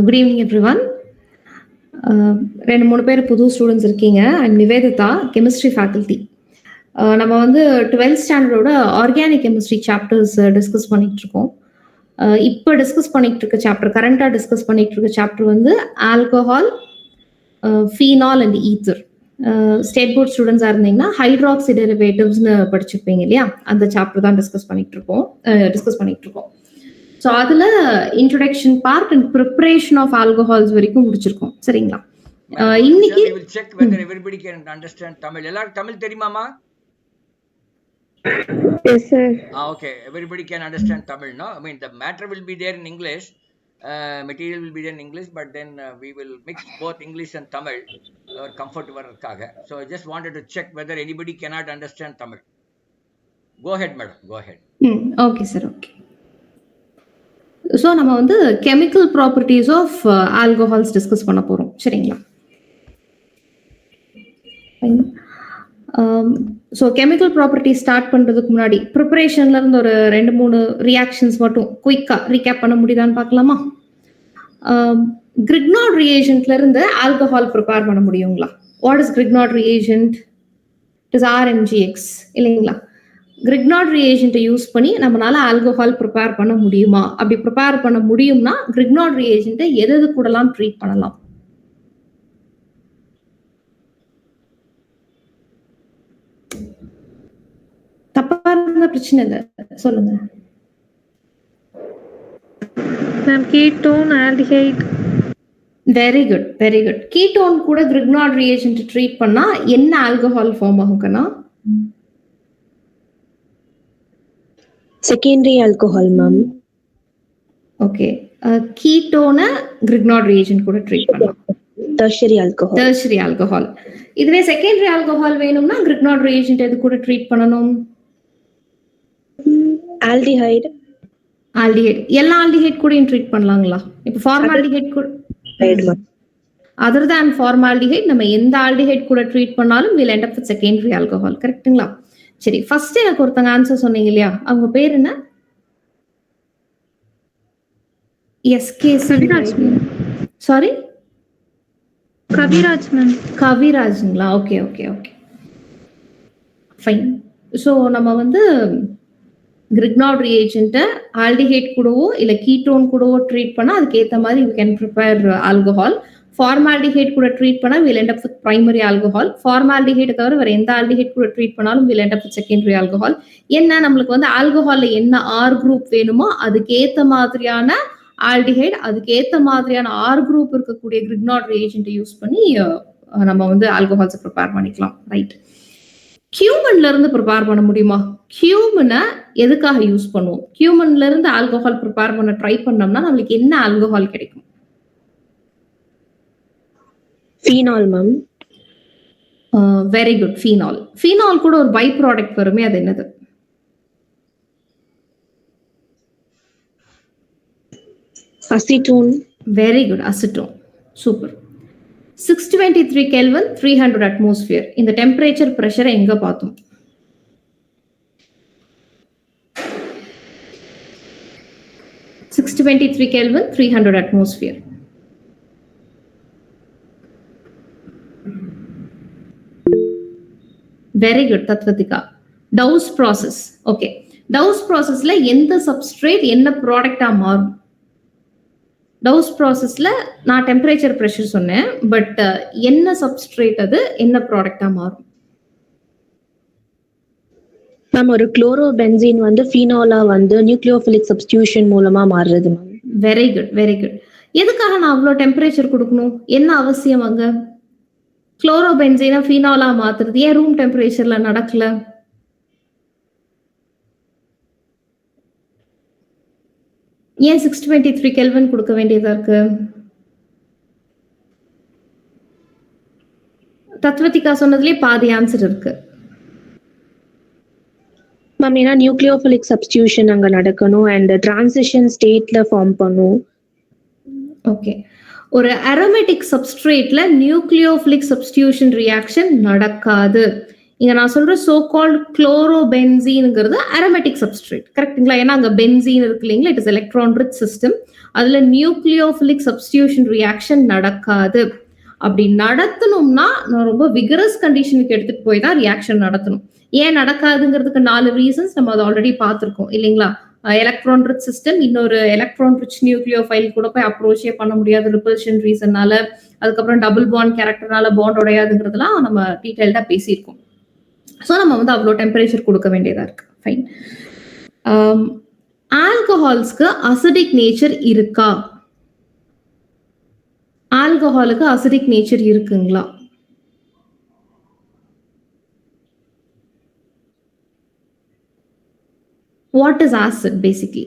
Good evening everyone. 2-3 பேர் புது students இருக்கீங்க. I'm Nivedita, chemistry faculty. நம்ம வந்து 12th ஸ்டாண்டர்டோட ஆர்கானிக் கெமிஸ்ட்ரி சாப்டர்ஸ் டிஸ்கஸ் பண்ணிட்டு இருக்கோம். இப்போ டிஸ்கஸ் பண்ணிட்டு இருக்க சாப்டர், கரண்டா டிஸ்கஸ் பண்ணிட்டு இருக்க சாப்டர் வந்து alcohol, phenol and ether. State board ஸ்டூடெண்ட்ஸாக இருந்தீங்கன்னா ஹைட்ராக்சி டெரிவேட்டிவ்ஸ்னு படிச்சிருப்பீங்க இல்லையா, அந்த சாப்டர் தான் டிஸ்கஸ் பண்ணிட்டு இருக்கோம். ஸோ அதில் introduction part and preparation of alcohols வரைக்கும் முடிச்சிருக்கோம். சரிங்களா? இன்னைக்கு we will check whether everybody can understand Tamil. எல்லாரும் Tamil தெரியுமாமா? Yes, sir. Okay, everybody can understand Tamil, no? I mean, the matter will be there in English, material will be there in English, but then we will mix both English and Tamil, comfort varakaga. So I just wanted to check whether anybody cannot understand Tamil. Go ahead, madam. Go ahead. Okay, sir. Okay. So நம்ம வந்து chemical properties of alcohols discuss பண்ண போகிறோம். சரிங்களா? So chemical property start பண்ணுறதுக்கு முன்னாடி ப்ரிப்பரேஷன்லேருந்து ஒரு 2-3 reactions மட்டும் குயிக்காக ரீகேப் பண்ண முடியுதான்னு பார்க்கலாமா? கிரிக்னார்ட் ரியேஜென்ட்லேருந்து ஆல்கஹால் ப்ரிப்பேர் பண்ண முடியுங்களா? What is Grignard reagent? It is RMGX இல்லைங்களா? கிரிக்னார்ட் ரியேஜென்ட்டை யூஸ் பண்ணி நம்மளால ஆல்கஹால் ப்ரிப்பேர் பண்ண முடியுமா? அப்படி ப்ரிப்பேர் பண்ண முடியும்னா கிரிக்னார்ட் ரியேஜென்ட்டை எது கூடலாம் ட்ரீட் பண்ணலாம்? தப்பா இருந்த பிரச்சனை இல்லை, சொல்லுங்க. Ketone, aldehyde. Very good, very good. Ketone கூட கிரிக்னார்ட் ரியேஜென்ட் ட்ரீட் பண்ணா என்ன ஆல்கஹால் ஃபார்ம் ஆகும்னா? Secondary alcohol ma'am. ஓகே, கீட்டோனை கிரிக்னார்ட் ரியேஜென்ட் கூட ட்ரீட் பண்ணலாம். Tertiary alcohol. இதுவே செகண்டரி ஆல்கஹால் வேணும்னா கிரிக்னார்ட் ரியேஜென்ட் எது கூட ட்ரீட் பண்ணணும்? ஆல்டிஹைட். எல்லா ஆல்டிஹைட் கூடயும் ட்ரீட் பண்ணலாங்களா? இப்போ ஃபார்மால்டிஹைட் கூட, அதர் தேன் ஃபார்மால்டிஹைட் நம்ம எந்த ஆல்டிஹைட் கூட ட்ரீட் பண்ணாலும் we'll end up with secondary alcohol. கரெக்ட்டுங்களா? சரி, ஃபர்ஸ்ட் எனக்கு ஒருத்தங்க ஆன்சர் சொன்னீங்க இல்லையா, அவங்க பேர் என்ன? சாரி, கவிராஜ்ங்களா? Okay okay okay, fine. So நம்ம வந்து கிரிக்னார்ட் ரியேஜென்ட்டை ஆல்டிஹைட் கூடவோ இல்லை கீட்டோன் கூடவோ ட்ரீட் பண்ணால் அதுக்கேற்ற மாதிரி we can prepare alcohol. Formaldehyde கூட ட்ரீட் பண்ணால் we'll end up with primary alcohol. Formaldehyde தவிர வேறு எந்த ஆல்டிஹைட் கூட ட்ரீட் பண்ணாலும் we'll end up with secondary alcohol. என்ன நம்மளுக்கு வந்து ஆல்கஹாலில் என்ன R குரூப் வேணுமோ அதுக்கேற்ற மாதிரியான ஆல்டிஹைட், அதுக்கேற்ற மாதிரியான R குரூப் இருக்கக்கூடிய கிரிக்னார்ட் ரியேஜென்ட்டை யூஸ் பண்ணி நம்ம வந்து ஆல்கஹால்ஸை ப்ரிப்பேர் பண்ணிக்கலாம். ரைட். கியூமன்ல இருந்து ப்ரிப்பேர் பண்ண முடியுமா? கியூமனை எதுக்காக யூஸ் பண்ணுவோம்? கியூமன்ல இருந்து ஆல்கஹால் ப்ரிப்பேர் பண்ண ட்ரை பண்ணோம்னா நம்மளுக்கு என்ன ஆல்கஹால் கிடைக்கும்? Phenol ma'am. Very good, phenol. Phenol கூட ஒரு பை ப்ராடக்ட் வருமே, அது என்னது? Acetone. Very good, acetone. Super. 623 Kelvin, 300 atmosphere. இந்த டெம்பரேச்சர் பிரஷரை எங்க பார்த்தோம்? Kelvin, 300 atmosphere. Very good Tatvadhika. Dow's process. Okay, Dow's ப்ராசஸ்ல எந்த சப்ஸ்ட்ரேட் என்ன ப்ராடக்டா மாறும்? டவுஸ் ப்ராசஸ்ல நான் டெம்பரேச்சர் ப்ரெஷர் சொன்னேன், பட் என்ன சப்ஸ்ட்ரேட் அது என்ன ப்ராடக்டா மாறும்? மேம், ஒரு குளோரோபென்சீன் வந்து ஃபீனாலா வந்து நியூக்ளியோஃபிலிக் சப்ஸ்டிடியூஷன் மூலமா மாறுறது ma'am. Very good, very good. எதுக்காக நான் அவ்வளோ டெம்பரேச்சர் கொடுக்கணும்? என்ன அவசியம் அங்க? குளோரோபென்சீனை ஃபீனாலா மாத்துறது ஏன் ரூம் டெம்பரேச்சர்ல நடக்கல? ஏன் 623 Kelvin கொடுக்க வேண்டியதா இருக்கு? தத்வதிகா சொன்னதுலயே பாதி ஆன்சர் இருக்கு மேம். ஏன்னா நியூக்ளியோஃபிலிக் சப்ஸ்டிடியூஷன் அங்க நடக்கணும் அண்ட் டிரான்சிஷன் ஸ்டேட்ல ஃபார்ம் பண்ணும். ஓகே, ஒரு அரோமேட்டிக் சப்ஸ்ட்ரேட்ல நியூக்ளியோஃபிலிக் சப்ஸ்டிடியூஷன் ரியாக்ஷன் நடக்காது. இங்க நான் சொல்ற சோ கால்ட் குளோரோபென்சீன்ங்கிறது அரோமேட்டிக் சப்ஸ்ட்ரேட், கரெக்ட்டுங்களா? ஏன்னா அங்க பென்சீன் இருக்கு இல்லைங்களா, it is electron rich system. அதுல நியூக்ளியோபிலிக் சப்ஸ்டிடியூஷன் ரியாக்ஷன் நடக்காது. அப்படி நடத்தணும்னா நான் ரொம்ப விகரஸ் கண்டிஷனுக்கு எடுத்துட்டு போய் தான் ரியாக்ஷன் நடத்தணும். ஏன் நடக்காதுங்கிறதுக்கு 4 ரீசன்ஸ் நம்ம அதை ஆல்ரெடி பார்த்துருக்கோம் இல்லைங்களா? எலக்ட்ரான் ரிச் சிஸ்டம், இன்னொரு எலக்ட்ரான் ரிச் நியூக்ளியோஃபைல் கூட போய் அப்ரோச்சே பண்ண முடியாது ரிப்பல்ஷன் ரீசன்னால, அதுக்கப்புறம் டபுள் பாண்ட் கேரக்டர்னால பாண்ட் உடையாதுங்கிறதுலாம் நம்ம டீடைல்டா பேசியிருக்கோம். ஸோ நம்ம வந்து அவ்வளோ டெம்பரேச்சர் கொடுக்க வேண்டியதா இருக்கு. ஃபைன். ஆல்கஹால்ஸ்க்கு அசிடிக் நேச்சர் இருக்கா? ஆல்கஹாலுக்கு அசிடிக் நேச்சர் இருக்குங்களா? What is acid basically?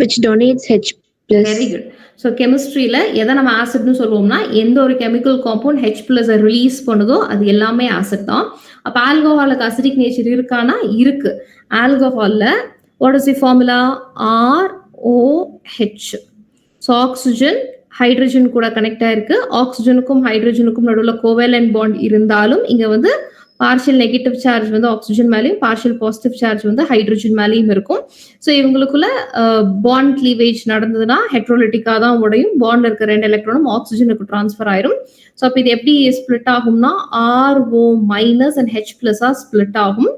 which donates H+. Very good. So கெமிஸ்ட்ரியில எதை நம்ம ஆசிட்னு சொல்லுவோம்னா, எந்த ஒரு கெமிக்கல் காம்பவுண்ட் H+ ரிலீஸ் பண்ணுதோ அது எல்லாமே ஆசிட் தான். அப்ப ஆல்கஹாலுக்கு அசிடிக் நேச்சர் இருக்கானா? இருக்கு. ஆல்கஹால்ல what is the formula? ROH. So oxygen hydrogen கூட கனெக்ட் ஆயிருக்கு. ஆக்சிஜனுக்கும் ஹைட்ரஜனுக்கும் நடுவில் கோவேலன்ட் பாண்ட் இருந்தாலும் இங்க வந்து பார்ஷியல் நெகட்டிவ் சார்ஜ் வந்து ஆக்சிஜன் மேலேயும், பார்ஷியல் பாசிட்டிவ் சார்ஜ் வந்து ஹைட்ரஜன் மேலேயும் இருக்கும். ஸோ இவங்களுக்குள்ள பாண்ட் கிளீவேஜ் நடந்ததுன்னா ஹெட்ரோலிட்டிக்கா தான் உடையும். பாண்ட்ல இருக்க 2 எலக்ட்ரானும் ஆக்சிஜனுக்கு டிரான்ஸ்ஃபர் ஆயிரும். ஸோ அப்போ இது எப்படி ஸ்பிளிட் ஆகும்னா RO- அண்ட் H+ ஸ்பிளிட் ஆகும்.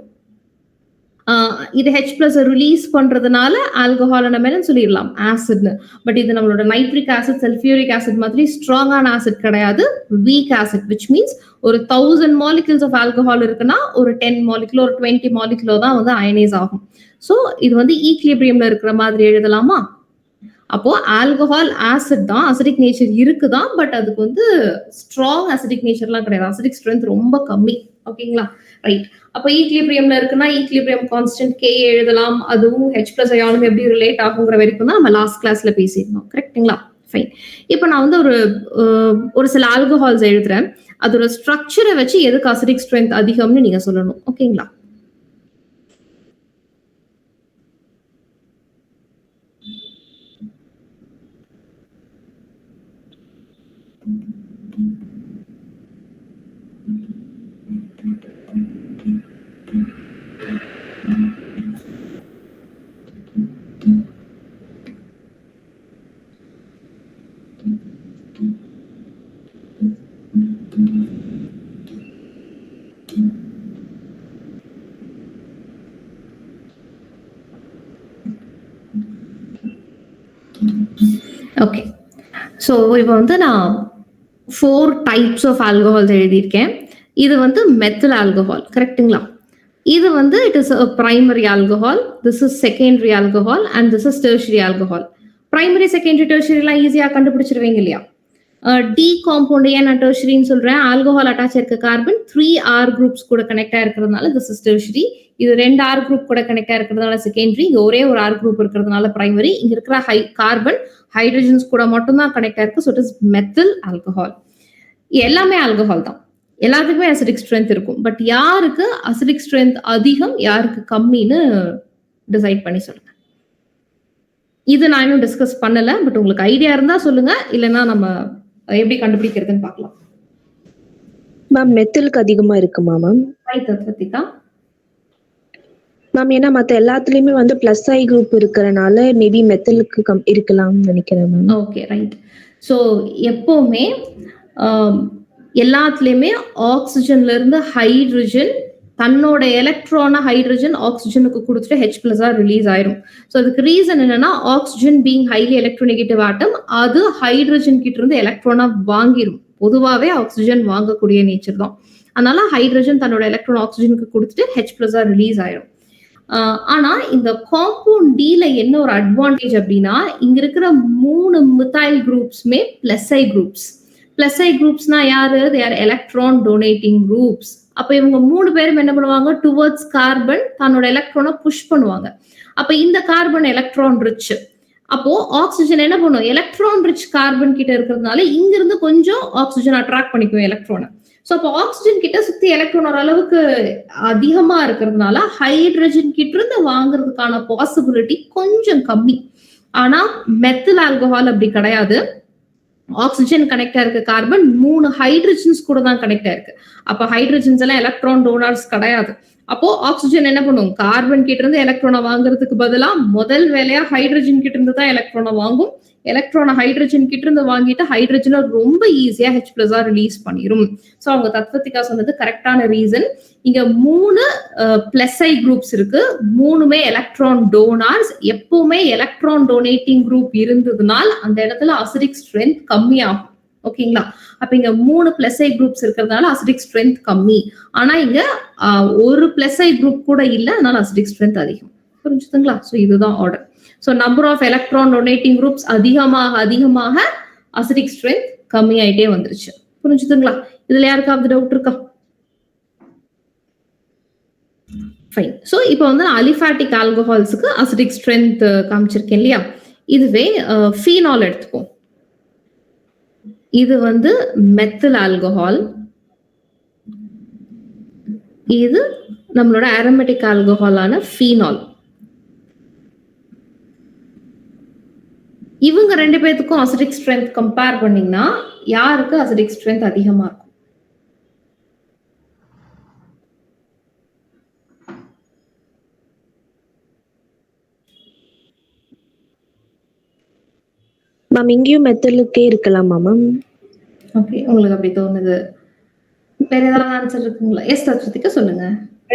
இது H+ ரிலீஸ் பண்றதுனால ஆல்கஹால் நம்ம என்ன சொல்லிடலாம்? ஆசிட்னு. பட் இது நம்மளோட நைட்ரிக் ஆசிட், சல்ஃபியூரிக் ஆசிட் மாதிரி ஸ்ட்ராங்கான ஆசிட் கிடையாது, வீக் ஆசிட். விச் மீன்ஸ் ஒரு 1000 மாலிகுல்ஸ் ஆஃப் ஆல்கஹால் இருக்குன்னா ஒரு 10 மாலிகுலோ ஒரு 20 மாலிகுலோ தான் வந்து அயனைஸ் ஆகும். ஸோ இது வந்து ஈக்லிபிரியம்ல இருக்கிற மாதிரி எழுதலாமா? அப்போ ஆல்கஹால் ஆசிட் தான், அசிடிக் நேச்சர் இருக்குதான். பட் அதுக்கு வந்து ஸ்ட்ராங் அசிடிக் நேச்சர்லாம் கிடையாது. அசிடிக் ஸ்ட்ரென்த் ரொம்ப கம்மி. ஓகேங்களா? ரைட். அப்போ ஈக்லிபிரியம்ல இருக்குன்னா ஈக்லிபிரியம் கான்ஸ்டன்ட் K எழுதலாம். அதுவும் H+ அயானும் எப்படி ரிலேட் ஆகுங்கிற வரைக்கும் தான் நம்ம லாஸ்ட் கிளாஸ்ல பேசியிருந்தோம். கரெக்ட்டுங்களா? ஃபைன். இப்போ நான் வந்து ஒரு சில ஆல்கஹால்ஸ் எழுதுறேன். அதோட ஸ்ட்ரக்சரை வச்சு எதுக்கு அசிடிக் ஸ்ட்ரென்த் அதிகம்னு நீங்க சொல்லணும். ஓகேங்களா? ஓகே. ஸோ இப்போ வந்து நான் 4 டைப்ஸ் ஆஃப் ஆல்கஹால்ஸ் எழுதியிருக்கேன். இது வந்து மெத்தில் ஆல்கஹால், கரெக்ட்டுங்களா? இது வந்து it is a primary alcohol, this is secondary alcohol and this is tertiary alcohol. Primary, secondary, டெர்ஷரிலாம் ஈஸியாக கண்டுபிடிச்சிருவீங்க இல்லையா? டி காம்பவுண்ட் ஏன் நான் டெர்ஷரின்னு சொல்றேன்? ஆல்கஹால் அட்டாச் இருக்க கார்பன் 3 R குரூப்ஸ் கூட கனெக்ட் ஆயிருக்கிறதுனால திஸ் இஸ் டெர்ஷரி. இது 2 R குரூப் கூட கனெக்ட் ஆயிருக்கிறதுனால செகண்டரி. இங்க ஒரே ஒரு R குரூப் இருக்கிறதுனால பிரைமரி. இங்க இருக்கிற கார்பன் ஹைட்ரஜன்ஸ் கூட மட்டும்தான் கனெக்ட் ஆயிருக்கு. So it is methyl alcohol. எல்லாமே ஆல்கஹால் தான், எல்லாத்துக்குமே அசிடிக் ஸ்ட்ரென்த் இருக்கும். பட் யாருக்கு அசிடிக் ஸ்ட்ரென்த் அதிகம், யாருக்கு கம்மின்னு டிசைட் பண்ணி சொல்லுங்க. இது நான் இன்னும் டிஸ்கஸ் பண்ணல. பட் உங்களுக்கு ஐடியா இருந்தா சொல்லுங்க, இல்லைன்னா நம்ம எப்படி கண்டுபிடிக்கிறதுன்னு பார்க்கலாம். மேம் மெத்திலுக்கு அதிகமா இருக்குமா மேம்? மேம் ஏன்னா மற்ற எல்லாத்துலயுமே வந்து +I குரூப் இருக்கிறனால மேபி மெத்திலுக்கு இருக்கலாம்னு நினைக்கிறேன் மேம். Okay, right. ஸோ எப்பவுமே எல்லாத்துலயுமே ஆக்சிஜன்ல இருந்து ஹைட்ரஜன் தன்னோட எலக்ட்ரான ஹைட்ரஜன் ஆக்சிஜனுக்கு கொடுத்துட்டு H+ ரிலீஸ் ஆயிரும். ஸோ அதுக்கு ரீசன் என்னன்னா, ஆக்சிஜன் பீங் ஹைலி எலக்ட்ரோநெகட்டிவ் ஆட்டம், அது ஹைட்ரஜன் கிட்ட இருந்து எலக்ட்ரானா வாங்கிரும். பொதுவாகவே ஆக்சிஜன் வாங்கக்கூடிய நேச்சர் தான். அதனால ஹைட்ரஜன் தன்னோட எலக்ட்ரான் ஆக்சிஜனுக்கு கொடுத்துட்டு H+ ரிலீஸ் ஆயிரும். ஆனா இந்த காம்பவுண்ட் Dல என்ன ஒரு அட்வான்டேஜ் அப்படின்னா, இங்க இருக்கிற 3 மித்தைல் குரூப்ஸ்மே +I குரூப்ஸ். +I குரூப்ஸ்னா யாரு? They are electron donating groups. அப்ப இவங்க 3 பேரும் என்ன பண்ணுவாங்க? டுவர்ட்ஸ் கார்பன் தன்னோட எலக்ட்ரானை புஷ் பண்ணுவாங்க. அப்ப இந்த கார்பன் எலக்ட்ரான் ரிச். அப்போ ஆக்சிஜன் என்ன பண்ணும்? எலக்ட்ரான் ரிச் கார்பன் கிட்ட இருக்கிறதுனால இங்க இருந்து கொஞ்சம் ஆக்சிஜன் அட்ராக்ட் பண்ணிக்கும் எலக்ட்ரானை. ஸோ அப்போ ஆக்சிஜன் கிட்ட சுத்தி எலக்ட்ரான் ஒரு அளவுக்கு அதிகமா இருக்கிறதுனால ஹைட்ரஜன் கிட்ட இருந்து வாங்குறதுக்கான பாசிபிலிட்டி கொஞ்சம் கம்மி. ஆனா மெத்தில் ஆல்கஹால் அப்படி கிடையாது. ஆக்சிஜன் கனெக்ட் ஆயிருக்கு கார்பன் 3 ஹைட்ரஜன்ஸ் கூட தான் கனெக்ட் ஆயிருக்கு. அப்ப ஹைட்ரஜன்ஸ் எல்லாம் எலக்ட்ரான் டோனார்ஸ் கிடையாது. அப்போ ஆக்சிஜன் என்ன பண்ணும், கார்பன் கிட்ட இருந்து எலக்ட்ரானை வாங்குறதுக்கு பதிலா முதல் வேலையா ஹைட்ரஜன் கிட்ட இருந்து தான் எலக்ட்ரானை வாங்கும். எலக்ட்ரானை ஹைட்ரஜன் கிட்ட இருந்து வாங்கிட்டு ஹைட்ரஜனை ரொம்ப ஈஸியா H+ ரிலீஸ் பண்ணிரும். சோ அவங்க தத்வத்திகா சொன்னது கரெக்டான ரீசன். இங்க 3 +I குரூப்ஸ் இருக்கு, 3மே எலக்ட்ரான் டோனார்ஸ். எப்பவுமே எலக்ட்ரான் டொனேட்டிங் குரூப் இருந்ததுனால் அந்த இடத்துல அசிடிக் ஸ்ட்ரென்த் கம்மியாகும். ஓகேங்களா? அப்ப இங்க 3 +I குரூப்ஸ் இருக்கிறதுனால அசிடிக் ஸ்ட்ரென்த் கம்மி. ஆனா இங்க ஒரு +I குரூப் கூட இல்ல, அதனால அசிடிக் ஸ்ட்ரென்த் அதிகம். புரிஞ்சுதுங்களா? சோ இதுதான் order. So number of electron donating groups அதிகமாக அசிடிக் ஸ்ட்ரென்த் கம்மி ஆயிட்டே வந்துருச்சு. புரிஞ்சுதுங்களா? இதுல யாருக்காவது டவுட் இருக்கா? ஃபைன். சோ இப்போ வந்து அலிஃபாட்டிக் ஆல்கஹால்ஸ்க்கு அசிடிக் ஸ்ட்ரென்த் காமிச்சிருக்கேன் இல்லையா? இதுவே ஃபீனால் எடுத்துப்போம். இது வந்து மெத்தில் ஆல்கஹால், இது நம்மளோட அரோமேட்டிக் ஆல்கஹாலான ஃபீனால். இவங்க 2 பேத்துக்கும் அசிடிக் ஸ்ட்ரென்த் கம்பேர் பண்ணீங்கன்னா யாருக்கு அசிடிக் ஸ்ட்ரென்த் அதிகமா இருக்கும்? மேம் இங்கேயும் மெத்தலுக்கே இருக்கலாமா மேம்? ஓகே, உங்களுக்கு அப்படி தோணுது. வேற ஏதாவது ஆன்சர் இருக்குங்களா? எஸ் தத்வத்திகா சொல்லுங்க.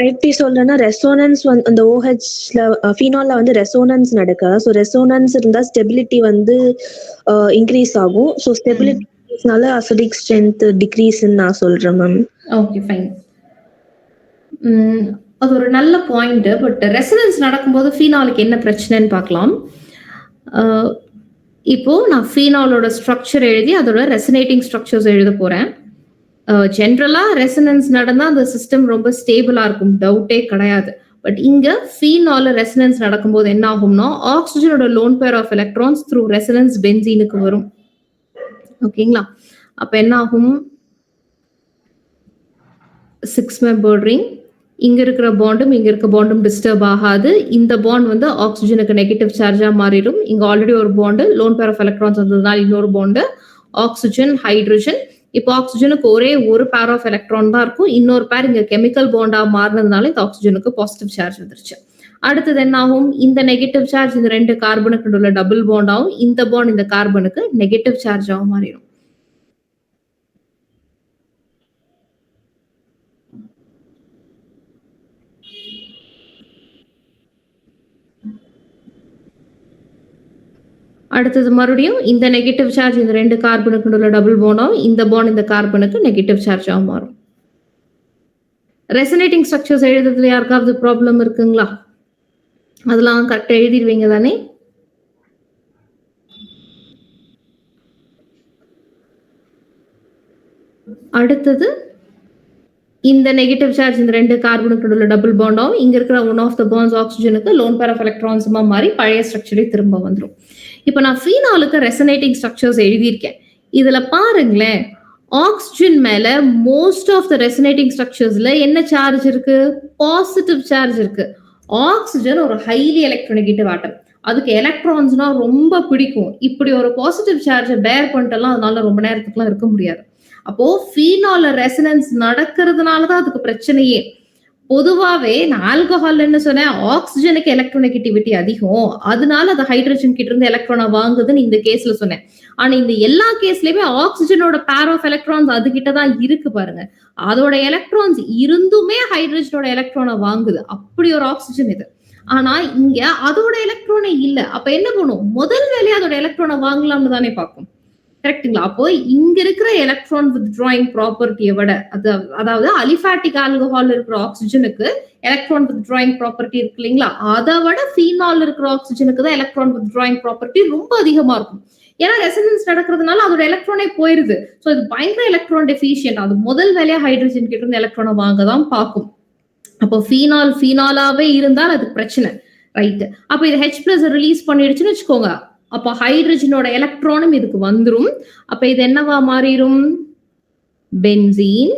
எப்படி சொல்றேன்னா ரெசோனன்ஸ் வந்து அந்த OHல ஃபீனால்ல வந்து ரெசோனன்ஸ் நடக்காது. ஸோ ரெசோனன்ஸ் இருந்தா ஸ்டெபிலிட்டி வந்து இன்க்ரீஸ் ஆகும். ஸோ ஸ்டெபிலிட்டினால அசிடிக் ஸ்ட்ரென்த் டிக்ரீஸ்ன்னு நான் சொல்றேன் மேம். Okay fine. அது ஒரு நல்ல பாயிண்ட். பட் ரெசனன்ஸ் நடக்கும்போது ஃபீனாலுக்கு என்ன பிரச்சனைன்னு பார்க்கலாம். இப்போ நான் ஃபீனாலோட ஸ்ட்ரக்சர் எழுதி அதோட ரெசனேட்டிங் ஸ்ட்ரக்சர்ஸ் எழுத போறேன். ஜென்ரலா ரெசனன்ஸ் நடந்தா அந்த சிஸ்டம் ரொம்ப ஸ்டேபிளா இருக்கும், டவுட்டே கிடையாது. பட் இங்க ஃபீனால ரெசனன்ஸ் நடக்கும்போது என்ன ஆகும்னா ஆக்சிஜனோட lone pair of electrons through resonance பென்சீனுக்கு வரும். ஓகேங்களா? அப்ப என்ன ஆகும், 6 மெம்பர் ரிங், இங்க இருக்கிற பாண்டும் இங்க இருக்க பாண்டும் டிஸ்டர்ப் ஆகாது. இந்த பாண்ட் வந்து ஆக்சிஜனுக்கு நெகட்டிவ் சார்ஜா மாறிடும். இங்க ஆல்ரெடி ஒரு bond lone pair of electrons வந்ததுனால இன்னொரு பாண்டு ஆக்சிஜன் ஹைட்ரஜன். இப்போ ஆக்சிஜனுக்கு ஒரே ஒரு பேர் ஆஃப் எலக்ட்ரான் தான் இருக்கும், இன்னொரு பேர் இங்க கெமிக்கல் பாண்டா மாறினதுனால இந்த ஆக்சிஜனுக்கு பாசிட்டிவ் சார்ஜ் வந்துருச்சு. அடுத்தது என்ன ஆகும், இந்த நெகட்டிவ் சார்ஜ் இந்த 2 கார்பனுக்கு உள்ள டபுள் பாண்ட் ஆகும், இந்த பாண்ட் இந்த கார்பனுக்கு நெகட்டிவ் சார்ஜாகவும் மாறிடும். அடுத்தது மறுபடியும் இந்த நெகட்டிவ் சார்ஜ் இந்த 2 கார்பனுக்கு உள்ள டபுள் பாண்டாகும், இந்த பாண்ட் இந்த கார்பனுக்கு நெகட்டிவ் சார்ஜாகவும் மாறும். ரெசனேட்டிங் ஸ்ட்ரக்சர்ஸ் எழுதுறதுல யாருக்காவது ப்ராப்ளம் இருக்குங்களா? அதெல்லாம் கரெக்டா எழுதிடுவீங்க தானே? அடுத்தது இந்த நெகட்டிவ் சார்ஜ் இந்த 2 கார்பனுக்கு உள்ள டபுள் பாண்டாகும், இங்க இருக்கிற ஒன் ஆஃப் த பாண்ட்ஸ் ஆக்சிஜனுக்கு லோன் பேர் ஆஃப் எலக்ட்ரான்ஸுமா மாறி பழைய ஸ்ட்ரக்சரே திரும்ப வந்துடும். இப்போ நான் ஃபீனாலுக்கு ரெசனேட்டிங் ஸ்ட்ரக்சர்ஸ் எழுதியிருக்கேன். இதுல பாருங்களேன், ஆக்சிஜன் மேல மோஸ்ட் ஆஃப் த ரெசனேட்டிங் ஸ்ட்ரக்சர்ஸ்ல என்ன சார்ஜ் இருக்கு? பாசிட்டிவ் சார்ஜ் இருக்கு. ஆக்சிஜன் ஒரு ஹைலி எலக்ட்ரோநெகட்டிவ் ஆட்டம், அதுக்கு எலக்ட்ரான்ஸ்னா ரொம்ப பிடிக்கும். இப்படி ஒரு பாசிட்டிவ் சார்ஜை பேர் பண்ணிட்டெல்லாம் அதனால ரொம்ப நேரத்துக்குலாம் இருக்க முடியாது. அப்போ ஃபீனால ரெசனன்ஸ் நடக்கிறதுனாலதான் அதுக்கு பிரச்சனையே. பொதுவாவே நான் ஆல்கஹால் என்ன சொன்னேன், ஆக்சிஜனுக்கு எலக்ட்ரோநெகட்டிவிட்டி அதிகம், அதனால அது ஹைட்ரஜன் கிட்ட இருந்து எலக்ட்ரானை வாங்குதுன்னு இந்த கேஸ்ல சொன்னேன். ஆனா இந்த எல்லா கேஸ்லயுமே ஆக்சிஜனோட பேர் ஆஃப் எலக்ட்ரான்ஸ் அது கிட்டதான் இருக்கு பாருங்க. அதோட எலக்ட்ரான்ஸ் இருந்துமே ஹைட்ரஜனோட எலக்ட்ரானை வாங்குது, அப்படி ஒரு ஆக்சிஜன் இது. ஆனா இங்க அதோட எலக்ட்ரானே இல்ல. அப்ப என்ன பண்ணும், முதல் வேலையா அதோட எலக்ட்ரானை வாங்கலாம்னு தானே பார்க்கும். கரெக்ட்டுங்களா? அப்போ இங்க இருக்கிற எலக்ட்ரான் வித்ட்ராயிங் ப்ராப்பர்ட்டியை விட அதாவது அலிஃபாட்டிக் ஆல்கஹால் இருக்கிற ஆக்சிஜனுக்கு எலக்ட்ரான் வித்ட்ராயிங் ப்ராப்பர்ட்டி இருக்கு இல்லைங்களா, அதை விட ஃபீனால் இருக்கிற ஆக்சிஜனுக்கு தான் எலக்ட்ரான் வித்ட்ராயிங் ப்ராப்பர்ட்டி ரொம்ப அதிகமா இருக்கும். ஏன்னா ரெசனன்ஸ் நடக்கிறதுனால அதோட எலக்ட்ரானே போயிருது. ஸோ இது பயங்கர எலக்ட்ரான் டெஃபிஷியன்ட். அது முதல் வேலையா ஹைட்ரஜன் கிட்ட இருந்து எலக்ட்ரானை வாங்க தான் பார்க்கும். அப்போ ஃபீனாலாவே இருந்தால் அது பிரச்சனை, ரைட்? அப்ப இது H+ ரிலீஸ் பண்ணிடுச்சுன்னு வச்சுக்கோங்க, அப்ப ஹைட்ரஜனோட எலக்ட்ரானும் இதுக்கு வந்துரும். அப்ப இது என்னவா மாறிடும், பென்சீன்,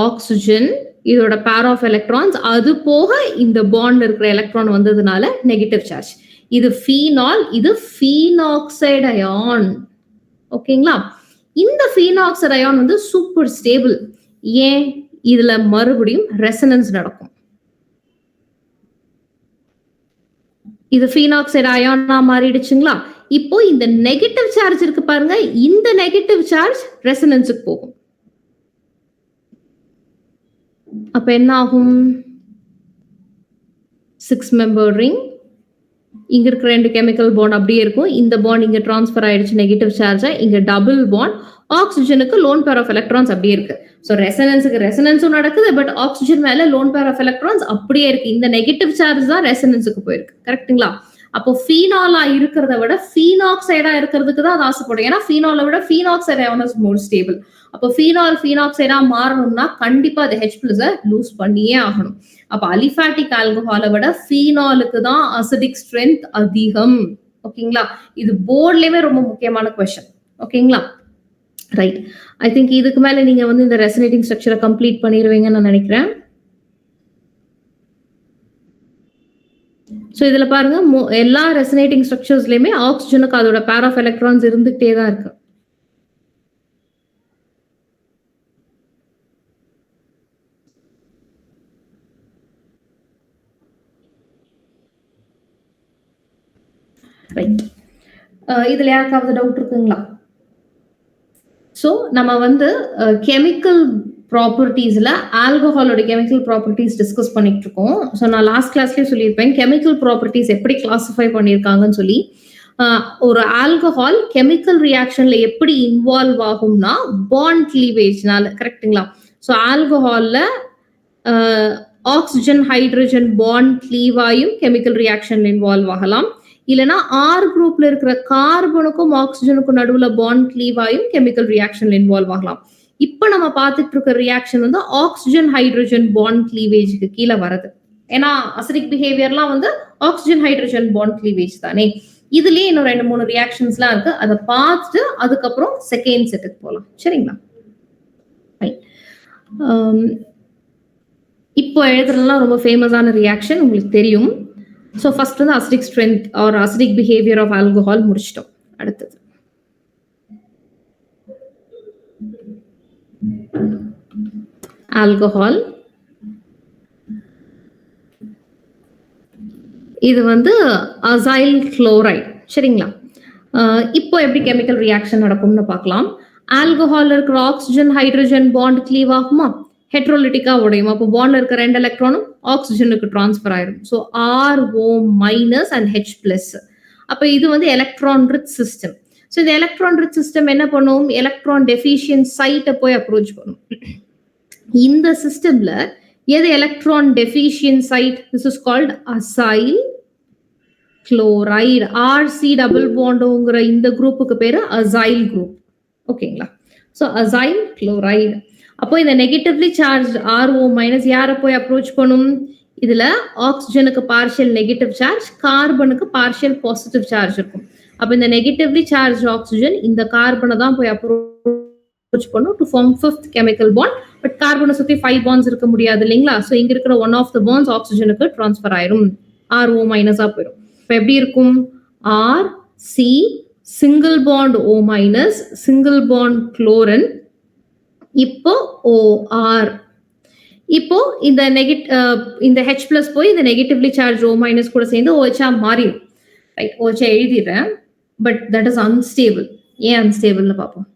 ஆக்சிஜன், இதோட பேர் ஆஃப் எலக்ட்ரான்ஸ், அது போக இந்த பாண்ட் இருக்கிற எலக்ட்ரான் வந்ததுனால நெகட்டிவ் சார்ஜ். இது ஃபீனால், இது ஃபீனாக்சைடு அயான். ஓகேங்களா? இந்த ஃபீனாக்சைடு அயான் வந்து சூப்பர் ஸ்டேபிள். ஏன்? இதுல மறுபடியும் ரெசனன்ஸ் நடக்கும். இது ஃபீனாக்சைடு அயானா மாறிடுச்சுங்களா? இப்போ இந்த நெகட்டிவ் சார்ஜ் இருக்கு பாருங்க, இந்த நெகட்டிவ் சார்ஜ் ரெசனன்ஸுக்கு போகும். அப்ப என்ன ஆகும்? 6 மெம்பர் ரிங். இங்க இருக்கிற 2 கெமிக்கல் பாண்ட் அப்படியே இருக்கும். இந்த பாண்ட் இங்க டிரான்ஸ்ஃபர் ஆயிடுச்சு நெகட்டிவ் சார்ஜா. இங்க டபுள் பாண்ட். ஆக்ஸிஜனுக்கு லோன் பேர் ஆஃப் எலக்ட்ரான்ஸ் அப்படியே இருக்கு. சோ ரெசனன்ஸுக்கு ரெசனன்ஸும் நடக்குது, பட் ஆக்ஸிஜன் மேல லோன் பேர் ஆஃப் எலக்ட்ரான்ஸ் அப்படியே இருக்கு. இந்த நெகட்டிவ் சார்ஜ் தான் ரெசனன்ஸுக்கு போயிருக்கு. கரெக்ட்டுங்களா? அப்போ ஃபீனாலா இருக்கிறத விட ஃபீனாக்சைடா இருக்கிறதுக்கு தான் அது ஆசைப்படும். ஏன்னா ஃபீனாலை விட phenoxide ion is more stable. அப்போ ஃபீனால் ஃபீனாக்சைடா மாறணும்னா கண்டிப்பா அது H+ லூஸ் பண்ணியே ஆகணும். அப்ப அலிஃபாட்டிக் ஆல்கஹாலை விட ஃபீனாலுக்கு தான் அசிடிக் ஸ்ட்ரென்த் அதிகம். ஓகேங்களா? இது போர்ட்லயுமே ரொம்ப முக்கியமான கொஸ்டின். ஓகேங்களா? ரைட். ஐ திங்க் இதுக்கு மேல நீங்க வந்து இந்த ரெசனேட்டிங் ஸ்ட்ரக்சரை கம்ப்ளீட் பண்ணிடுவீங்கன்னு நான் நினைக்கிறேன். சோ இதுல பாருங்க எல்லா ரெசனேட்டிங் ஸ்ட்ரக்சர்ஸ்லயுமே ஆக்ஸிஜனுக்கு அதோட பேர் ஆஃப் எலக்ட்ரான்ஸ் இருந்துகிட்டே தான் இருக்கு. ரைட். இதுல யாருக்காவது டவுட் இருக்குங்களா? சோ நம்ம வந்து கெமிக்கல் ப்ராப்பர்ட்டிஸ்ல ஆல்கஹாலோட கெமிக்கல் ப்ராப்பர்ட்டிஸ் டிஸ்கஸ் பண்ணிட்டு இருக்கோம். ஸோ நான் லாஸ்ட் கிளாஸ்லயே சொல்லியிருப்பேன் கெமிக்கல் ப்ராப்பர்ட்டிஸ் எப்படி கிளாசிஃபை பண்ணியிருக்காங்கன்னு சொல்லி. ஒரு ஆல்கஹால் கெமிக்கல் ரியாக்ஷன்ல எப்படி இன்வால்வ் ஆகும்னா பாண்ட் கிளீவேஜ்னால. கரெக்ட்டுங்களா? ஸோ ஆல்கஹால்ல ஆக்சிஜன் ஹைட்ரஜன் பாண்ட் கிளீவ் ஆயும் கெமிக்கல் ரியாக்ஷன்ல இன்வால்வ் ஆகலாம். இல்லைன்னா ஆர் குரூப்ல இருக்கிற கார்பனுக்கும் ஆக்சிஜனுக்கும் நடுவுல பாண்ட் கிளீவ் ஆயும் கெமிக்கல் ரியாக்ஷன்ல இன்வால்வ் ஆகலாம். இப்ப நம்ம பார்த்துட்டு இருக்க ரியாக்ஷன் வந்து ஆக்சிஜன் ஹைட்ரஜன் பாண்ட் கிளீவேஜுக்கு கீழே வருது. ஏன்னா அசிடிக் பிஹேவியர்லாம் வந்து ஆக்சிஜன் ஹைட்ரஜன் பாண்ட் கிளீவேஜ் தானே. இதுலயே இன்னும் 2-3 ரியாக்ஷன்ஸ்லாம் இருக்கு. அதை பார்த்துட்டு அதுக்கப்புறம் செகண்ட் செட்டுக்கு போகலாம். சரிங்களா? இப்போ எழுதுறதுலாம் ரொம்ப ஃபேமஸான ரியாக்ஷன் உங்களுக்கு தெரியும். ஸோ ஃபர்ஸ்ட் வந்து acidic strength or acidic behaviour of alcohol முடிச்சிட்டோம். அடுத்தது ஆல்கஹால். இது வந்து அசைல் குளோரைடு. சரிங்களா? இப்போ எப்படி கெமிக்கல் ரியாக்ஷன் நடக்கும்னு பார்க்கலாம். ஆல்கஹால் இருக்கிற ஆக்சிஜன் ஹைட்ரஜன் பாண்ட் கிளீவ் ஆகுமா? ஹெட்ரோலிட்டிக்கா உடையும். அப்போ பாண்ட்ல இருக்க 2 எலக்ட்ரானும் ஆக்சிஜனுக்கு டிரான்ஸ்ஃபர் ஆயிடும். So RO- and H+. அப்ப இது வந்து எலக்ட்ரான் ரிச் சிஸ்டம். ஸோ இந்த எலக்ட்ரான் ரிச் சிஸ்டம் என்ன பண்ணும்? எலக்ட்ரான் டெஃபிஷியன்ட் சைட்டை போய் அப்ரோச் பண்ணும். இந்த சிஸ்டம்ல எது electron deficient site? This is called acyl chloride. RC double பாண்டுங்கிற இந்த குரூப்புக்கு பேரு அசைல் குரூப். ஓகேங்களா? So acyl chloride. அப்போ இந்த நெகட்டிவ்லி சார்ஜ் RO- யாரை போய் அப்ரோச் பண்ணும்? இதுல ஆக்சிஜனுக்கு பார்ஷியல் நெகட்டிவ் சார்ஜ், கார்பனுக்கு பார்ஷியல் பாசிட்டிவ் சார்ஜ் இருக்கும். அப்ப இந்த நெகட்டிவ்லி சார்ஜ் ஆக்சிஜன் இந்த கார்பனை தான் போய் அப்ரோச் பண்ணும் to form 5th chemical bond. But கார்பனை சுத்தி 5 பாண்ட்ஸ் இருக்க முடியாது இல்லைங்களா? ஸோ இங்க இருக்கிற ஒன் ஆஃப் த பாண்ட்ஸ் ஆக்சிஜனுக்கு டிரான்ஸ்ஃபர் ஆயிரும். RO- போயிடும். இப்போ எப்படி இருக்கும்? RC single bond O- single bond chlorine. இப்போ OR. இப்போ இந்த இந்த H+ போய் இந்த நெகட்டிவ்லி சார்ஜ் O- கூட சேர்ந்து OH மாறிடும். ரைட். OH எழுதிடுறேன். But that is unstable. ஏன் அன்ஸ்டேபிள்னு பார்ப்போம்.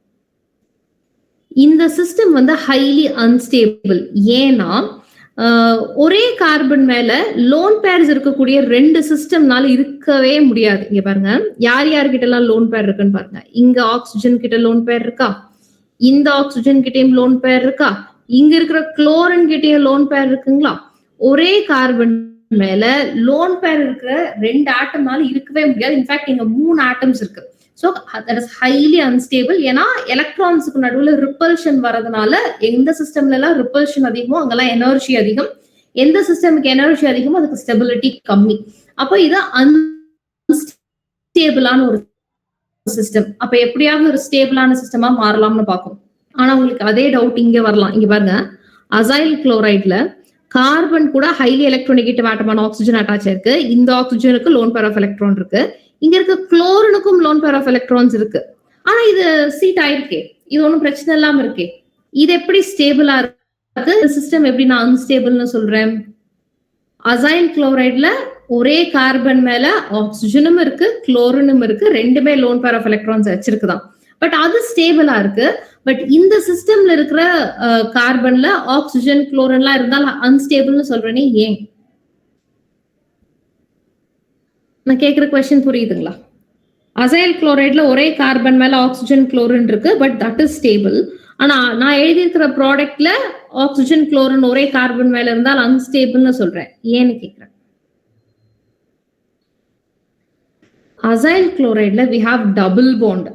இந்த சிஸ்டம் வந்து ஹைலி அன்ஸ்டேபிள். ஏன்னா ஒரே கார்பன் மேல லோன் பேர்ஸ் இருக்கக்கூடிய 2 சிஸ்டம்னால இருக்கவே முடியாது. இங்க பாருங்க, யார் யார்கிட்ட எல்லாம் லோன் பேர் இருக்குன்னு பாருங்க. இங்க ஆக்சிஜன் கிட்ட லோன் பேர் இருக்கா? இந்த ஆக்சிஜன் கிட்டயும் லோன் பேர் இருக்கா? இங்க இருக்கிற குளோரின் கிட்டயும் லோன் பேர் இருக்குங்களா? ஒரே கார்பன் மேல லோன் பேர் இருக்கிற 2 ஆட்டம்னால இருக்கவே முடியாது. இன்ஃபேக்ட் இங்க 3 ஆட்டம்ஸ் இருக்கு. So that is highly unstable. ஏன்னா எலக்ட்ரான்ஸுக்கு நடுவில் ரிப்பல்ஷன் வரதுனால எந்த சிஸ்டம்ல எல்லாம் ரிப்பல்ஷன் அதிகமோ அங்கெல்லாம் எனர்ஜி அதிகம். எந்த சிஸ்டமுக்கு எனர்ஜி அதிகமோ அதுக்கு ஸ்டெபிலிட்டி கம்மி. அப்போ இது அன்ஸ்டேபிளான ஒரு சிஸ்டம். அப்ப எப்படியாவது ஒரு ஸ்டேபிளான சிஸ்டமா மாறலாம்னு பார்க்கும். ஆனா உங்களுக்கு அதே டவுட் இங்க வரலாம். இங்க பாருங்க, அசைல் குளோரைட்ல கார்பன் கூட ஹைலி எலக்ட்ரோநெகட்டிவ் ஆட்டமான ஆக்சிஜன் அட்டாச் இருக்கு. இந்த ஆக்சிஜனுக்கு லோன் பேர் ஆஃப் எலக்ட்ரான் இருக்கு. இங்க இருக்க குளோரினுக்கும் லோன் பேர் ஆஃப் எலக்ட்ரான்ஸ் இருக்கு. ஆனா இது சீட் ஆயிருக்கே, இது ஒண்ணும் பிரச்சனை இல்லாம இருக்கே. இது எப்படி ஸ்டேபிளா இருக்கு? சிஸ்டம் எப்படி நான் அன்ஸ்டேபிள்னு சொல்றேன்? அசைல் குளோரைட்ல ஒரே கார்பன் மேல ஆக்சிஜனும் இருக்கு, குளோரினும் இருக்கு, ரெண்டுமே loan pair of electrons வச்சிருக்குதான். But அது ஸ்டேபிளா இருக்கு. பட் இந்த சிஸ்டம்ல இருக்கிற கார்பன்ல ஆக்சிஜன், குளோரின்லாம் இருந்தால் அன்ஸ்டேபிள்னு சொல்றேனே ஏன்? நான் கேக்குற கொஸ்டின் புரியுதுங்களா? அசைல் குளோரைட்ல ஒரே கார்பன் மேல ஆக்சிஜன், குளோரின் இருக்கு, பட் தட் இஸ் ஸ்டேபிள். ஆனா நான் எழுதியிருக்கிற ப்ராடக்ட்ல ஆக்சிஜன், குளோரின் ஒரே கார்பன் மேல இருந்தால் அன்ஸ்டேபிள்னு சொல்றேன். ஏன்னு கேக்குறேன். அசைல் குளோரைட்ல we have double bond.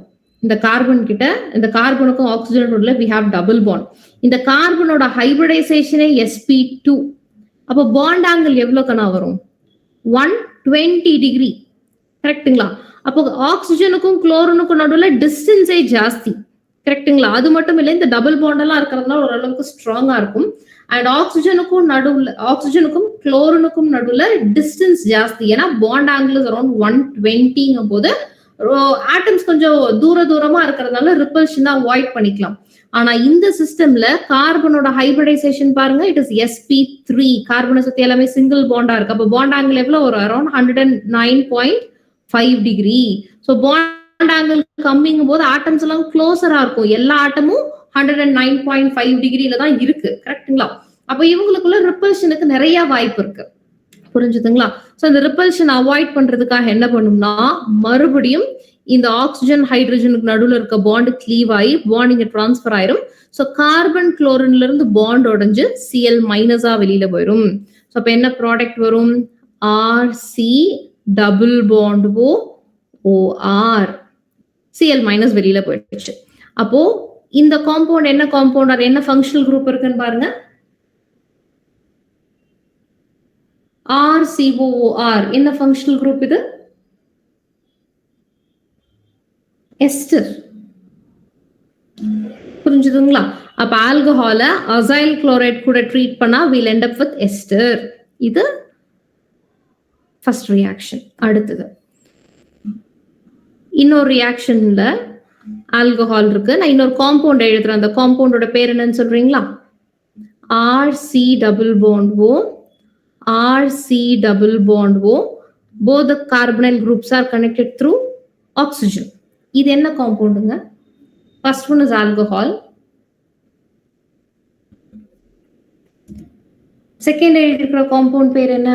இந்த கார்பன் கிட்ட, இந்த கார்பனுக்கும் ஆக்சிஜனோட we have double bond. இந்த கார்பனோட ஹைபிரிடைசேஷனே sp2. அப்போ பாண்ட் ஆங்கிள் எவ்வளவு கணா வரும்? 120 டிகிரி. கரெக்ட்டுங்களா? அப்போ ஆக்சிஜனுக்கும் குளோரினுக்கும் நடுவுல டிஸ்டன்ஸே ஜாஸ்தி. கரெக்ட்டுங்களா? அது மட்டும் இல்லை, இந்த டபுள் பாண்ட் எல்லாம் இருக்கிறதுனால ஓரளவுக்கு ஸ்ட்ராங்கா இருக்கும். அண்ட் ஆக்சிஜனுக்கும் குளோரினுக்கும் நடுவுல டிஸ்டன்ஸ் ஜாஸ்தி. ஏன்னா பாண்ட் ஆங்கிள் இஸ் அரௌண்ட் 120ங்கும் போது ஆட்டம்ஸ் கொஞ்சம் தூரமா இருக்கிறதுனால ரிப்பல்ஷன் அவாய்ட் பண்ணிக்கலாம். ஆனா இந்த சிஸ்டம்ல கார்பனோட ஹைபிரிடைசேஷன் பாருங்க, இட் இஸ் sp3. கார்பனை சுத்தி எல்லாமே சிங்கிள் பாண்டா இருக்கு. அப்போ பாண்ட் ஆங்கிள் எவ்வளவு ஒரு around 109.5 degree. So bond angle கம்மிங்கும் போது ஆட்டம்ஸ் எல்லாம் க்ளோசரா இருக்கும். எல்லா ஆட்டமும் 109.5 டிகிரில தான் இருக்கு. கரெக்ட்டுங்களா? அப்ப இவங்களுக்குள்ள ரிப்பல்ஷனுக்கு நிறைய வாய்ப்பு இருக்கு. புரிஞ்சுதுங்களா? சோ இந்த ரிப்பல்ஷன் அவாய்ட் பண்றதுக்காக என்ன பண்ணும்னா, மறுபடியும் இந்த ஆக்சிஜன் ஹைட்ரஜனுக்கு நடுவுல இருக்க பாண்ட் கிளீவ் ஆகி பாண்ட் இங்க டிரான்ஸ்பர் ஆயிரும். சோ கார்பன் குளோரின்ல இருந்து பாண்ட் உடைஞ்சு Cl மைனஸா வெளியில போயிடும். சோ அப்ப என்ன ப்ராடக்ட் வரும்? RC double bond OR. Cl minus வெளியில போயிடுச்சு. அப்போ இந்த காம்பவுண்ட் என்ன காம்பவுண்ட், அது என்ன ஃபங்க்ஷனல் குரூப் இருக்குன்னு பாருங்க. RCOOR என்ன ஃபங்க்ஷனல் குரூப் இது? எஸ்டர். புரிஞ்சுதுங்களா? அப்ப ஆல்கஹால அசைல் குளோரைட் கூட ட்ரீட் பண்ணா we'll end up with ester. இது ஃபர்ஸ்ட் ரியாக்ஷன். அடுத்தது இன்னொரு ரியாக்ஷன்ல ஆல்கஹால் இருக்கு. நான் இன்னொரு காம்பவுண்ட் எழுதுறேன். அந்த காம்பவுண்டோட பேர் என்னன்னு சொல்றீங்களா? RC double bond O, RC double bond O. Both the carbonyl groups are connected through oxygen. இது என்ன காம்பவுண்டுங்க? First one is alcohol. Second எழுதிருக்கிற காம்பவுண்ட் பேர் என்ன?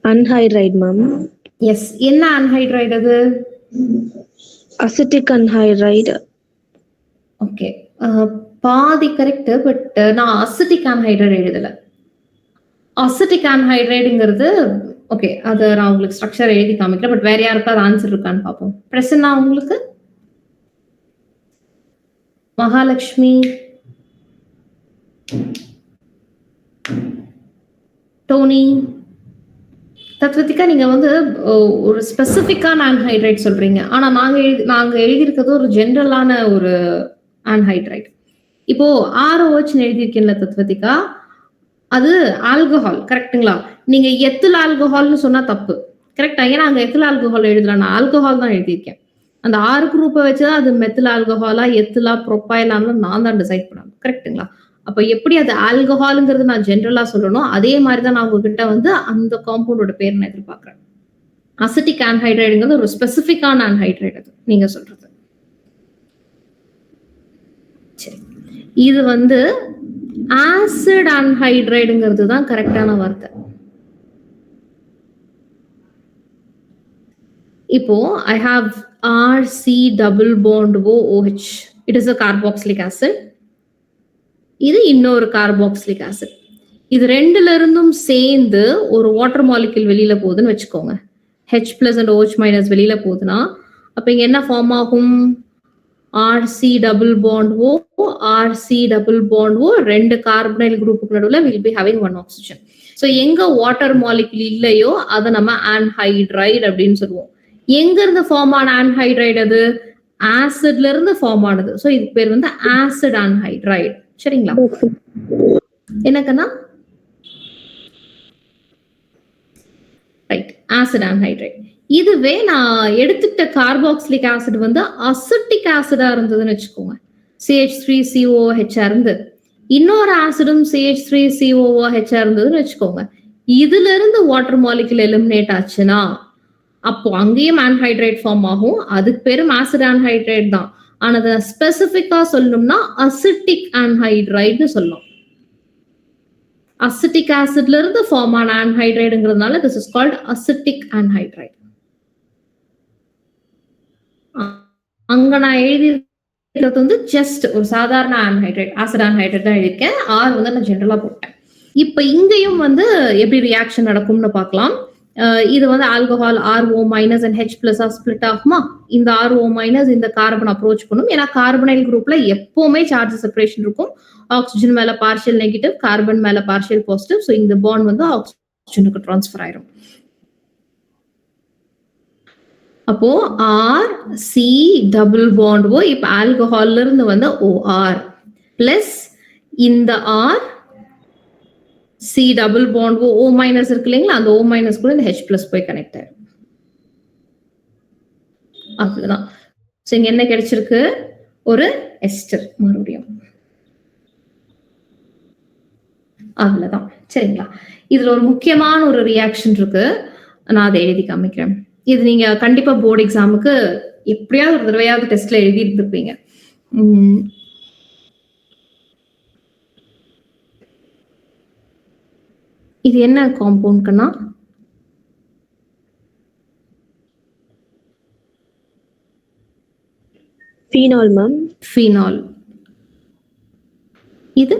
Anhydride ma'am. எஸ். என்ன அன்ஹைட்ரைடு அது? Acetic anhydride. ஓகே, பாதி கரெக்ட். பட் நான் அசிட்டிக் அன்ஹைட்ரைடு எழுதல. அசிட்டிக் அன்ஹைட்ரைடுங்கிறது ஓகே, அது நான் உங்களுக்கு ஸ்ட்ரக்சர் எழுதி காமிக்கிறேன். பட் வேற யாருக்காவது ஆன்சர் இருக்கான்னு பார்ப்போம். பிரசன்னா உங்களுக்கு? மகாலட்சுமி, டோனி, தத்வதிகா, நீங்க வந்து ஒரு ஸ்பெசிபிக்கான ஆன்ஹைட்ரைட் சொல்றீங்க. ஆனா நாங்க எழுதியிருக்கிறது ஒரு ஜென்ரலான ஒரு ஆன்ஹைட்ரைட். இப்போ ROH எழுதியிருக்கீங்களா தத்வதிகா? அது ஆல்கஹால். கரெக்ட்டுங்களா? நீங்க எத்தில் ஆல்கஹால்னு சொன்னா தப்பு. கரெக்டா? ஏன்னா அங்க எத்தில் ஆல்கஹால் எழுதலாம், நான் ஆல்கஹால் தான் எழுதியிருக்கேன். அந்த 6 குரூப்பை வச்சுதான் அது மெத்தில் ஆல்கஹாலா, எத்திலா, ப்ரொப்பைலான்னு நான் தான் டிசைட் பண்ணணும். கரெக்ட்டுங்களா? அப்ப எப்படி அது ஆல்கஹால்ங்கிறது நான் ஜென்ரலா சொல்லணும், அதே மாதிரிதான் நான் உங்ககிட்ட வந்து அந்த காம்பவுண்டோட பேர் நான் எதிர்பார்க்கிறேன். அசிட்டிக் ஆன்ஹைட்ரைடுங்கிறது ஒரு ஸ்பெசிபிக்கான ஆன்ஹைட்ரைட். அது நீங்க சொல்றது சரி. இது வந்து ஆசிட் அன்ஹைட்ரைடுங்கிறது தான் கரெக்டான வார்த்தை. இப்போ I have RC double bond OH. It is a carboxylic acid. இது இன்னொரு கார்பாக்சிலிக் ஆசிட். இது ரெண்டுல இருந்தும் சேர்ந்து ஒரு வாட்டர் மாலிக்யூல் வெளியில போகுதுன்னு வச்சுக்கோங்க. H+ and OH- வெளியில போகுதுன்னா அப்ப இங்க என்ன ஃபார்ம் ஆகும்? RC double bond O, RC double bond O. ரெண்டு கார்பனைல் குரூப்புக்கு நடுவுல will be having one oxygen. So எங்க வாட்டர் மாலிக்யூல் இல்லையோ அதை நம்ம ஆன்ஹைட்ரைடு அப்படின்னு சொல்லுவோம். எங்க இருந்து ஃபார்ம் ஆன ஆன்ஹைட்ரைடு? அது ஆசிட்ல இருந்து ஃபார்ம் ஆனது. ஸோ இதுக்கு பேர் வந்து ஆசிட் ஆன்ஹைட்ரைடு. சரிங்களா? என்னக்கண்ணா? Right, acid anhydride. இதுவே நான் எடுத்துக்கிட்ட கார்பாக்சிலிக் ஆசிட் வந்து அசிட்டிக் ஆசிடா இருந்ததுன்னு வச்சுக்கோங்க, CH3COOH இருந்து இன்னொரு ஆசிடும் CH3COOH இருந்ததுன்னு வச்சுக்கோங்க, இதுல இருந்து வாட்டர் மாலிகுல் எலிமினேட் ஆச்சுன்னா அப்போ அங்கேயும் ஆன்ஹைட்ரேட் ஃபார்ம் ஆகும். அதுக்கு பேரும் ஆசிட் ஆன்ஹைட்ரேட் தான். ஆனா அதை ஸ்பெசிபிக்கா சொல்லணும்னா அசிட்டிக் ஆன்ஹைட்ரைட்னு சொல்லலாம். அசிட்டிக் ஆசிட்ல இருந்து ஃபார்ம் ஆன ஆன்ஹைட்ரைடுங்கிறதுனால திஸ் இஸ் கால்ட் அசிட்டிக் ஆன்ஹைட்ரைட். அங்க நான் எழுதியிருக்கிறது வந்து ஜஸ்ட் ஒரு சாதாரண ஆன்ஹைட்ரைட், ஆசிட் ஆன்ஹைட்ரைட் தான் எழுதியிருக்கேன். ஆர் வந்து நான் ஜென்ரலா போட்டேன். இப்ப இங்கேயும் வந்து எப்படி ரியாக்ஷன் நடக்கும்னு பார்க்கலாம். இது வந்து alcohol RO- and H+ split ஆகுமா? இந்த RO- இந்த கார்பன் அப்ரோச் பண்ணும். ஏன்னா கார்பனைல் குரூப்ல எப்பவுமே சார்ஜ் செப்பரேஷன் இருக்கும். ஆக்சிஜன் மேல பார்ஷியல் நெகட்டிவ், கார்பன் மேல பார்ஷியல் பாசிட்டிவ். ஸோ இந்த பாண்ட் வந்து ஆக்சிஜனுக்கு டிரான்ஸ்ஃபர் ஆயிரும். அப்போ RC டபுள் பாண்ட் O, இப்ப ஆல்கஹால்ல இருந்து வந்து OR பிளஸ் இந்த R C double bond O minus இருக்கு இல்லைங்களா, அந்த O மைனஸ் கூட இந்த H+ போய் கனெக்ட் ஆயிடும். அவ்வளவுதான். சோ இங்க என்ன கிடைச்சிருக்கு? ஒரு எஸ்டர் மறுபடியும். அவ்வளவுதான். சரிங்களா? இதுல ஒரு முக்கியமான ஒரு ரியாக்ஷன் இருக்கு, நான் அதை எழுதி காமிக்கிறேன். இது நீங்க கண்டிப்பா போர்டு எக்ஸாமுக்கு எப்படியாவது ஒரு தடவையாவது டெஸ்ட்ல எழுதி இருந்திருப்பீங்க. இது என்ன காம்பவுண்ட்னா? Phenol ma'am. ஃபீனால். இது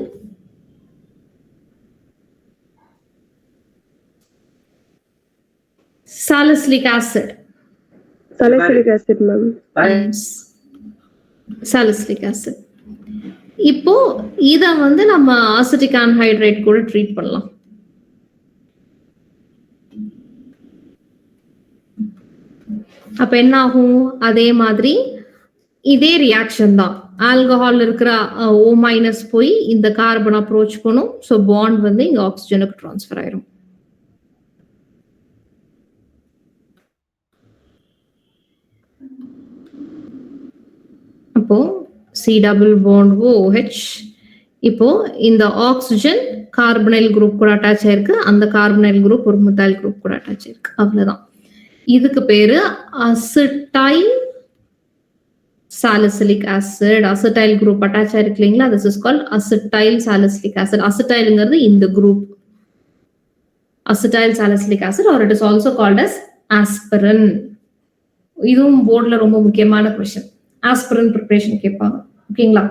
salicylic acid. Salicylic acid ma'am. Salicylic acid. இப்போ இத வந்து நம்ம அசிட்டிக் ஆன்ஹைட்ரைட் கூட ட்ரீட் பண்ணலாம். அப்ப என்ன ஆகும்? அதே மாதிரி இதே ரியாக்ஷன் தான். ஆல்கஹால் இருக்கிற O- போய் இந்த கார்பன் அப்ரோச் பண்ணும். ஸோ பாண்ட் வந்து இங்க ஆக்சிஜனுக்கு டிரான்ஸ்ஃபர் ஆயிரும். அப்போ C டபுள் பாண்ட் OH, இப்போ இந்த ஆக்சிஜன் கார்பனைல் குரூப் கூட அட்டாச் ஆயிருக்கு, அந்த கார்பனைல் குரூப் ஒரு மெத்தில் குரூப் கூட அட்டாச் ஆயிருக்கு. அவ்வளவுதான். இதுக்கு பேரு acetyl salicylic acid. Acetyl group attach ஆயிருக்கு இல்லைங்களா, this is called acetyl salicylic acid. அசிட்டைல்ங்கிறது இந்த group acetyl salicylic acid, or it is also called as aspirin. இதுவும் போர்ட்ல ரொம்ப முக்கியமான கொஸ்டின். ஆஸ்பிரின் ப்ரிப்பரேஷன் கேட்பாங்க. ஓகேங்களா?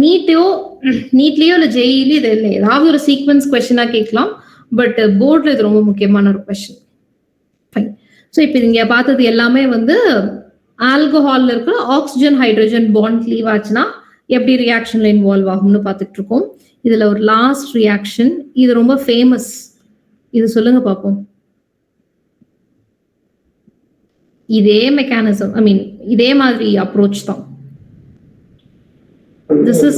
நீட்லயோ இல்ல ஜேஇலயோ இது இல்லை, ஏதாவது ஒரு சீக்வன்ஸ் கொஸ்டினா கேட்கலாம். பட் போர்ட்ல இது ரொம்ப முக்கியமான ஒரு கொஸ்டின். ஃபைன். ஸோ இப்போ இங்க பார்த்தது எல்லாமே வந்து ஆல்கஹால்ல இருக்கிற ஆக்சிஜன் ஹைட்ரஜன் பாண்ட் லீவ் ஆச்சுன்னா எப்படி ரியாக்ஷன்ல இன்வால்வ் ஆகும்னு பார்த்துட்டு இருக்கோம். இதுல ஒரு லாஸ்ட் ரியாக்ஷன், இது ரொம்ப ஃபேமஸ். இது சொல்லுங்க பார்ப்போம். இதே மெக்கானிசம், ஐ மீன் இதே மாதிரி அப்ரோச் தான். This is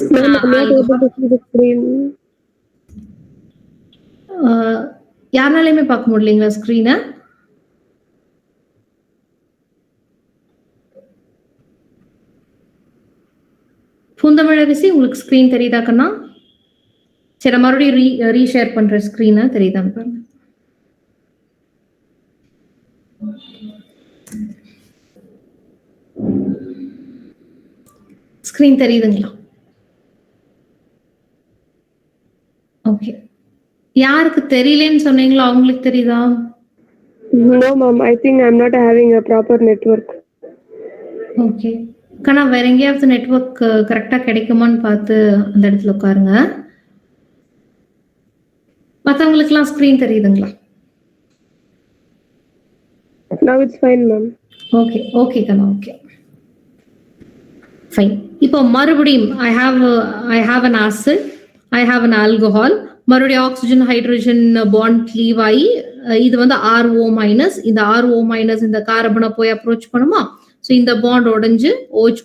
யாருனாலையுமே பார்க்க முடியலைங்களா ஸ்கிரீனை? பூந்தமிழரசி உங்களுக்கு ஸ்கிரீன் தெரியுதா கண்ணா? சரி, மறுபடியும் ரீஷேர் பண்ற ஸ்கிரீனை தெரியுதான்னு பாருங்க. ஸ்கிரீன் தெரியுதுங்களா? ஓகே. யாருக்கு தெரியலன்னு சொன்னீங்களோ அவங்களுக்கு தெரியுதா? No ma'am, I think I'm not having a proper network. Okay கண்ணா, வேற எங்கேயாவது நெட்வொர்க் கரெக்டா கிடைக்குமான்னு பார்த்து அந்த இடத்துல உட்காருங்க. மற்றவங்களுக்குலாம் ஸ்கிரீன் தெரியுதுங்களா? Now it's fine ma'am. Okay okay கண்ணா, ஓகே ஃபைன். இப்போ மறுபடியும் I have an acid, I have an alcohol. மறுபடியும் ஆக்சிஜன் ஹைட்ரஜன் பாண்ட் லீவ் ஆகி இது வந்து RO-, இந்த RO- இந்த கார்பனை போய் அப்ரோச் பண்ணுமா? ஸோ இந்த பாண்ட் உடஞ்சு OH-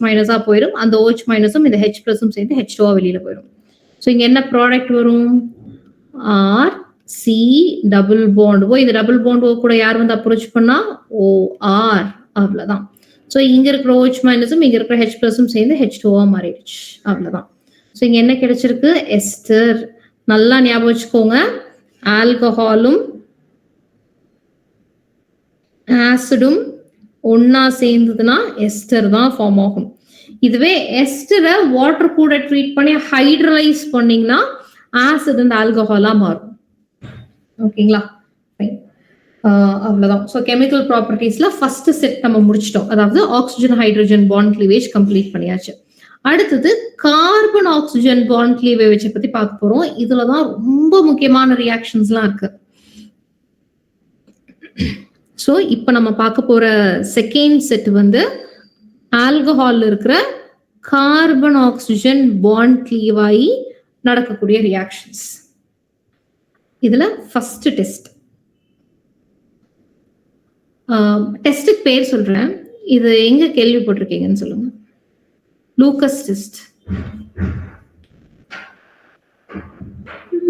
போயிடும். அந்த OH- இந்த H+ சேர்ந்து H2 வெளியில போயிடும். ஸோ இங்க என்ன ப்ராடக்ட் வரும்? C double bond O. இந்த டபுள் பாண்ட் ஓ கூட யார் வந்து அப்ரோச் பண்ணா OR. அவ்வளவுதான். ஸோ இங்க இருக்கிற OH மைனஸும் இங்க இருக்கிற H பிளஸும் சேர்ந்து H2O மாறிடுச்சு. அவ்வளவுதான். ஸோ இங்க என்ன கிடைச்சிருக்கு? எஸ்டர். நல்லா ஞாபகம் வச்சுக்கோங்க, ஆல்கஹாலும் ஆசிடும் ஒன்னா சேர்ந்ததுன்னா எஸ்டர் தான் ஃபார்ம் ஆகும். இதுவே எஸ்டரை வாட்டர் கூட ட்ரீட் பண்ணி ஹைட்ரலைஸ் பண்ணீங்கன்னா ஆசிட் அண்ட் ஆல்கஹாலா மாறும். ஓகேங்களா? அவ்வளவுதான். ஸோ கெமிக்கல் ப்ராப்பர்ட்டிஸ்ல ஃபர்ஸ்ட் செட் நம்ம முடிச்சிட்டோம். அதாவது oxygen hydrogen bond cleavage complete பண்ணியாச்சு. அடுத்தது கார்பன் ஆக்சிஜன் பாண்ட் கிளீவேஜ் பத்தி பார்க்க போறோம். இதுலதான் ரொம்ப முக்கியமான ரியாக்ஷன்ஸ்லாம் இருக்கு. ஸோ இப்போ நம்ம பார்க்க போற செகண்ட் செட் வந்து ஆல்கஹால் இருக்கிற கார்பன் ஆக்சிஜன் பாண்ட் கிளீவ் ஆகி நடக்கக்கூடிய ரியாக்ஷன்ஸ். இதுல ஃபர்ஸ்ட் டெஸ்ட். டெஸ்ட்டுக்கு பேர் சொல்றேன், இது எங்க கேள்விப்பட்டிருக்கீங்கன்னு சொல்லுங்க. Lucas test.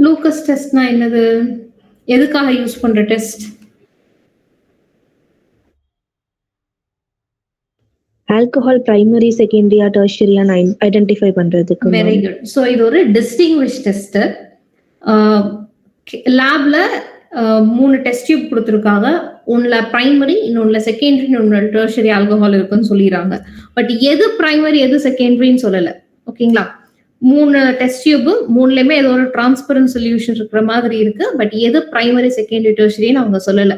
லூக்கஸ் டெஸ்ட்னா என்னது? எதுக்காக யூஸ் பண்ற டெஸ்ட்? ஆல்கஹால் பிரைமரி செகண்டரியா டெர்ஷரியா ஐடென்டிஃபை பண்றதுக்கு. Very good. ஸோ இது ஒரு டிஸ்டிங்விஷ் டெஸ்ட். லேப்ல 3 டெஸ்ட் டியூப் கொடுத்துருக்காங்க. ஒன்னுல பிரைமரி, இன்னொன்னுல செகண்டரி, இன்னொன்னுல டெர்ஷரி ஆல்கஹால் இருக்குன்னு சொல்லிடுறாங்க. பட் எது பிரைமரி எது செகண்டரின்னு சொல்லல. ஓகேங்களா? 3 டெஸ்ட் டியூப், 3லயுமே ஏதோ ஒரு டிரான்ஸ்பரண்ட் சொல்யூஷன் இருக்கிற மாதிரி இருக்கு. பட் எது பிரைமரி செகண்டரி டெர்ஷரின்னு அவங்க சொல்லல.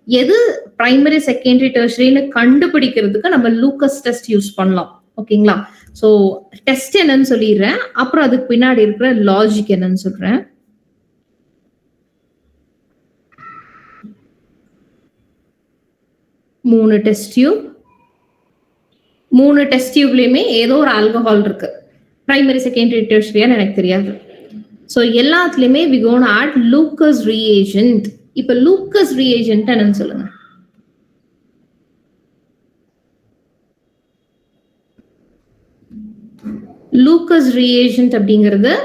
எது பிரைமரி செகண்டரி டெர்ஷரின்னு கண்டுபிடிக்கிறதுக்கு நம்ம லூக்கஸ் டெஸ்ட் யூஸ் பண்ணலாம். ஓகேங்களா? ஸோ டெஸ்ட் என்னன்னு சொல்லிடுறேன், அப்புறம் அதுக்கு பின்னாடி இருக்கிற லாஜிக் என்னன்னு சொல்றேன். மூணு டெஸ்ட் டியூப்லயுமே ஏதோ ஒரு ஆல்கஹால் இருக்கு. பிரைமரி செகண்டரி டெர்ஷரியான்னு எனக்கு தெரியாது. ஸோ எல்லாத்துலயுமே we gonna add Lucas reagent. இப்ப லூக்கஸ் reagent என்னன்னு சொல்லுங்க. லூக்கஸ் reagent அப்படிங்கிறது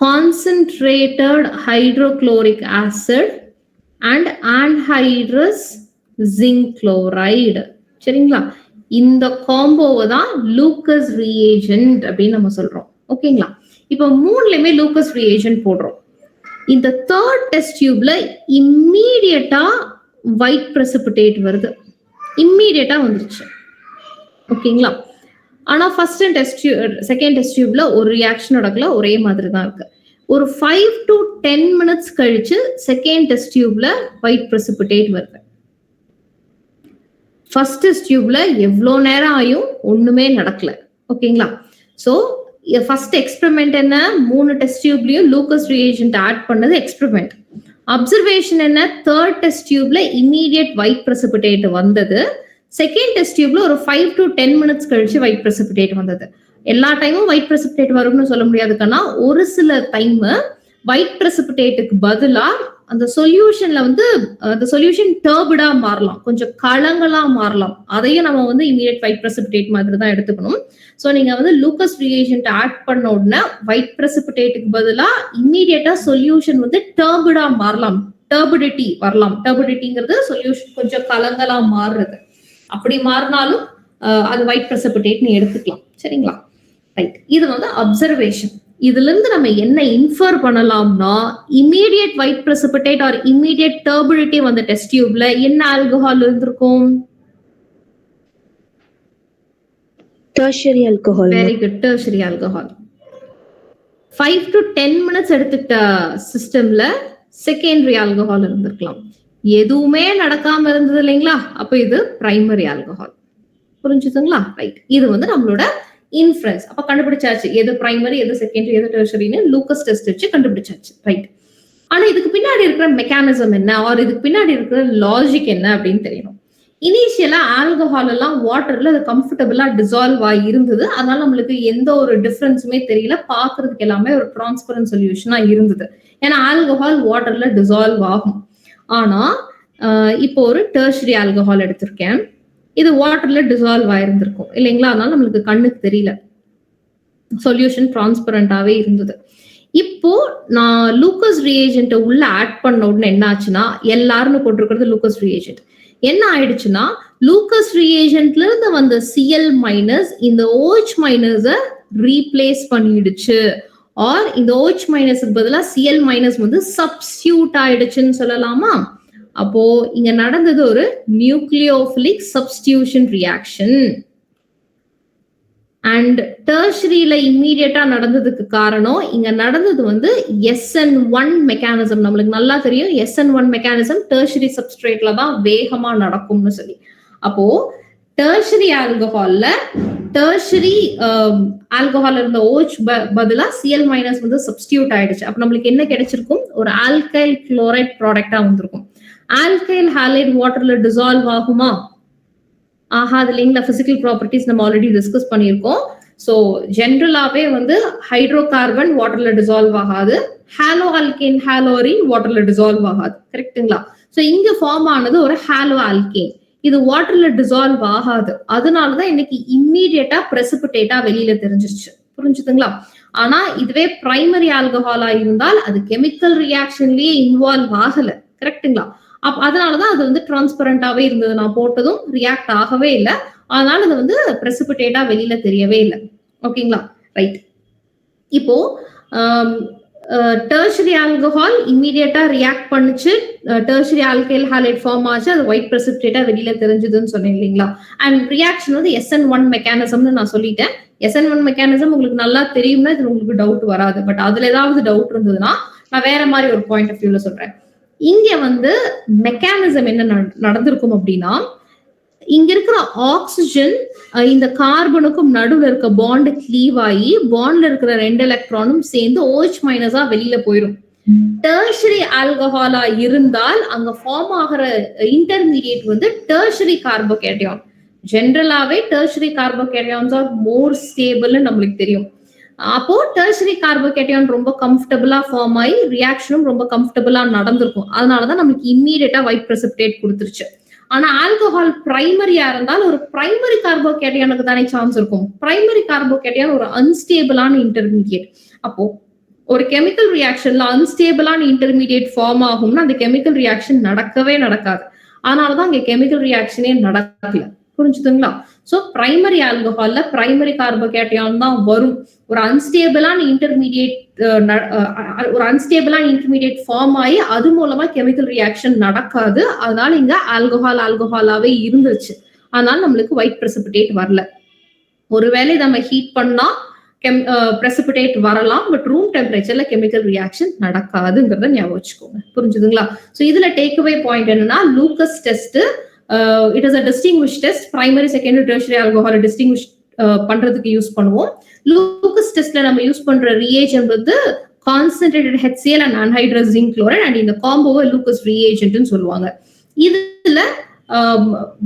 concentrated hydrochloric acid and anhydrous zinc chloride. சரிங்களா? இந்த காம்போவை தான் லூக்கஸ் reagent அப்படின்னு நம்ம சொல்றோம். ஓகேங்களா? இப்ப 3லயுமே லூக்கஸ் reagent போடுறோம். இந்த தேர்ட் டெஸ்ட் டியூப்ல இம்மீடியட்டா ஒயிட் பிரசிபிடேட் வருது. இம்மீடியட்டா வந்துருச்சு. ஓகேங்களா? ஆனா ஃபர்ஸ்ட் டெஸ்ட் செகண்ட் டெஸ்ட் டியூப்ல ஒரு ரியாக்ஷன் நடக்கல, ஒரே மாதிரி தான் இருக்கு. ஒரு 5 to 10 minutes கழிச்சு செகண்ட் டெஸ்ட் டியூப்ல ஒயிட் பிரசிபிடேட் வருது. ஃபர்ஸ்ட் டெஸ்ட் டியூப்ல எவ்வளோ நேரம் ஆயும் ஒண்ணுமே நடக்கல. ஓகேங்களா? ஸோ ஃபர்ஸ்ட் எக்ஸ்பெரிமெண்ட் என்ன? 3 டெஸ்ட் டியூப்லயும் லூக்கஸ் reagent ஆட் பண்ணது எக்ஸ்பெரிமெண்ட். அப்சர்வேஷன் என்ன? Third test டியூப்ல immediate white precipitate வந்தது. செகண்ட் டெஸ்ட் டியூப்ல ஒரு 5 to 10 minutes கழிச்சு ஒயிட் பிரசிபிடேட் வந்தது. எல்லா டைமும் ஒயிட் பிரசிபிடேட் வரும்னு சொல்ல முடியாதுக்கன்னா, ஒரு சில டைம் ஒயிட் பிரசிபிடேட்டுக்கு பதிலா அந்த சொல்யூஷன்ல வந்து அந்த சொல்யூஷன் டர்பிடா மாறலாம், கொஞ்சம் கலங்களா மாறலாம். அதையும் நம்ம வந்து இமீடியட் ஒயிட் பிரசிபிடேட் மாதிரி தான் எடுத்துக்கணும். ஸோ நீங்க வந்து லூக்கஸ் reagent ஆட் பண்ண உடனே ஒயிட் பிரசிபிடேட்டுக்கு பதிலா இம்மீடியட்டா சொல்யூஷன் வந்து டர்பிடா மாறலாம், டர்பிடிட்டி வரலாம். டர்பிடிட்டிங்கிறது சொல்யூஷன் கொஞ்சம் கலங்களா மாறுறது. அப்படி மாறினாலும் அது ஒயிட் பிரசிபிடேட்னு எடுத்துக்கலாம். சரிங்களா? ரைட். இது வந்து அப்சர்வேஷன். இதுல இருந்து நம்ம என்ன இன்ஃபர் பண்ணலாம்னா, immediate white precipitate or immediate turbidity வந்த டெஸ்ட் டியூப்ல என்ன ஆல்கஹால் இருந்திருக்கும்? Tertiary alcohol. Very good, tertiary alcohol. 5 to 10 minutes எடுத்துக்கிட்ட சிஸ்டம்ல செகண்டரி ஆல்கஹால் இருந்திருக்கலாம். எதுவுமே நடக்காம இருந்தது இல்லைங்களா? அப்ப இது பிரைமரி ஆல்கஹால். புரிஞ்சுதுங்களா? ரைட். இது வந்து நம்மளோட இன்ஃபரன்ஸ். அப்ப கண்டுபிடிச்சாச்சு எது பிரைமரி எது செகண்டரி எது டெர்ஷரின்னு லூக்கஸ் டெஸ்ட் வச்சு கண்டுபிடிச்சாச்சு. ரைட். ஆனா இதுக்கு பின்னாடி இருக்கிற மெக்கானிசம் என்ன, ஆர் இதுக்கு பின்னாடி இருக்கிற லாஜிக் என்ன அப்படின்னு தெரியணும். இனிஷியலா ஆல்கஹால் எல்லாம் வாட்டர்ல அது கம்ஃபர்டபுளா டிசால்வ் ஆகி இருந்தது. அதனால நம்மளுக்கு எந்த ஒரு டிஃபரன்ஸுமே தெரியல. பாக்குறதுக்கு எல்லாமே ஒரு டிரான்ஸ்பரண்ட் சொல்யூஷனா இருந்தது. ஏன்னா ஆல்கஹால் வாட்டர்ல டிசால்வ் ஆகும். ஆனா இப்போ ஒரு டெர்ஷரி ஆல்கஹால் எடுத்திருக்கேன். இது வாட்டர்ல டிசால்வ் ஆயிருந்திருக்கும் இல்லைங்களா? அதனால நம்மளுக்கு கண்ணுக்கு தெரியல, சொல்யூஷன் டிரான்ஸ்பரண்டாவே இருந்தது. இப்போ நான் லூக்கஸ் ரியேஜென்ட் உள்ள ஆட் பண்ண உடனே என்ன ஆச்சுன்னா, எல்லாரும் போட்டிருக்கிறது லூக்கஸ் ரியேஜென்ட். என்ன ஆயிடுச்சுன்னா, லூக்கஸ் ரியேஜென்ட்ல இருந்து வந்த Cl மைனஸ் இந்த OH மைனஸ ரீப்ளேஸ் பண்ணிடுச்சு. ஆர் இந்த OH மைனஸ்க்கு பதிலா Cl மைனஸ் வந்து சப்ஸ்டியூட் ஆயிடுச்சுன்னு சொல்லலாமா? அப்போ இங்க நடந்தது ஒரு நியூக்ளியோபிலிக் சப்ஸ்டியூஷன் ரியாக்ஷன். அண்ட் டெர்ஷரியில இம்மீடியட்டா நடந்ததுக்கு காரணம் இங்க நடந்தது வந்து SN1 மெக்கானிசம். நம்மளுக்கு நல்லா தெரியும் SN1 மெக்கானிசம் டெர்ஷரி சப்ஸ்ட்ரேட்ல தான் வேகமா நடக்கும்னு சொல்லி. அப்போ டெர்ஷரி ஆல்கஹால்ல டெர்ஷரி ஆல்கஹால் இருந்த OH பதிலா Cl மைனஸ் வந்து சப்ஸ்டியூட் ஆயிடுச்சு. அப்ப நம்மளுக்கு என்ன கிடைச்சிருக்கும்? ஒரு ஆல்கைல் குளோரைட் ப்ராடக்டா வந்திருக்கும். ஆல்கைல் ஹாலைட் வாட்டர்ல டிசால்வ் ஆகுமா? ஆகாது இல்லைங்களா? பிசிக்கல் ப்ராப்பர்ட்டிஸ் நம்ம ஆல்ரெடி டிஸ்கஸ் பண்ணியிருக்கோம். ஸோ ஜென்ரலாவே வந்து ஹைட்ரோ கார்பன் வாட்டர்ல டிசால்வ் ஆகாது, ஹாலோ ஆல்கேன் ஹாலோரின் வாட்டர்ல டிசால்வ் ஆகாது. கரெக்டுங்களா? ஸோ இங்க ஃபார்ம் ஆனது ஒரு ஹாலோ ஆல்கேன். இது வாட்டர்ல டிசால்வ் ஆகாது. அதனாலதான் இன்னைக்கு இம்மீடியட்டா பிரசிபிடேட்டா வெளியில தெரிஞ்சிருச்சு. புரிஞ்சுதுங்களா? ஆனா இதுவே பிரைமரி ஆல்கஹாலா இருந்தால் அது கெமிக்கல் ரியாக்ஷன்லயே இன்வால்வ் ஆகல. கரெக்டுங்களா? அதனாலதான் அது வந்து டிரான்ஸ்பரண்டாவே இருந்தது. நான் போட்டதும் ரியாக்ட் ஆகவே இல்லை. அதனால அது வந்து பிரசிபிடேட்டா வெளியில தெரியவே இல்லை. ஓகேங்களா? ரைட். இப்போ டெர்ஷரி ஆல்கஹால் இம்மீடியட்டா ரியாக்ட் பண்ணுச்சு, டெர்ஷரி ஆல்கைல் ஹாலைட் ஃபார்ம் ஆச்சு, அது ஒயிட் பிரசிபிடேட்டா வெளியில தெரிஞ்சதுன்னு சொன்னேன் இல்லைங்களா? அண்ட் ரியாக்ஷன் வந்து SN1 மெக்கானிசம்னு நான் சொல்லிட்டேன். SN1 மெக்கானிசம் உங்களுக்கு நல்லா தெரியும்னா இது உங்களுக்கு டவுட் வராது. பட் அதுல ஏதாவது டவுட் இருந்ததுன்னா நான் வேற மாதிரி ஒரு பாயிண்ட் ஆஃப் வியூல சொல்றேன். இங்க வந்து மெக்கானிசம் என்ன நடந்திருக்கும் அப்படின்னா, இங்க இருக்கிற ஆக்சிஜன் இந்த கார்பனுக்கும் நடுவுல இருக்க பாண்ட் கிளீவ் ஆகி பாண்ட்ல இருக்கிற 2 எலக்ட்ரானும் சேர்ந்து OH மைனஸா வெளியில போயிடும். டெர்ஷரி ஆல்கஹாலா இருந்தால் அங்க ஃபார்ம் ஆகிற இன்டர்மீடியேட் வந்து டெர்ஷரி கார்போகேட்டையான். ஜென்ரலாவே டெர்ஷரி கார்போகேட்டையான்ஸ் ஆர் மோர் ஸ்டேபிள்னு நம்மளுக்கு தெரியும். அப்போ டெர்ஷரி கார்போகேட்டையான் ரொம்ப கம்ஃபர்டபுளா ஃபார்ம் ஆகி ரியாக்ஷனும் ரொம்ப கம்ஃபர்டபுளா நடந்திருக்கும். அதனாலதான் நமக்கு இம்மீடியட்டா ஒயிட் பிரசிபிடேட் கொடுத்துருச்சு. ஆனா ஆல்கஹால் பிரைமரியா இருந்தால் ஒரு பிரைமரி கார்போகேட்டையானுக்கு தானே சான்ஸ் இருக்கும். பிரைமரி கார்போகேட்டையான் ஒரு அன்ஸ்டேபிளான இன்டர்மீடியேட். அப்போ ஒரு கெமிக்கல் ரியாக்ஷன்ல அன்ஸ்டேபிளான இன்டர்மீடியேட் ஃபார்ம் ஆகும்னா அந்த கெமிக்கல் ரியாக்ஷன் நடக்கவே நடக்காது. அதனாலதான் அங்க கெமிக்கல் ரியாக்ஷனே நடக்கல. புரிஞ்சுதுங்களா? சோ பிரைமரி ஆல்கஹால்ல பிரைமரி கார்போகேட்டையான் தான் வரும். ஒரு அன்ஸ்டேபிளான இன்டர்மீடியேட் ஃபார்ம் ஆகி அது மூலமா கெமிக்கல் ரியாக்ஷன் நடக்காது. அதனால இங்க ஆல்கஹாலாவே இருந்துச்சு. அதனால நம்மளுக்கு ஒயிட் பிரசிபிடேட் வரல. ஒருவேளை நம்ம ஹீட் பண்ணா பிரசிபிடேட் வரலாம். பட் ரூம் டெம்பரேச்சர்ல கெமிக்கல் ரியாக்ஷன் நடக்காதுங்கிறத ஞாபகம் வச்சுக்கோங்க. புரிஞ்சுதுங்களா? சோ இதுல டேக் அவே பாயிண்ட் என்னன்னா, Lucas test it is a distinguish test. Primary secondary tertiary alcohol distinguish பண்றதுக்கு யூஸ் பண்ணுவோம். லூக்கஸ் டெஸ்ட்ல நம்ம யூஸ் பண்ற ரியேஜென்ட் வந்து concentrated HCl and anhydrous zinc chloride and இந்த காம்போவை லூக்கஸ் ரியேஜென்ட்னு சொல்லுவாங்க. இதுல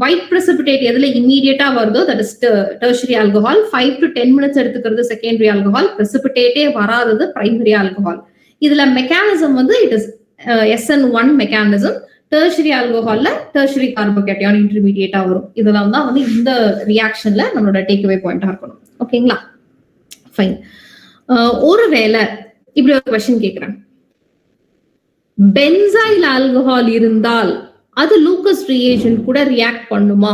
ஒயிட் பிரசிபிடேட் எதுல இம்மீடியட்டா வருதோ that is tertiary alcohol. 5 to 10 minutes எடுத்துக்கிறது செகண்டரி ஆல்கஹால். பிரசிபிடேட்டே வராதது பிரைமரி ஆல்கஹால். இதுல மெக்கானிசம் வந்து it is SN1 mechanism. Tertiary ஆல்கஹால்ல டெர்ஷரி கார்போகேட்டையான் இன்டர்மீடியேட்டா வரும். இதெல்லாம் தான் வந்து இந்த ரியாக்ஷன்ல நம்மளோட டேக் அவே பாயிண்டா இருக்கணும். ஓகேங்களா? ஃபைன். ஒருவேளை இப்படி ஒரு क्वेश्चन கேக்குறேன், பென்சைல் ஆல்கஹால் இருந்தால் அது லூக்கஸ் ரியேஜென்ட் கூட ரியாக்ட் பண்ணுமா?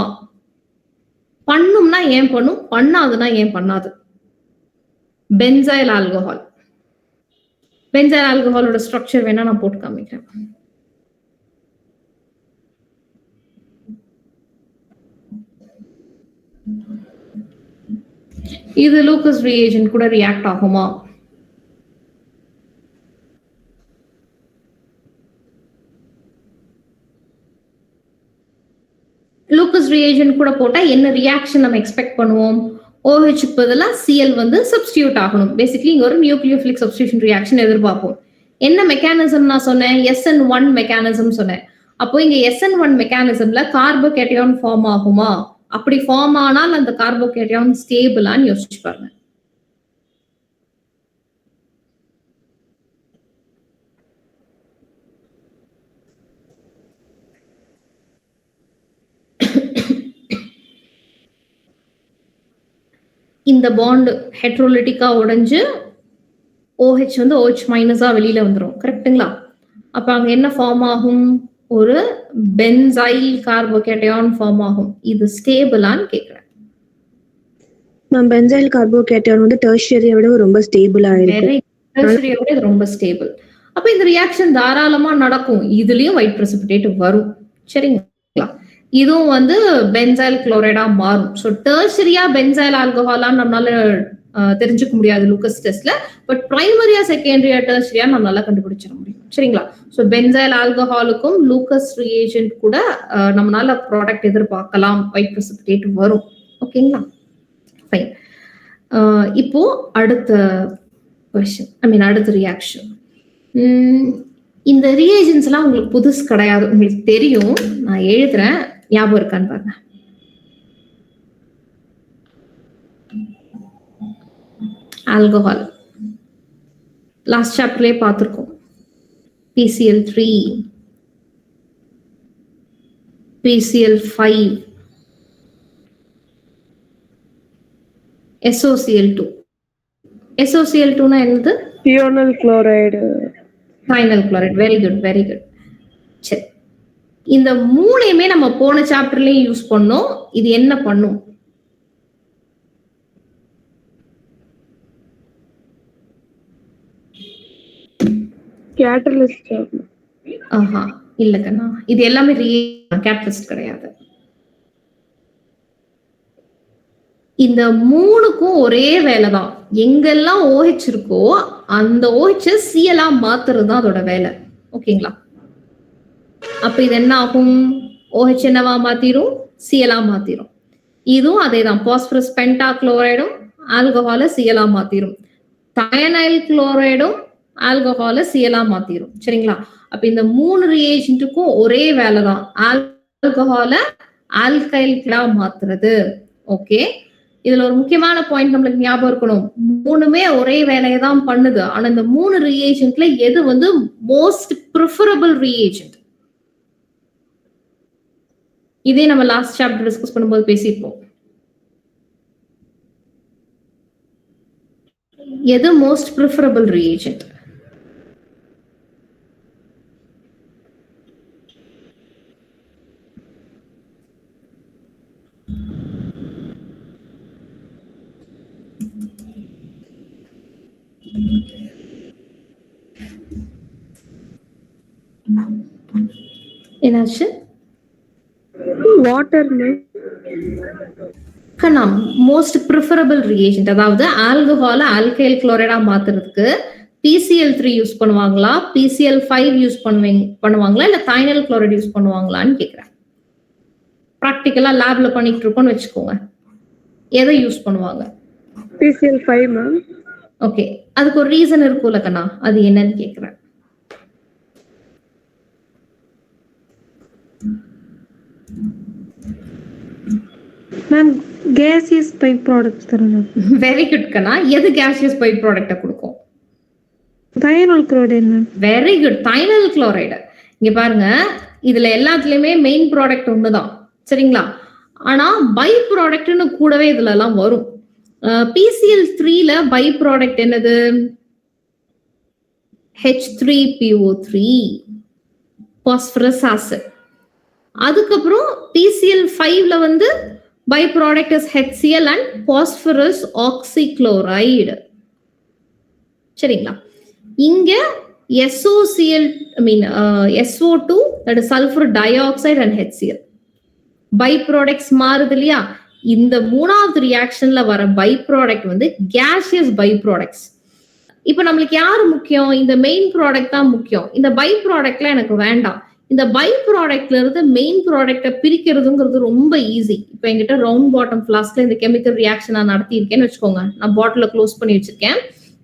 பண்ணும்னா ஏன் பண்ணும், பண்ணாதுன்னா ஏன் பண்ணாது? பென்சைல் ஆல்கஹாலோட ஸ்ட்ரக்சர் வேணா நான் போட்டு காமிக்கிறேன். இது லூக்கஸ் ரியேஜென்ட் கூட ரியாக்ட் ஆகுமா? லூக்கஸ் ரியேஜென்ட் கூட போட்டா என்ன ரியாக்ஷன் நம்ம எக்ஸ்பெக்ட் பண்ணுவோம்? OH க்கு பதிலா Cl வந்து சப்ஸ்டிடியூட் ஆகணும். பேசிக்கலி இங்க ஒரு நியூக்ளியோபிலிக் சப்ஸ்டிடியூஷன் ரியாக்ஷன் எதிர்பார்ப்போம். என்ன மெக்கானிசம் நான் சொன்னேன்? SN1 மெக்கானிசம் சொன்னேன். அப்போ இங்க SN1 மெக்கானிசம்ல கார்போகேட்டையான் ஃபார்ம் ஆகுமா? அப்படி ஃபார்ம் ஆனால் அந்த கார்போகேட்டையான் ஸ்டேபிளான்னு யோசிச்சு பாருங்க. இந்த பாண்ட் ஹெட்ரோலிட்டிக்கா உடைஞ்சு OH வந்து OH மைனஸா வெளியில வந்துரும். கரெக்ட்டுங்களா? அப்ப அங்க என்ன ஃபார்ம் ஆகும்? ஒரு பென்சைல் கார்போகேட்டையான் ஃபார்ம் ஆகும். இது ஸ்டேபிளான்னு கேக்குறேன். மேம் பென்சைல் கார்போகேட்டையான் வந்து டெர்ஷியரியை விட ரொம்ப ஸ்டேபிளா இருக்கு. வெரி டெர்ஷியரியை விட இது ரொம்ப ஸ்டேபிள். அப்ப இந்த ரியாக்ஷன் தாராளமா நடக்கும். இதுலயும் ஒயிட் பிரசிபிடேட் வரும். சரிங்களா? இதுவும் வந்து பென்சைல் குளோரைடா மாறும். ஸோ டெர்ஷரியா பென்சைல் ஆல்கஹாலான்னு நம்மளால தெரிஞ்சுக்க முடியாது லூக்கஸ் டெஸ்ட்ல. பட் பிரைமரியா செகண்டரியா டெர்ஷரியா நம்மளால கண்டுபிடிச்சிட முடியும். சரிங்களா? ஸோ பென்சைல் ஆல்கஹாலுக்கும் லூக்கஸ் ரியேஜென்ட் கூட நம்மளால ப்ராடக்ட் எதிர்பார்க்கலாம். ஒயிட் பிரசிபிடேட் வரும். ஓகேங்களா? ஃபைன். இப்போ அடுத்த கொஸ்டின், அடுத்த ரியாக்ஷன். இந்த ரியேஜென்ட்ஸ் எல்லாம் உங்களுக்கு புதுசு கிடையாது, உங்களுக்கு தெரியும். நான் எழுதுறேன், ஞாபகம் இருக்கான்னு பாருங்க. ஆல்கஹால் லாஸ்ட் சாப்டர்லயே பார்த்திருக்கோம். PCl3, PCl5, SOCl2. SOCl2னா என்னது? Thionyl chloride. thionyl chloride. Very good, very good. சரி, இந்த மூணையுமே நம்ம போன சாப்டர்லயும் யூஸ் பண்ணோம். இது என்ன பண்ணும்? Catalyst. ஆஹா, இல்ல கண்ணா, இது எல்லாமே கேட்டலிஸ்ட் கிடையாது. இந்த மூணுக்கும் ஒரே வேலை தான். எங்கெல்லாம் OH இருக்கோ அந்த OH Cl மாத்துறது தான் அதோட வேலை. ஓகேங்களா? அப்ப இது என்ன ஆகும்? OH என்னவா மாத்திரும்? Cl மாத்திரும். இதுவும் அதேதான். பாஸ்பரஸ் பென்டா குளோரைடும் ஆல்கஹால Cl மாத்திரும். தயனைல் குளோரைடும் ஆல்கஹால Cl மாத்திரும். சரிங்களா? அப்ப இந்த மூணு ரியேஜென்ட்டுக்கும் ஒரே வேலை தான், ஆல்கஹால ஆல்கைலா மாத்துறது. ஓகே, இதுல ஒரு முக்கியமான பாயிண்ட் நம்மளுக்கு ஞாபகம் இருக்கணும். மூணுமே ஒரே வேலையை தான் பண்ணுது. ஆனா இந்த மூணு ரியேஜென்ட்ல எது வந்து மோஸ்ட் ப்ரிஃபரபிள் ரியேஜென்ட்? இதே நம்ம லாஸ்ட் சாப்டர் டிஸ்கஸ் பண்ணும்போது பேசியிருப்போம். எது மோஸ்ட் ப்ரிஃபரபிள் ரியேஜென்ட்? என்னாச்சு? வாட்டர். மோஸ்ட் ப்ரிஃபரபிள் ரியேஜென்ட், அதாவது ஆல்கஹால ஆல்கைல் குளோரைடா மாத்துறதுக்கு PCl3 யூஸ் பண்ணுவாங்களா, PCl5 யூஸ் பண்ணுவாங்களா, இல்ல thionyl குளோரைடு யூஸ் பண்ணுவாங்களான்னு கேக்குறேன். ப்ராக்டிக்கலா லேப்ல பண்ணிட்டு இருக்கோம்னு வச்சுக்கோங்க, எதை யூஸ் பண்ணுவாங்க? PCl5 ma'am. ஓகே, அதுக்கு ஒரு ரீசன் இருக்கும்ல கண்ணா, அது என்னன்னு கேக்குறேன். மேம் gaseous by products தரணும். வெரி குட் கண்ணா. எது gaseous by product கொடுக்கும்? thionyl chloride ma'am. Very good, thionyl chloride. இங்க பாருங்க, இதுல எல்லாத்துலயுமே மெயின் ப்ராடக்ட் ஒண்ணுதான். சரிங்களா? ஆனா பை ப்ராடக்ட்னு கூடவே இதுல எல்லாம் வரும். PCl3ல பை ப்ராடக்ட் என்னது? H3PO3, phosphorus acid. அதுக்கப்புறம் PCl5ல வந்து by product is HCl and phosphorus oxychloride. சரிங்களா? இங்க SOCl, SO2, that is sulfur dioxide and HCl. By products மாறுது இல்லையா? இந்த மூணாவது ரியாக்ஷன்ல வர பை ப்ராடக்ட் வந்து gaseous பை ப்ராடக்ட்ஸ். இப்ப நம்மளுக்கு யாரு முக்கியம்? இந்த மெயின் ப்ராடக்ட் தான் முக்கியம். இந்த பை ப்ராடக்ட்ல எனக்கு வேண்டாம். இந்த பை ப்ராடக்ட்ல இருந்து மெயின் ப்ராடக்ட பிரிக்கிறதுங்கிறது ரொம்ப ஈஸி. இப்ப என்கிட்ட ரவுண்ட் பாட்டம் ஃபிளாஸ்க்ல இந்த கெமிக்கல் ரியாக்ஷன் நான் நடத்தி இருக்கேன்னு வச்சுக்கோங்க. நான் பாட்டில க்ளோஸ் பண்ணி வச்சிருக்கேன்.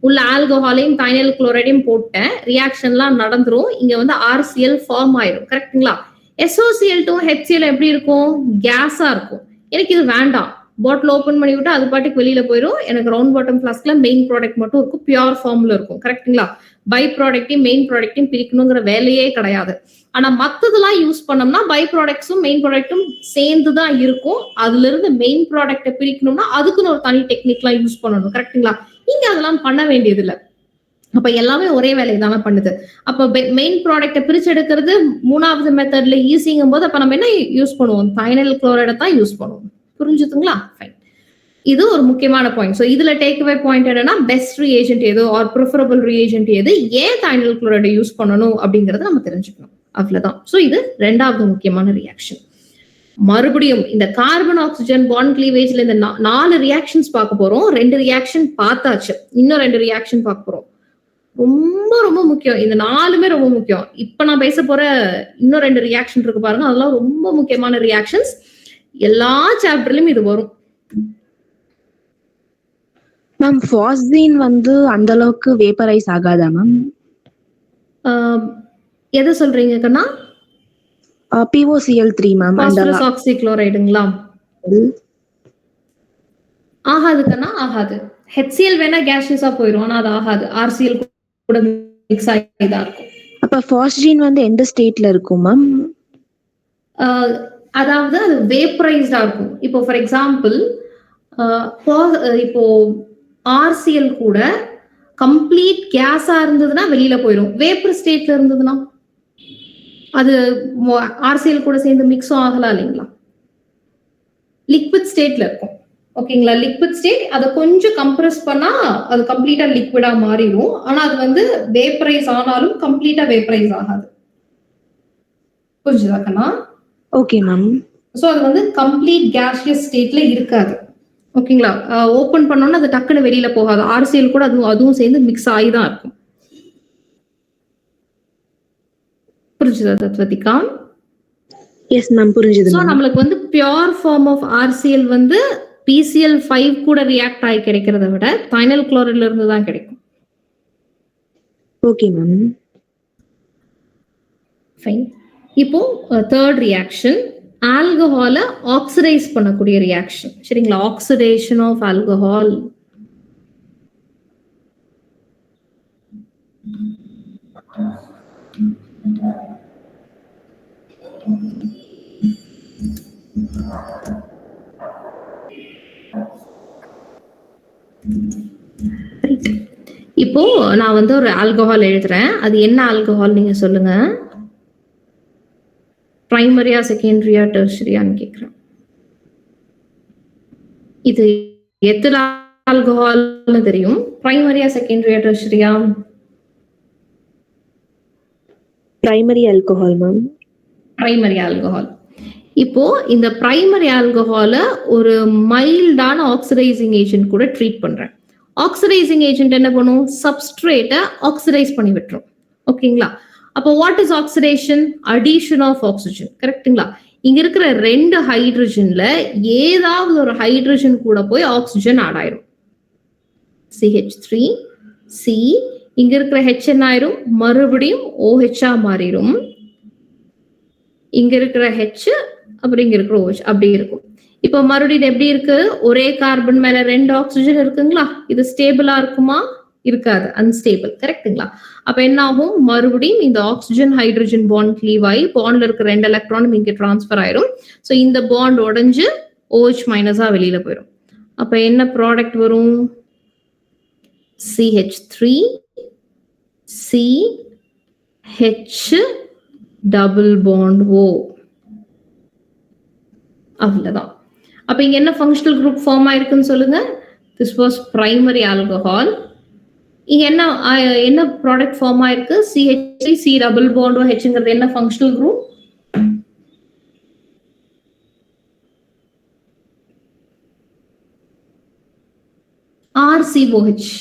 உள்ள ஆல்கஹாலையும் thionyl குளோரைடையும் போட்டேன். ரியாக்ஷன்லாம் நடந்துரும். இங்க வந்து RCl ஃபார்ம் ஆயிடும். கரெக்ட்டுங்களா? SOCl2 HCl எப்படி இருக்கும்? கேஸா இருக்கும். எனக்கு இது வேண்டாம். பாட்டில் ஓபன் பண்ணி விட்டு அது பாட்டுக்கு வெளியில போயிடும். எனக்கு ரவுண்ட் பாட்டம் ஃபிளாஸ்க்ல மெயின் ப்ராடக்ட் மட்டும் இருக்கும், பியூர் ஃபார்ம்ல இருக்கும். கரெக்ட்டுங்களா? பை ப்ராடக்டையும் மெயின் ப்ராடக்டையும் பிரிக்கணுங்கிற வேலையே கிடையாது. ஆனா மத்ததெல்லாம் யூஸ் பண்ணோம்னா பை ப்ராடக்ட்ஸும் மெயின் ப்ராடக்ட்டும் சேர்ந்துதான் இருக்கும். அதுல இருந்து மெயின் ப்ராடக்டை பிரிக்கணும்னா அதுக்குன்னு ஒரு தனி டெக்னிக்லாம் யூஸ் பண்ணணும். கரெக்ட்டுங்களா? இங்க அதெல்லாம் பண்ண வேண்டியது இல்லை. அப்ப எல்லாமே ஒரே வேலையை தானே பண்ணுது. அப்ப மெயின் ப்ராடக்ட பிரிச்சு எடுக்கிறது 3வது மெத்தட்ல ஈஸிங்கும் போது அப்ப நம்ம என்ன யூஸ் பண்ணுவோம்? தைனைல் குளோரைடை தான் யூஸ் பண்ணுவோம். புரிஞ்சுதுங்களா? ஃபைன். இது ஒரு முக்கியமான பாயிண்ட். ஸோ இதுல டேக் அவே பாயிண்ட் என்னன்னா பெஸ்ட் ரியேஜென்ட் எது ஆர் ப்ரிஃபரபிள் ரியேஜென்ட் எது, ஏன் தைனைல் குளோரைடை யூஸ் பண்ணணும் அப்படிங்கறத நம்ம தெரிஞ்சுக்கணும். அவ்வளவுதான். ஸோ இது 2வது முக்கியமான ரியாக்ஷன். மறுபடியும் இந்த கார்பன் ஆக்சிஜன் பாண்ட் கிளீவேஜ்ல இந்த 4 ரியாக்ஷன்ஸ் பார்க்க போறோம். 2 ரியாக்ஷன் பார்த்தாச்சு, இன்னும் 2 ரியாக்ஷன் பார்க்க போறோம். ரொம்ப ரொம்ப முக்கியம். இந்த 4மே ரொம்ப முக்கியம். இப்ப நான் பேச போற இன்னும் 2 ரியாக்ஷன் இருக்கு பாருங்க, அதெல்லாம் ரொம்ப முக்கியமான ரியாக்ஷன்ஸ். எல்லா சாப்டர்லயும் இது வரும். மேம் ஃபாஸ்பீன் வந்து அந்த அளவுக்கு வேப்பரைஸ் ஆகாதா மேம்? எதை சொல்றீங்க கண்ணா? POCl3 ma'am. பாஸ்பரஸ் ஆக்சிக்ளோரைடுங்களா? ஆகாது கண்ணா, ஆகாது. HCl வேணா கேஷியஸா போயிடும், ஆனா அது ஆகாது. RCl கூட மிக்ஸ் ஆகிதான் இருக்கும். அப்ப பாஸ்பீன் வந்து எந்த ஸ்டேட்ல இருக்கும் மேம்? அதாவது அது வேப்பரைஸ்டா இருக்கும். இப்போ ஃபார் எக்ஸாம்பிள் இப்போ RCl கூட கம்ப்ளீட் கேஸா இருந்ததுன்னா வெளியில போயிடும். வேப்பர் ஸ்டேட்ல இருந்ததுன்னா அது RCl கூட சேர்ந்து மிக்ஸும் ஆகலாம் இல்லைங்களா? லிக்விட் ஸ்டேட்ல இருக்கும். ஓகேங்களா? லிக்விட் ஸ்டேட் அதை கொஞ்சம் கம்ப்ரஸ் பண்ணா அது கம்ப்ளீட்டா லிக்விடா மாறிடும். ஆனா அது வந்து வேப்பரைஸ் ஆனாலும் கம்ப்ளீட்டா வேப்பரைஸ் ஆகாது. புரிஞ்சுதாக்கண்ணா? Okay ma'am. சோ அது வந்து கம்ப்ளீட் கேஷியஸ் ஸ்டேட்ல இருக்காது. ஓகேங்களா? ஓபன் பண்ணோம்னா அது டக்குன்னு வெளியில போகாது. RCl கூட அதுவும் சேர்ந்து மிக்ஸ் ஆகி தான் இருக்கும். புரிஞ்சுதா தத்வதிகா? எஸ் மேம், புரிஞ்சுது. சோ நம்மளுக்கு வந்து பியூர் ஃபார்ம் ஆஃப் RCl வந்து PCl5 கூட ரியாக்ட் ஆகி கிடைக்கிறத விட தைனைல் குளோரைட்ல இருந்து தான் கிடைக்கும். Okay ma'am. ஃபைன். இப்போ 3rd ரியாக்ஷன் ஆல்கஹால ஆக்சிடைஸ் பண்ணக்கூடிய ரியாக்ஷன். சரிங்களா? Oxidation of alcohol. இப்போ நான் வந்து ஒரு ஆல்கஹால் எழுதுறேன். அது என்ன ஆல்கஹால் நீங்க சொல்லுங்க. பிரைமரியா, செகண்டரியா, டெர்ஷரியான்னு கேக்குறேன். இது எத்தனை ஆல்கஹால்னு தெரியும்? பிரைமரியா, செகண்டரியா, டெர்ஷரியா? Primary alcohol ma'am. Primary alcohol. இப்போ இந்த பிரைமரி ஆல்கஹால ஒரு மைல்டான ஆக்சிடைசிங் ஏஜென்ட் கூட ட்ரீட் பண்றேன். ஆக்சிடைசிங் ஏஜென்ட் என்ன பண்ணும்? சப்ஸ்ட்ரேட்டை ஆக்சிடைஸ் பண்ணி விட்டுரும். ஓகேங்களா? அப்போ what is oxidation? Addition of oxygen. கரெக்ட்டுங்களா? இங்க இருக்கிற 2 ஹைட்ரஜன்ல ஏதாவது ஒரு ஹைட்ரஜன் கூட போய் ஆக்சிஜன் ஆட் ஆயிரும். CH3 C, இங்க இருக்கிற H என்ன ஆயிரும்? மறுபடியும் OH மாறிடும். இங்க இருக்கிற H அப்புறம் இங்க இருக்கிற OH அப்படி இருக்கும். இப்ப மறுபடியும் எப்படி இருக்கு? ஒரே கார்பன் மேல 2 ஆக்சிஜன் இருக்குங்களா? இது ஸ்டேபிளா இருக்குமா? இருக்காது, அன்ஸ்டேபிள். கரெக்ட்டுங்களா? அப்ப என்ன ஆகும்? மறுபடியும் இந்த ஆக்சிஜன் ஹைட்ரஜன் பாண்ட் கிளீவ் ஆகி பாண்ட்ல இருக்க 2 எலக்ட்ரானும் இங்க டிரான்ஸ்பர் ஆயிரும். சோ இந்த பாண்ட் உடைஞ்சு OH மைனஸா வெளியில போயிடும். அப்ப என்ன ப்ராடக்ட் வரும்? CH3 C H double bond O. அவ்வளவுதான். அப்ப இங்க என்ன ஃபங்க்ஷனல் குரூப் ஃபார்ம் ஆயிருக்குன்னு சொல்லுங்க. This was primary alcohol. இங்க என்ன ப்ராடக்ட் ஃபார்ம் ஆயிருக்கு? CH3 C double bond O Hங்கிறது என்ன functional group? RCOH.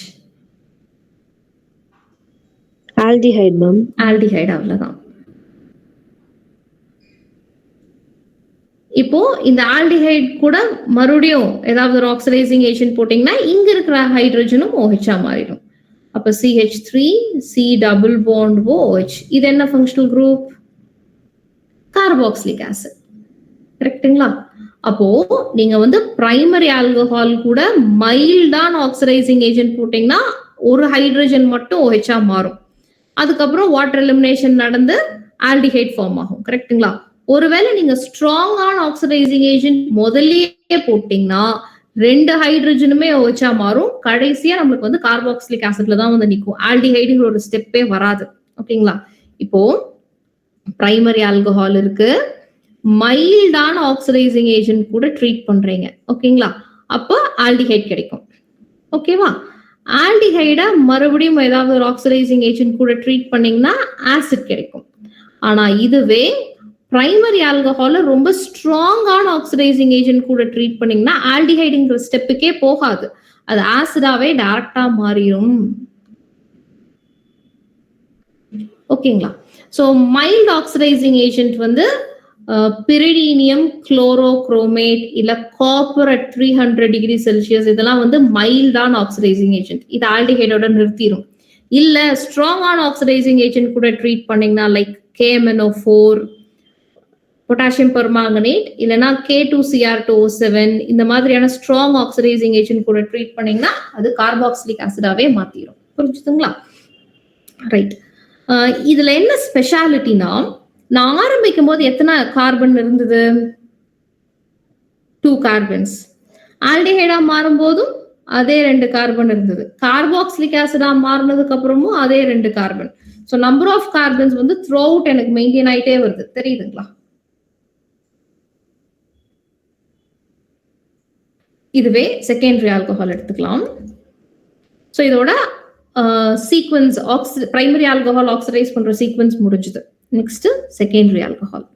Aldehyde ma'am. Aldehyde. அவ்வளவுதான். இப்போ இந்த ஆல்டிஹைட் கூட மறுபடியும் ஏதாவது ஒரு ஆக்சிடைசிங் ஏஜென்ட் போட்டீங்கன்னா இங்க இருக்கிற ஹைட்ரஜனும் OH மாறிடும். அப்ப CH3 C double bond OH. இது என்ன ஃபங்க்ஷனல் குரூப்? Carboxylic acid. கரெக்ட்டுங்களா? அப்போ நீங்க வந்து பிரைமரி ஆல்கஹால் கூட மைல்டான ஆக்சிடைசிங் ஏஜென்ட் போட்டீங்கன்னா ஒரு ஹைட்ரஜன் மட்டும் OH மாறும். அதுக்கப்புறம் வாட்டர் எலிமினேஷன் நடந்து ஆல்டிஹைட் ஃபார்ம் ஆகும். கரெக்ட்டுங்களா? ஒருவேளை நீங்க ஸ்ட்ராங்கான ஆக்சிடைசிங் ஏஜென்ட் முதல்லயே போட்டீங்கன்னா 2 ஹைட்ரஜனுமே OH மாறும். கடைசியா நம்மளுக்கு வந்து கார்பாக்சிலிக் ஆசிட்ல தான் வந்து நிக்கும். ஆல்டிஹைடுங்கிற ஒரு ஸ்டெப்பே வராது. ஓகேங்களா? இப்போ பிரைமரி ஆல்கஹால் இருக்கு. மைல்டான ஆக்சிடைசிங் ஏஜென்ட் கூட ட்ரீட் பண்றீங்க. ஓகேங்களா? அப்போ ஆல்டிஹைட் கிடைக்கும். ஓகேவா? ஆல்டிஹைட மறுபடியும் ஏதாவது ஒரு ஆக்சிடைசிங் ஏஜென்ட் கூட ட்ரீட் பண்ணீங்கன்னா ஆசிட் கிடைக்கும். ஆனா இதுவே பிரைமரி ஆல்கஹால ரொம்ப ஸ்ட்ராங்கான ஆக்சிடைசிங் ஏஜென்ட் கூட ட்ரீட் பண்ணீங்கன்னா ஆல்டிஹைடுங்கிற ஸ்டெப்புக்கே போகாது. அது ஆசிடாவே டைரக்டா மாறிடும். ஓகேங்களா? ஸோ மைல்ட் ஆக்சிடைசிங் ஏஜென்ட் வந்து பிரிடீனியம் குளோரோக்ரோமேட் இல்ல காப்பர் அட் 300 டிகிரி செல்சியஸ் இதெல்லாம் வந்து மைல்டான ஆக்சிடைசிங் ஏஜென்ட். இது ஆல்டிஹைடோட நிறுத்திடும். இல்ல ஸ்ட்ராங்கான ஆக்சிடைசிங் ஏஜென்ட் கூட ட்ரீட் பண்ணீங்கன்னா லைக் KMNO4, பொட்டாசியம் பெர்மாங்கனேட் இல்லைன்னா K2Cr2O7 இந்த மாதிரியான ஸ்ட்ராங் ஆக்சிடைசிங் ஏஜென்ட் கூட ட்ரீட் பண்ணீங்கன்னா அது கார்பாக்சிலிக் ஆசிடாவே மாத்திரும். புரிஞ்சுதுங்களா? ரைட். இதுல என்ன ஸ்பெஷாலிட்டினா நான் ஆரம்பிக்கும் போது எத்தனை கார்பன் இருந்தது? 2 கார்பன்ஸ். ஆல்டிஹைடா மாறும் போதும் அதே 2 கார்பன் இருந்தது. கார்பாக்சிலிக் ஆசிடா மாறினதுக்கு அப்புறமும் அதே 2 carbon. So number of carbons வந்து த்ரூ அவுட் எனக்கு மெயின்டைன் ஆயிட்டே வருது. தெரியுதுங்களா? இதுவே செகண்டரி ஆல்கஹால் எடுத்துக்கலாம். ஸோ இதோட சீக்வன்ஸ் பிரைமரி ஆல்கஹால் ஆக்சிடைஸ் பண்ற சீக்வன்ஸ் முடிஞ்சுது. Next secondary alcohol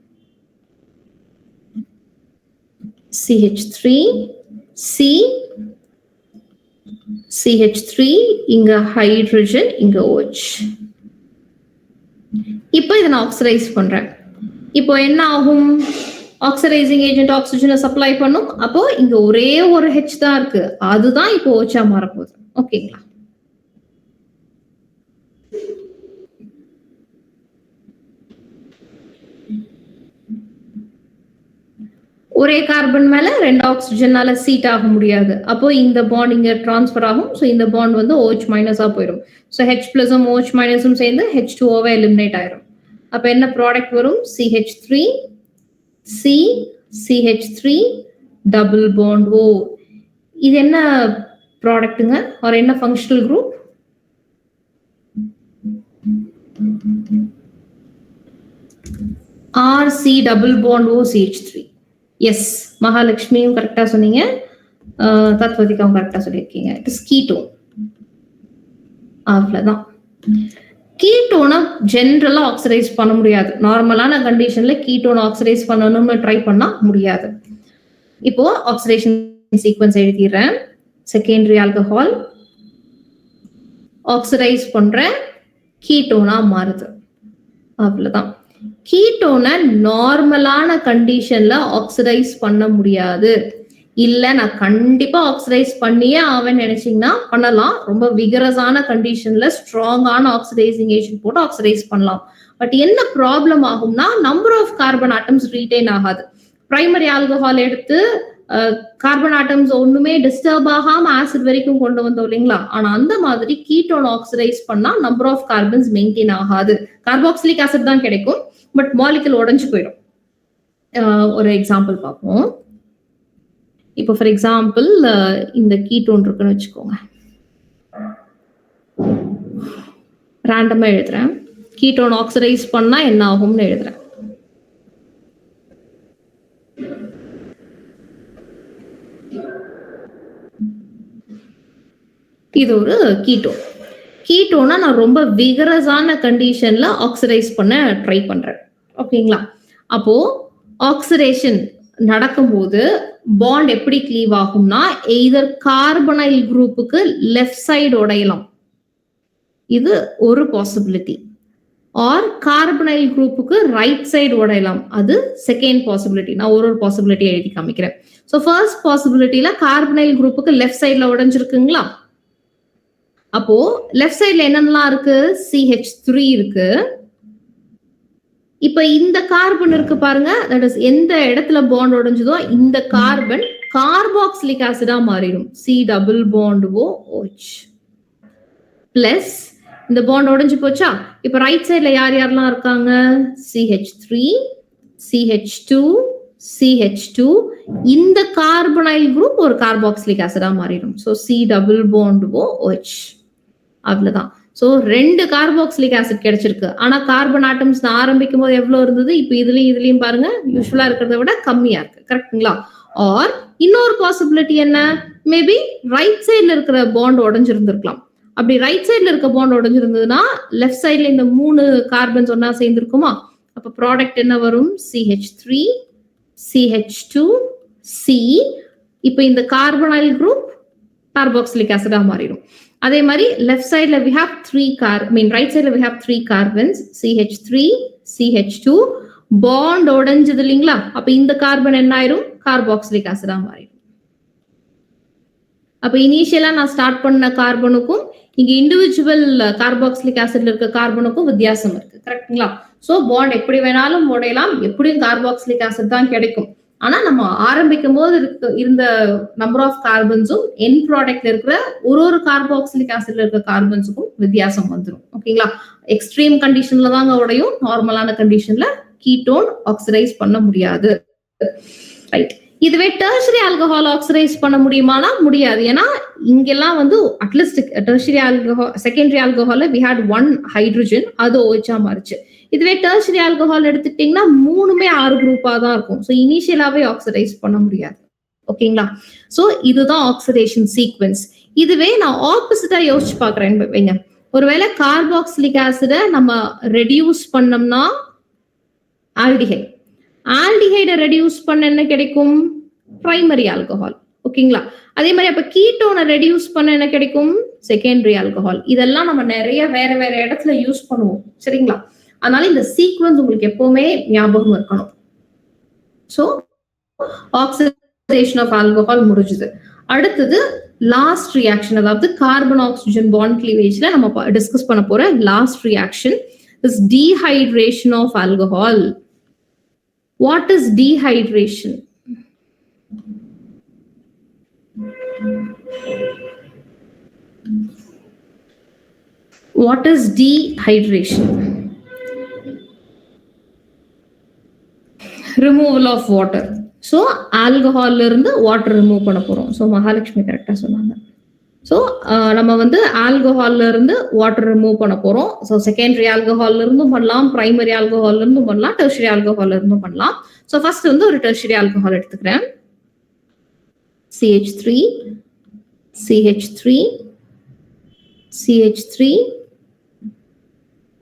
CH3 C CH3 இங்க ஹைட்ரஜன் இங்க OH. இப்போ இதை நான் ஆக்சிடைஸ் பண்றேன். இப்போ என்ன ஆகும்? ஆக்சிடைசிங் ஏஜென்ட் ஆக்சிஜனை சப்ளை பண்ணும். அப்போ இங்க ஒரே ஒரு H தான் இருக்கு. அதுதான் இப்போ OH மாறப்போகுது. ஓகேங்களா? ஒரே கார்பன் மேல 2 ஆக்சிஜனால சீட் ஆக முடியாது. அப்போ இந்த பாண்ட் இங்க டிரான்ஸ்ஃபர் ஆகும். ஸோ இந்த பாண்ட் வந்து OH மைனஸா போயிடும். ஸோ H பிளஸும் OH மைனஸும் சேர்ந்து H2O எலிமினேட் ஆயிரும். அப்ப என்ன ப்ராடக்ட் வரும்? CH3 C CH3 double bond O. இது என்ன ப்ராடக்ட்டுங்க? ஒரு என்ன functional group? RC double bond O CH3. Yes, மகாலட்சுமியும் கரெக்டா சொன்னீங்க. தத்வதிகாவும் கரெக்டா சொல்லியிருக்கீங்க. It is ketone. அவ்வளவுதான். கீட்டோனை ஜென்ரலா ஆக்சிடைஸ் பண்ண முடியாது. நார்மலான கண்டிஷன்ல கீட்டோன் ஆக்சிடைஸ் பண்ணணும்னு ட்ரை பண்ணா முடியாது. இப்போ ஆக்சிடேஷன் சீக்வன்ஸ் எழுதிடுறேன். செகண்டரி ஆல்கஹால் ஆக்சிடைஸ் பண்ற கீட்டோனா மாறுது. அவ்வளவுதான். கீட்டோனை நார்மலான கண்டிஷன்ல ஆக்சிடைஸ் பண்ண முடியாது. இல்ல நான் கண்டிப்பா ஆக்சிடைஸ் பண்ணியே ஆவேன் நினைச்சீங்கன்னா பண்ணலாம். ரொம்ப விகரஸான கண்டிஷன்ல ஸ்ட்ராங்கான ஆக்சிடைசிங் ஏஜென்ட் போட்டு ஆக்சிடைஸ் பண்ணலாம். பட் என்ன ப்ராப்ளம் ஆகும்னா number of carbon atoms retain ஆகாது. பிரைமரி ஆல்கஹால் எடுத்து கார்பன் ஆட்டம்ஸ் ஒண்ணுமே டிஸ்டர்ப் ஆகாம ஆசிட் வரைக்கும் கொண்டு வந்தோம் இல்லைங்களா? ஆனா அந்த மாதிரி கீட்டோன் ஆக்சிடைஸ் பண்ணா நம்பர் ஆஃப் கார்பன்ஸ் மெயின்டைன் ஆகாது. கார்பாக்சிலிக் ஆசிட் தான் கிடைக்கும், பட் மாலிகுல் உடைஞ்சு போயிடும். ஒரு எக்ஸாம்பிள் பார்ப்போம். இப்போ ஃபார் எக்ஸாம்பிள் இந்த கீட்டோன் இருக்குன்னு வச்சுக்கோங்க. ரேண்டமா எழுதுறேன். கீட்டோன் ஆக்சிடைஸ் பண்ணா என்ன ஆகும்னு எழுதுறேன். இது ஒரு கீட்டோன். கீட்டோனை நான் ரொம்ப விகரஸான கண்டிஷன்ல ஆக்சிடைஸ் பண்ண ட்ரை பண்றேன். ஓகேங்களா? அப்போ ஆக்சிடேஷன் நடக்கும்போது பாண்ட் எப்படி கிளீவ் ஆகும்னா எய்தர் கார்பனைல் குரூப்புக்கு லெஃப்ட் சைடு உடையலாம், இது ஒரு பாசிபிலிட்டி. ஆர் கார்பனைல் குரூப்புக்கு ரைட் சைடு உடையலாம், அது செகண்ட் பாசிபிலிட்டி. நான் ஒரு பாசிபிலிட்டி எழுதி காமிக்கிறேன். ஸோ ஃபர்ஸ்ட் பாசிபிலிட்டியில கார்பனைல் குரூப்புக்கு லெஃப்ட் சைட்ல உடைஞ்சிருக்குங்களா? அப்போ லெஃப்ட் சைட்ல என்னென்னலாம் இருக்கு? CH3 இருக்கு. இப்ப இந்த கார்பன் இருக்கு பாருங்க, தட் இஸ் எந்த இடத்துல பாண்ட் உடைஞ்சதோ இந்த கார்பன் கார்பாக்சிலிக் ஆசிடா மாறிடும். C double bond OH plus இந்த பாண்ட் உடைஞ்சு போச்சா? இப்ப ரைட் சைட்ல யார் யாரெல்லாம் இருக்காங்க? CH3 CH2 CH2 இந்த கார்பனைல் குரூப் ஒரு கார்பாக்சிலிக் ஆசிடா மாறிடும். So C double bond OH அவ்வளவுதான். ஸோ 2 கார்பாக்சிலிக் ஆசிட் கிடைச்சிருக்கு. ஆனா கார்பன் ஆட்டம்ஸ் ஆரம்பிக்கும் போது எவ்வளவு இருந்தது, இப்போ இதுலயும் பாருங்க யூஸ்வலா இருக்கிறத விட கம்மியா இருக்கு. கரெக்டுங்களா? ஆர் இன்னொரு பாசிபிலிட்டி என்ன, மேபி ரைட் சைட்ல இருக்கிற பாண்ட் உடஞ்சிருந்திருக்கலாம். அப்படி ரைட் சைட்ல இருக்க பாண்ட் உடஞ்சிருந்ததுன்னா லெஃப்ட் சைட்ல இந்த 3 கார்பன்ஸ் ஒன்னா சேர்ந்திருக்குமா? அப்ப ப்ராடக்ட் என்ன வரும்? CH3 CH2 C. இப்போ இந்த கார்பனைல் குரூப் கார்பாக்சிலிக் ஆசிடா மாறிடும். அதே மாதிரி லெஃப்ட் சைட்ல we have 3 ரைட் சைட்ல we have 3 carbons CH3 CH2 bond உடைஞ்சது இல்லைங்களா? அப்ப இந்த கார்பன் என்ன ஆயிரும்? கார்பாக்சிலிக் ஆசிடா மாறிடும். அப்ப இனிஷியலா நான் ஸ்டார்ட் பண்ண கார்பனுக்கும் இங்க இண்டிவிஜுவல் கார்பாக்சிலிக் ஆசிட்ல இருக்க கார்பனுக்கும் வித்தியாசம் இருக்கு. கரெக்டுங்களா? சோ பாண்ட் எப்படி வேணாலும் உடையலாம், எப்படியும் கார்பாக்சிலிக் ஆசிட் தான் கிடைக்கும். ஆனா நம்ம ஆரம்பிக்கும் போது இருந்த நம்பர் ஆஃப் கார்பன்ஸும் என் ப்ராடக்ட்ல இருக்கிற ஒரு கார்பாக்சிலிக் ஆசிட்ல இருக்கிற கார்பன்ஸுக்கும் வித்தியாசம் வந்துடும். ஓகேங்களா? எக்ஸ்ட்ரீம் கண்டிஷன்ல தாங்க உடையும், நார்மலான கண்டிஷன்ல கீட்டோன் ஆக்சிடைஸ் பண்ண முடியாது. ரைட். இதுவே டெர்ஷரி ஆல்கஹால் ஆக்சிடைஸ் பண்ண முடியுமானா முடியாது. ஏன்னா இங்கெல்லாம் வந்து அட்லீஸ்ட் டெர்ஷரி ஆல்கஹால் செகண்டரி ஆல்கஹால்ல we had 1 ஹைட்ரஜன், அது OH மாறிச்சு. இதுவே டெர்ஷரி ஆல்கஹால் எடுத்துக்கிட்டீங்கன்னா 3மே 6 குரூப்பா தான் இருக்கும். ஸோ இனிஷியலாவே ஆக்சிடைஸ் பண்ண முடியாது. ஓகேங்களா? ஸோ இதுதான் ஆக்சிடேஷன் சீக்வன்ஸ். இதுவே நான் ஆப்போசிட்டா யோசிச்சு பாக்குறேன் வைங்க. ஒருவேளை கார்பாக்சிலிக் ஆசிட நம்ம ரெடியூஸ் பண்ணோம்னா ஆல்டிஹைட், ஆல்டிஹைடை ரெடியூஸ் பண்ண என்ன கிடைக்கும்? Primary alcohol. ஓகேங்களா? அதே மாதிரி அப்ப கீட்டோனை ரெடியூஸ் பண்ண என்ன கிடைக்கும்? Secondary alcohol. இதெல்லாம் நம்ம நிறைய வேற இடத்துல யூஸ் பண்ணுவோம். சரிங்களா? அதனால இந்த சீக்வன்ஸ் உங்களுக்கு எப்பவுமே ஞாபகம் இருக்கணும். சோ ஆக்சிடேஷன் ஆஃப் ஆல்கஹால் முடிஞ்சது. அடுத்தது லாஸ்ட் ரியாக்ஷன், அதாவது கார்பன் ஆக்சிஜன் பாண்ட் கிளீவேஜ்ல நம்ம டிஸ்கஸ் பண்ண போற last reaction is dehydration of alcohol. What is dehydration? What is dehydration? Removal of water. So alcohol இருந்து water remove பண்ண போறோம். So மகாலட்சுமி கரெக்டா சொன்னாங்க. ஸோ நம்ம வந்து ஆல்கஹால்ல இருந்து வாட்டர் ரிமூவ் பண்ண போறோம். ஸோ செகண்டரி ஆல்கஹால்ல இருந்தும் பண்ணலாம், பிரைமரி ஆல்கஹால்ல இருந்தும் பண்ணலாம், டெர்ஷரி ஆல்கஹால்ல இருந்தும் பண்ணலாம். ஸோ ஃபர்ஸ்ட் வந்து ஒரு டெர்ஷரி ஆல்கஹால் எடுத்துக்கிறேன். CH3 CH3 CH3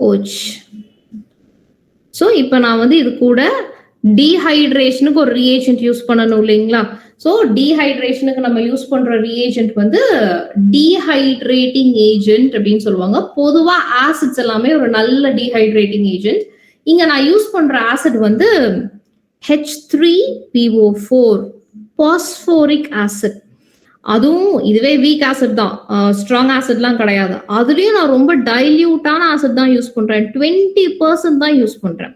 OH. So இப்போ நான் வந்து இது கூட டீஹைட்ரேஷனுக்கு ஒரு ரியேஜென்ட் யூஸ் பண்ணணும் இல்லைங்களா? ஸோ டீஹைட்ரேஷனுக்கு நம்ம யூஸ் பண்ற ரியேஜென்ட் வந்து டீஹைட்ரேட்டிங் ஏஜென்ட் அப்படின்னு சொல்லுவாங்க. பொதுவா ஆசிட்ஸ் எல்லாமே ஒரு நல்ல டீஹைட்ரேட்டிங் ஏஜென்ட். இங்க நான் யூஸ் பண்ற ஆசிட் வந்து H3PO4 பாஸ்போரிக் ஆசிட். அதுவும் இதுவே வீக் ஆசிட் தான், ஸ்ட்ராங் ஆசிட்லாம் கிடையாது. அதுலயும் நான் ரொம்ப டைல்யூட்டான ஆசிட் தான் யூஸ் பண்றேன். 20% தான் யூஸ் பண்றேன்.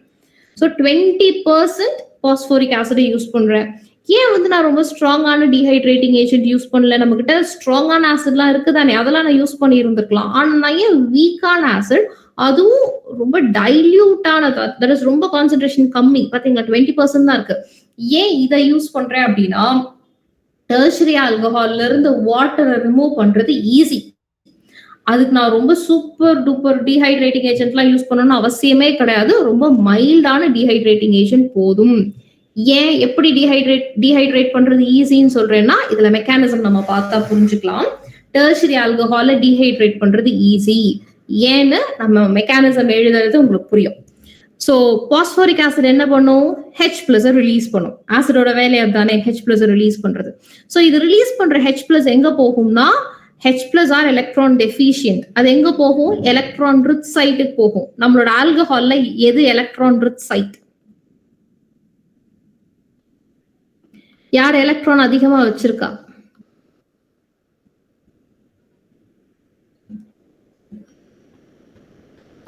ஸோ 20% பாஸ்போரிக் ஆசிட் யூஸ் பண்றேன். ஏன் வந்து நான் ரொம்ப ஸ்ட்ராங்கான டீஹைட்ரேட்டிங் ஏஜென்ட் யூஸ் பண்ணல? நம்ம கிட்ட ஸ்ட்ராங்கான ஆசிட்லாம் இருக்குதானே, அதெல்லாம் நான் யூஸ் பண்ணி இருந்திருக்கலாம். ஆனா நான் ஏன் வீக்கான ஆசிட், அதுவும் ரொம்ப டைல்யூட்டான, தட் இஸ் ரொம்ப கான்சென்ட்ரேஷன் கம்மி, பாத்தீங்களா 20% தான் இருக்கு. ஏன் இதை யூஸ் பண்றேன் அப்படின்னா, டெர்ஷரி ஆல்கஹால்ல இருந்து வாட்டரை ரிமூவ் பண்றது ஈஸி. அதுக்கு நான் ரொம்ப சூப்பர் டூப்பர் டீஹைட்ரேட்டிங் ஏஜென்ட்லாம் யூஸ் பண்ணணும்னு அவசியமே கிடையாது. ரொம்ப மைல்டான டீஹைட்ரேட்டிங் ஏஜென்ட் போதும். ஏன் எப்படி டீஹைட்ரேட் பண்றது ஈஸின்னு சொல்றேன்னா, இதுல மெக்கானிசம் நம்ம பார்த்தா புரிஞ்சுக்கலாம். டெர்ஷரி ஆல்கஹால டீஹைட்ரேட் பண்றது ஈஸி. ஏன்னு நம்ம மெக்கானிசம் எழுதுறது உங்களுக்கு புரியும். ஸோ பாஸ்போரிக் ஆசிட் என்ன பண்ணும்? H+ ரிலீஸ் பண்ணும். ஆசிடோட வேலையை தானே H+ ரிலீஸ் பண்றது. ஸோ இது ரிலீஸ் பண்ற H+ எங்க போகும்னா, H+ ஆர் எலக்ட்ரான் டெஃபிஷியன்ட். அது எங்க போகும்? எலக்ட்ரான் ரிச் சைட்டுக்கு போகும். நம்மளோட ஆல்கஹால்ல எது எலக்ட்ரான் ரிச் சைட்? யார் எலக்ட்ரான் அதிகமா வச்சிருக்கா?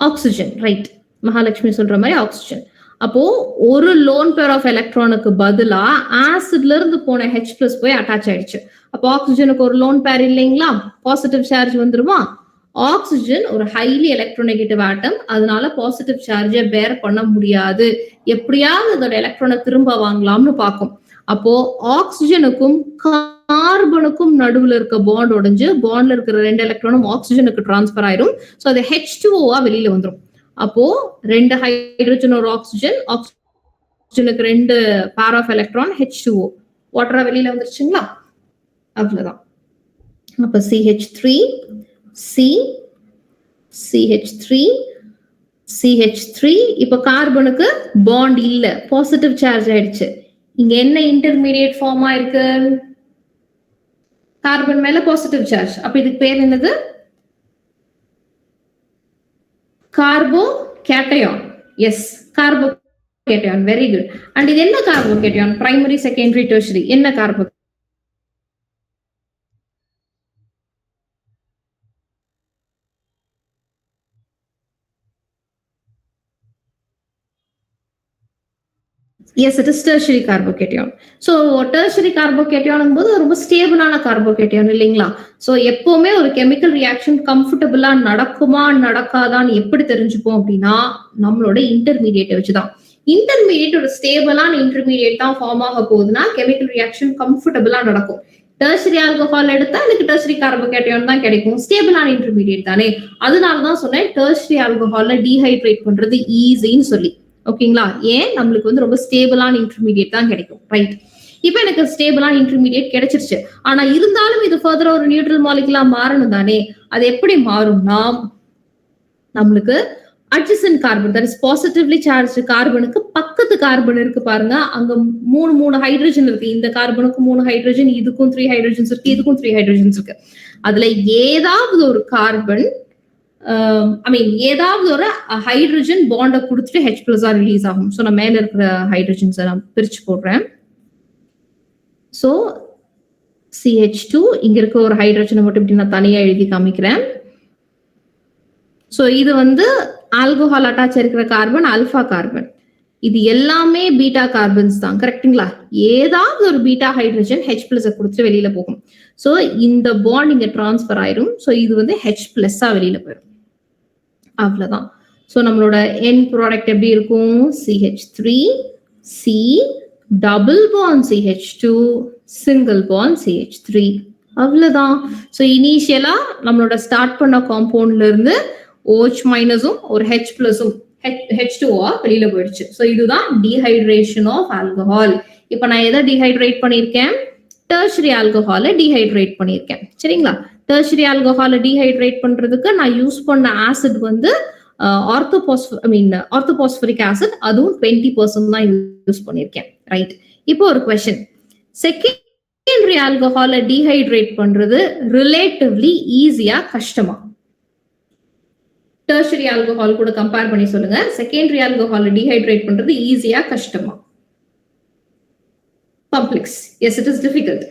ஆக்சிஜன். ரைட், மகாலட்சுமி சொல்ற மாதிரி ஆக்சிஜன். அப்போ ஒரு லோன் பேர் ஆஃப் எலக்ட்ரானுக்கு பதிலா ஆசிட்ல இருந்து போன H+ போய் அட்டாச் ஆயிடுச்சு. அப்போ ஆக்சிஜனுக்கு ஒரு லோன் பேர் இல்லைங்களா? பாசிட்டிவ் சார்ஜ் வந்துருமா? ஆக்சிஜன் ஒரு ஹைலி எலக்ட்ரோநெகட்டிவ் ஆட்டம், அதனால பாசிட்டிவ் சார்ஜை பேர் பண்ண முடியாது. எப்படியாவது அதோட எலக்ட்ரானை திரும்ப வாங்கலாம்னு பார்க்கும். அப்போ ஆக்சிஜனுக்கும் கார்பனுக்கும் நடுவுல இருக்க பாண்ட் உடைஞ்சு பாண்ட்ல இருக்கிற 2 எலக்ட்ரானும் ஆக்சிஜனுக்கு டிரான்ஸ்பர் ஆயிரும். ஸோ அது H2O வெளியில வந்துடும். அப்போ 2 ஹைட்ரஜன் ஒரு ஆக்சிஜனுக்கு 2 பேர் ஆஃப் எலக்ட்ரான் H2O வாட்டரா வெளியில வந்துருச்சுங்களா? அவ்வளவுதான். அப்ப CH3 CH3 இப்ப கார்பனுக்கு பாண்ட் இல்ல, பாசிட்டிவ் சார்ஜ் ஆயிடுச்சு. இங்க என்ன இன்டர்மீடியட் ஃபார்ம் ஆயிருக்கு? கார்பன் மேல பாசிட்டிவ் சார்ஜ். அப்ப இதுக்கு பேர் என்னது? Carbocation. Yes, carbocation. Very good. And இது என்ன carbocation? Primary, secondary, tertiary. என்ன carbo? Yes, it is tertiary carbocation. So tertiary carbocation போது ரொம்ப ஸ்டேபிளான கார்போகேட்டியான் இல்லைங்களா? ஸோ எப்பவுமே ஒரு கெமிக்கல் ரியாக்ஷன் கம்ஃபர்டபுளா நடக்குமா நடக்காதான்னு எப்படி தெரிஞ்சுப்போம் அப்படின்னா நம்மளோட இன்டர்மீடியேட்டை வச்சுதான். இன்டர்மீடியேட் ஒரு ஸ்டேபிளான இன்டர்மீடியேட் தான் ஃபார்ம் ஆக போகுதுன்னா கெமிக்கல் ரியாக்ஷன் கம்ஃபர்டபுளா நடக்கும். டெர்ஷரி ஆல்கஹால் எடுத்தா எனக்கு டெர்ஷரி கார்போகேட்டியான் தான் கிடைக்கும், ஸ்டேபிளான இன்டர்மீடியேட் தானே. அதனாலதான் சொன்னேன் டெர்ஷரி ஆல்கஹால்ல டீஹைட்ரேட் பண்றது ஈஸின்னு சொல்லி. ஓகேங்களா? ஏன்? நம்மளுக்கு வந்து ரொம்ப ஸ்டேபிளான இன்டர்மீடியேட் தான் கிடைக்கும். ரைட். இப்ப எனக்கு ஸ்டேபிளான இன்டர்மீடியேட் கிடைச்சிருச்சு. ஆனா இருந்தாலும் இது ஃபர்தரா ஒரு நியூட்ரல் மாலிகுலா மாறணும் தானே. அது எப்படி மாறும்னா நம்மளுக்கு adjacent carbon, that is positively charge கார்பனுக்கு பக்கத்து கார்பன் இருக்கு பாருங்க, அங்க 3 ஹைட்ரஜன் இருக்கு. இந்த கார்பனுக்கு 3 ஹைட்ரஜன், இதுக்கும் 3 ஹைட்ரஜன்ஸ் இருக்கு, இதுக்கும் 3 ஹைட்ரஜன்ஸ் இருக்கு. அதுல ஏதாவது ஒரு கார்பன் ஏதாவது ஒரு ஹைட்ரஜன் பாண்டை கொடுத்துட்டு H பிளஸா ரிலீஸ் ஆகும். ஸோ நான் மேல இருக்கிற ஹைட்ரஜன்ஸை நான் பிரிச்சு போடுறேன். ஸோ CH2 இங்க இருக்க ஒரு ஹைட்ரஜனை மட்டும் இப்படி நான் தனியா எழுதி காமிக்கிறேன். ஸோ இது வந்து ஆல்கஹால் அட்டாச் இருக்கிற கார்பன் ஆல்பா கார்பன். இது எல்லாமே பீட்டா கார்பன்ஸ் தான், கரெக்டுங்களா? ஏதாவது ஒரு பீட்டா ஹைட்ரஜன் H பிளஸ் கொடுத்துட்டு வெளியில போகும். ஸோ இந்த பாண்ட் இங்க டிரான்ஸ்பர் ஆயிரும். ஸோ இது வந்து H பிளஸ்ஸா வெளியில போயிடும். அவ்வளவுதான். ஸோ நம்மளோட என் ப்ராடக்ட் எப்படி இருக்கும்? CH3 C double bond CH2 single bond CH3. அவ்வளவுதான். ஸோ இனிஷியலா நம்மளோட ஸ்டார்ட் பண்ண காம்பவுண்ட்ல இருந்து OH மைனஸும் ஒரு H பிளஸும் H2O வெளியில போயிடுச்சு. ஸோ இதுதான் டீஹைட்ரேஷன் ஆஃப் ஆல்கஹால். இப்ப நான் எதை டீஹைட்ரேட் பண்ணியிருக்கேன்? டெர்ஷரி ஆல்கஹாலை டீஹைட்ரேட் பண்ணியிருக்கேன். சரிங்களா? டெர்ஷரி ஆல்கஹாலை டீஹைட்ரேட் பண்றதுக்கு நான் யூஸ் பண்ண ஆசிட் வந்து ஆர்த்தோபாஸ்பரிக் ஆசிட், அதுவும் 20% தான் யூஸ் பண்ணியிருக்கேன். ரைட். இப்போ ஒரு கொஸ்டின், செகண்டரி ஆல்கஹாலை டீஹைட்ரேட் பண்றது ரிலேட்டிவ்லி ஈஸியா கஷ்டமா? டெர்ஷரி ஆல்கஹால் கூட கம்பேர் பண்ணி சொல்லுங்க. செகண்டரி ஆல்கஹாலை டீஹைட்ரேட் பண்றது ஈஸியா கஷ்டமா? Complex. Yes, it is difficult.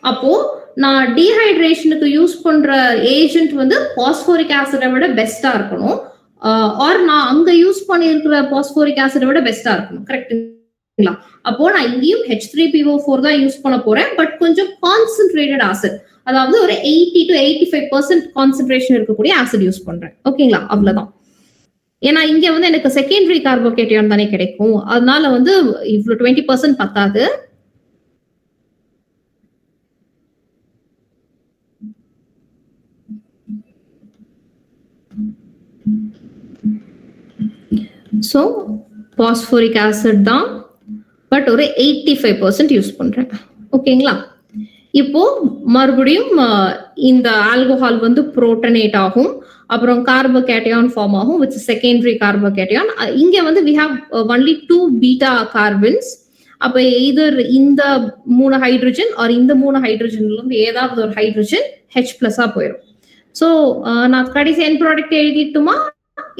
அப்போ நான் டீஹைட்ரேஷனுக்கு யூஸ் பண்ற ஏஜென்ட் வந்து பாஸ்போரிக் ஆசிடை விட பெஸ்டா இருக்கணும், ஆர் நான் அங்க யூஸ் பண்ணியிருக்கிற பாஸ்போரிக் ஆசிடை விட பெஸ்டா இருக்கணும். கரெக்டுங்களா? அப்போ நான் இங்கேயும் H3PO4 தான் யூஸ் பண்ண போறேன், பட் கொஞ்சம் கான்சென்ட்ரேட்டட் ஆசிட், அதாவது ஒரு 80 to 85% கான்சென்ட்ரேஷன் இருக்கக்கூடிய ஆசிட் யூஸ் பண்றேன். ஓகேங்களா? அவ்வளவுதான். ஏன்னா இங்க வந்து எனக்கு செகண்டரி கார்போகேட்டியான் தானே கிடைக்கும், அதனால வந்து இவ்வளவு 20% பத்தாது. ஸோ பாஸ்போரிக் ஆசிட் தான், பட் ஒரு 85% யூஸ் பண்றேன். ஓகேங்களா? இப்போ மறுபடியும் இந்த ஆல்கஹால் வந்து புரோட்டனேட் ஆகும், அப்புறம் கார்போகேட்டியான் ஃபார்ம் ஆகும் வித் செகண்டரி கார்போகேட்டியான். இங்க வந்து we have only 2 beta carbons. அப்ப எய்தர் இந்த 3 ஹைட்ரஜன் ஆர் இந்த 3 ஹைட்ரஜன்ல இருந்து ஏதாவது ஒரு ஹைட்ரஜன் H பிளஸா போயிடும். ஸோ நான் கடைசி என் ப்ராடக்ட் எழுதிட்டுமா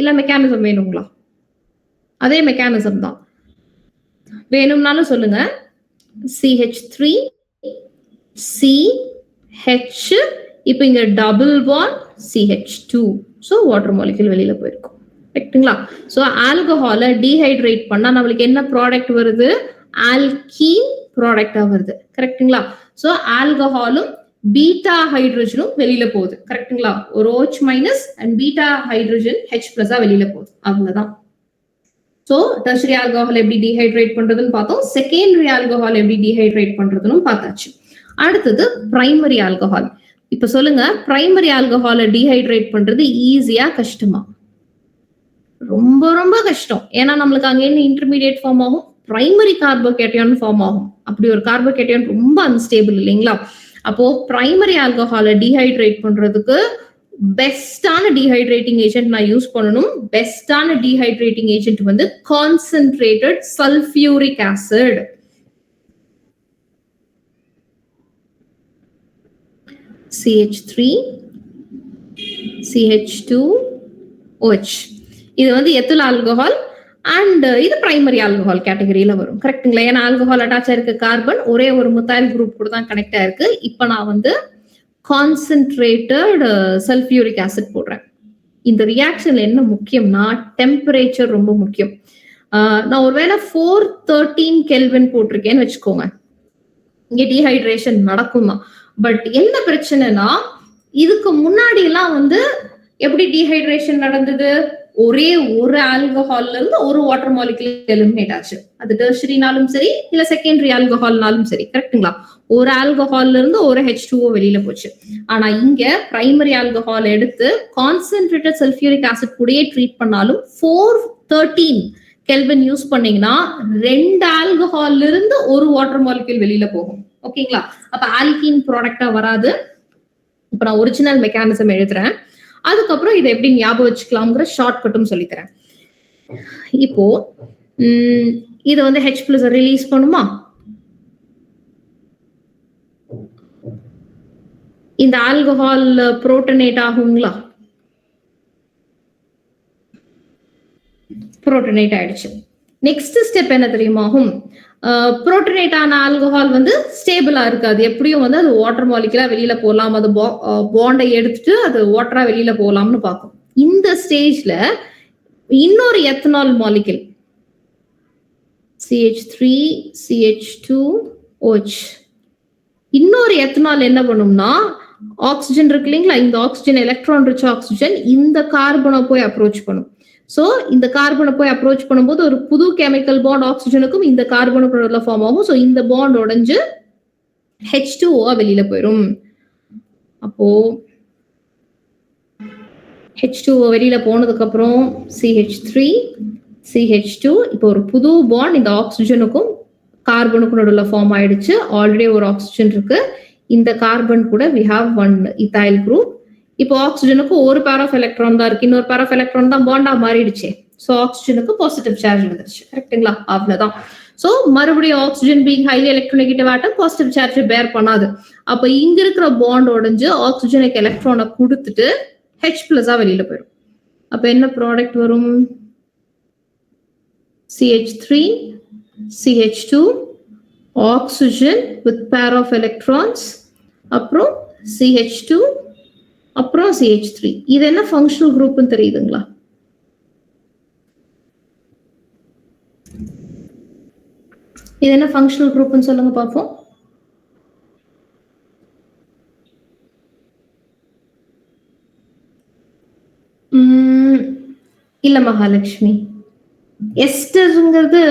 இல்ல மெக்கானிசம் வேணுங்களா? அதே மெக்கானிசம் தான், வேணும்னாலும் சொல்லுங்க. CH3 CH, இப்போ இங்க double bond CH2. So water molecule வெளியில போயிருக்கும். கரெக்ட்டுங்களா? ஸோ ஆல்கஹாலை டீஹைட்ரேட் பண்ணா நம்மளுக்கு என்ன ப்ராடக்ட் வருது? ஆல்கீன் ப்ராடக்டா வருது. கரெக்ட்டுங்களா? ஸோ ஆல்கஹாலும் பீட்டா ஹைட்ரஜனும் வெளியில போகுது. கரெக்ட்டுங்களா? ஒரு OH minus and beta hydrogen H பிளஸா வெளியில போகுது. அவ்வளவுதான். ஸோ டெர்ஷரி ஆல்கஹால் எப்படி டீஹைட்ரேட் பண்றதுன்னு பார்த்தோம். செகண்டரி ஆல்கஹால் எப்படி டீஹைட்ரேட் பண்றதுன்னு பார்த்தாச்சு. அடுத்தது பிரைமரி ஆல்கஹால். இப்ப சொல்லுங்க, பிரைமரி ஆல்கஹாலை டீஹைட்ரேட் பண்றது ஈஸியா கஷ்டமா? ரொம்ப ரொம்ப கஷ்டம். ஏன்னா நம்மளுக்கு அங்க என்ன இன்டர்மீடியேட் ஃபார்ம் ஆகும்? பிரைமரி கார்போகேட்டையான் ஃபார்ம் ஆகும். அப்படி ஒரு கார்போகேட்டையான் ரொம்ப அன்ஸ்டேபிள் இல்லைங்களா? அப்போ பிரைமரி ஆல்கஹாலை டீஹைட்ரேட் பண்றதுக்கு பெஸ்டான டீஹைட்ரேட்டிங் ஏஜென்ட் நான் யூஸ் பண்ணணும். பெஸ்டான டீஹைட்ரேட்டிங் ஏஜென்ட் வந்து concentrated sulphuric acid. CH3 CH2OH. இது வந்து எத்தில் ஆல்கஹால் அண்ட் இது பிரைமரி ஆல்கஹால் கேட்டகரியில வரும். கரெக்ட்டுங்களா? ஏன்னா ஆல்கஹால் அட்டாச் ஆயிருக்க கார்பன் ஒரே ஒரு முத்தாயில் குரூப் கூட தான் கனெக்ட் ஆயிருக்கு. இப்ப நான் வந்து கான்சென்ட்ரேட்டட் சல்ஃபியூரிக் ஆசிட் போடுறேன். இந்த ரியாக்ஷன்ல என்ன முக்கியம்னா டெம்பரேச்சர் ரொம்ப முக்கியம். நான் ஒருவேளை 413 கெல்வின் போட்டிருக்கேன்னு வச்சுக்கோங்க, இங்க டீஹைட்ரேஷன் நடக்குமா? பட் என்ன பிரச்சனைனா இதுக்கு முன்னாடி எல்லாம் வந்து எப்படி டீஹைட்ரேஷன் நடந்தது? ஒரே ஒரு ஆல்கஹால்ல இருந்து ஒரு வாட்டர் மாலிகுல் எலிமினேட் ஆச்சு. அது டெர்ஷரினாலும் சரி இல்ல செகண்டரி ஆல்கஹால்னாலும் சரி. கரெக்ட்டுங்களா? ஒரு ஆல்கஹால்ல இருந்து ஒரு H2O வெளியில போச்சு. ஆனா இங்க பிரைமரி ஆல்கஹால் எடுத்து கான்சென்ட்ரேட்டட் சல்ஃபியூரிக் ஆசிட் கூடயே ட்ரீட் பண்ணாலும் 413 கெல்வின் யூஸ் பண்ணீங்கன்னா 2 ஆல்கஹால்ல இருந்து ஒரு வாட்டர் மாலிகுல் வெளியில போகும். ஓகேங்களா? அப்ப ஆல்கீன் ப்ராடக்டா வராது. இப்ப நான் ஒரிஜினல் மெக்கானிசம் எழுதுறேன். அதுக்கப்புறம் இதை எப்படி ஞாபகம் வச்சுக்கலாம்ங்கிற ஷார்ட் கட்டும் சொல்லித்தரேன். இப்போ இதை வந்து H பிளஸ் ரிலீஸ் பண்ணுமா? இந்த ஆல்கஹால் புரோட்டனேட் ஆகுங்களா? புரோட்டனேட் ஆயிடுச்சு. நெக்ஸ்ட் ஸ்டெப் என்ன தெரியுமாகும்? புரோட்டனேட் ஆன ஆல்கஹால் வந்து ஸ்டேபிளா இருக்காது. எப்படியும் வந்து அது வாட்டர் மாலிகுலா வெளியில போகலாம். அது பாண்டை எடுத்துட்டு அது வாட்டரா வெளியில போகலாம்னு பார்க்கும். இந்த ஸ்டேஜ்ல இன்னொரு எத்தனால் மாலிகுல் CH3 CH2OH இன்னொரு எத்தனால் என்ன பண்ணும்னா ஆக்சிஜன் இருக்கு இல்லைங்களா? இந்த ஆக்சிஜன் எலக்ட்ரான் ரிச் ஆக்சிஜன் இந்த கார்பனை போய் அப்ரோச் பண்ணும். சோ இந்த கார்பனை போய் அப்ரோச் பண்ணும்போது ஒரு புது கெமிக்கல் பாண்ட் ஆக்சிஜனுக்கும் இந்த கார்பனுக்கும் ஃபார்ம் ஆகும். சோ இந்த பாண்ட் உடைஞ்சு H2O வெளியில போயிடும். அப்போ H2O வெளியில போனதுக்கு அப்புறம் CH3 CH2 இப்போ ஒரு புது பாண்ட் இந்த ஆக்சிஜனுக்கும் கார்பனுக்கும் நடுவில் ஃபார்ம் ஆயிடுச்சு. ஆல்ரெடி ஒரு ஆக்சிஜன் இருக்கு. இந்த கார்பன் கூட we have one ethyl group. இப்போ ஆக்சிஜனுக்கு ஒரு பேர் ஆஃப் எலக்ட்ரான் தான் இருக்கு. இன்னொரு பேர் ஆஃப் எலக்ட்ரான் தான் பாண்டா மாறிடுச்சு. ஸோ ஆக்சிஜனுக்கு பாசிட்டிவ் சார்ஜ் வந்துருச்சு. கரெக்டுங்களா? அவ்வளவுதான். ஸோ மறுபடியும் ஆக்சிஜன் பீங் ஹைலி எலக்ட்ரோநெகட்டிவ் ஆட்டம் பாசிட்டிவ் சார்ஜ் பேர் பண்ணாது. அப்ப இங்க இருக்கிற பாண்ட் உடைஞ்சு ஆக்சிஜனுக்கு எலக்ட்ரானை கொடுத்துட்டு H பிளஸா வெளியில போயிடும். அப்ப என்ன ப்ராடக்ட் வரும்? CH3 CH2 oxygen with pair of electrons, அப்புறம் CH2, அப்புறம் CH3. இது என்ன ஃபங்க்ஷனல் குரூப்னு தெரியுதுங்களா? இது என்ன ஃபங்க்ஷனல் குரூப்னு சொல்லுங்க பார்ப்போம். இல்ல மகாலட்சுமி, எஸ்டர்ங்கிறது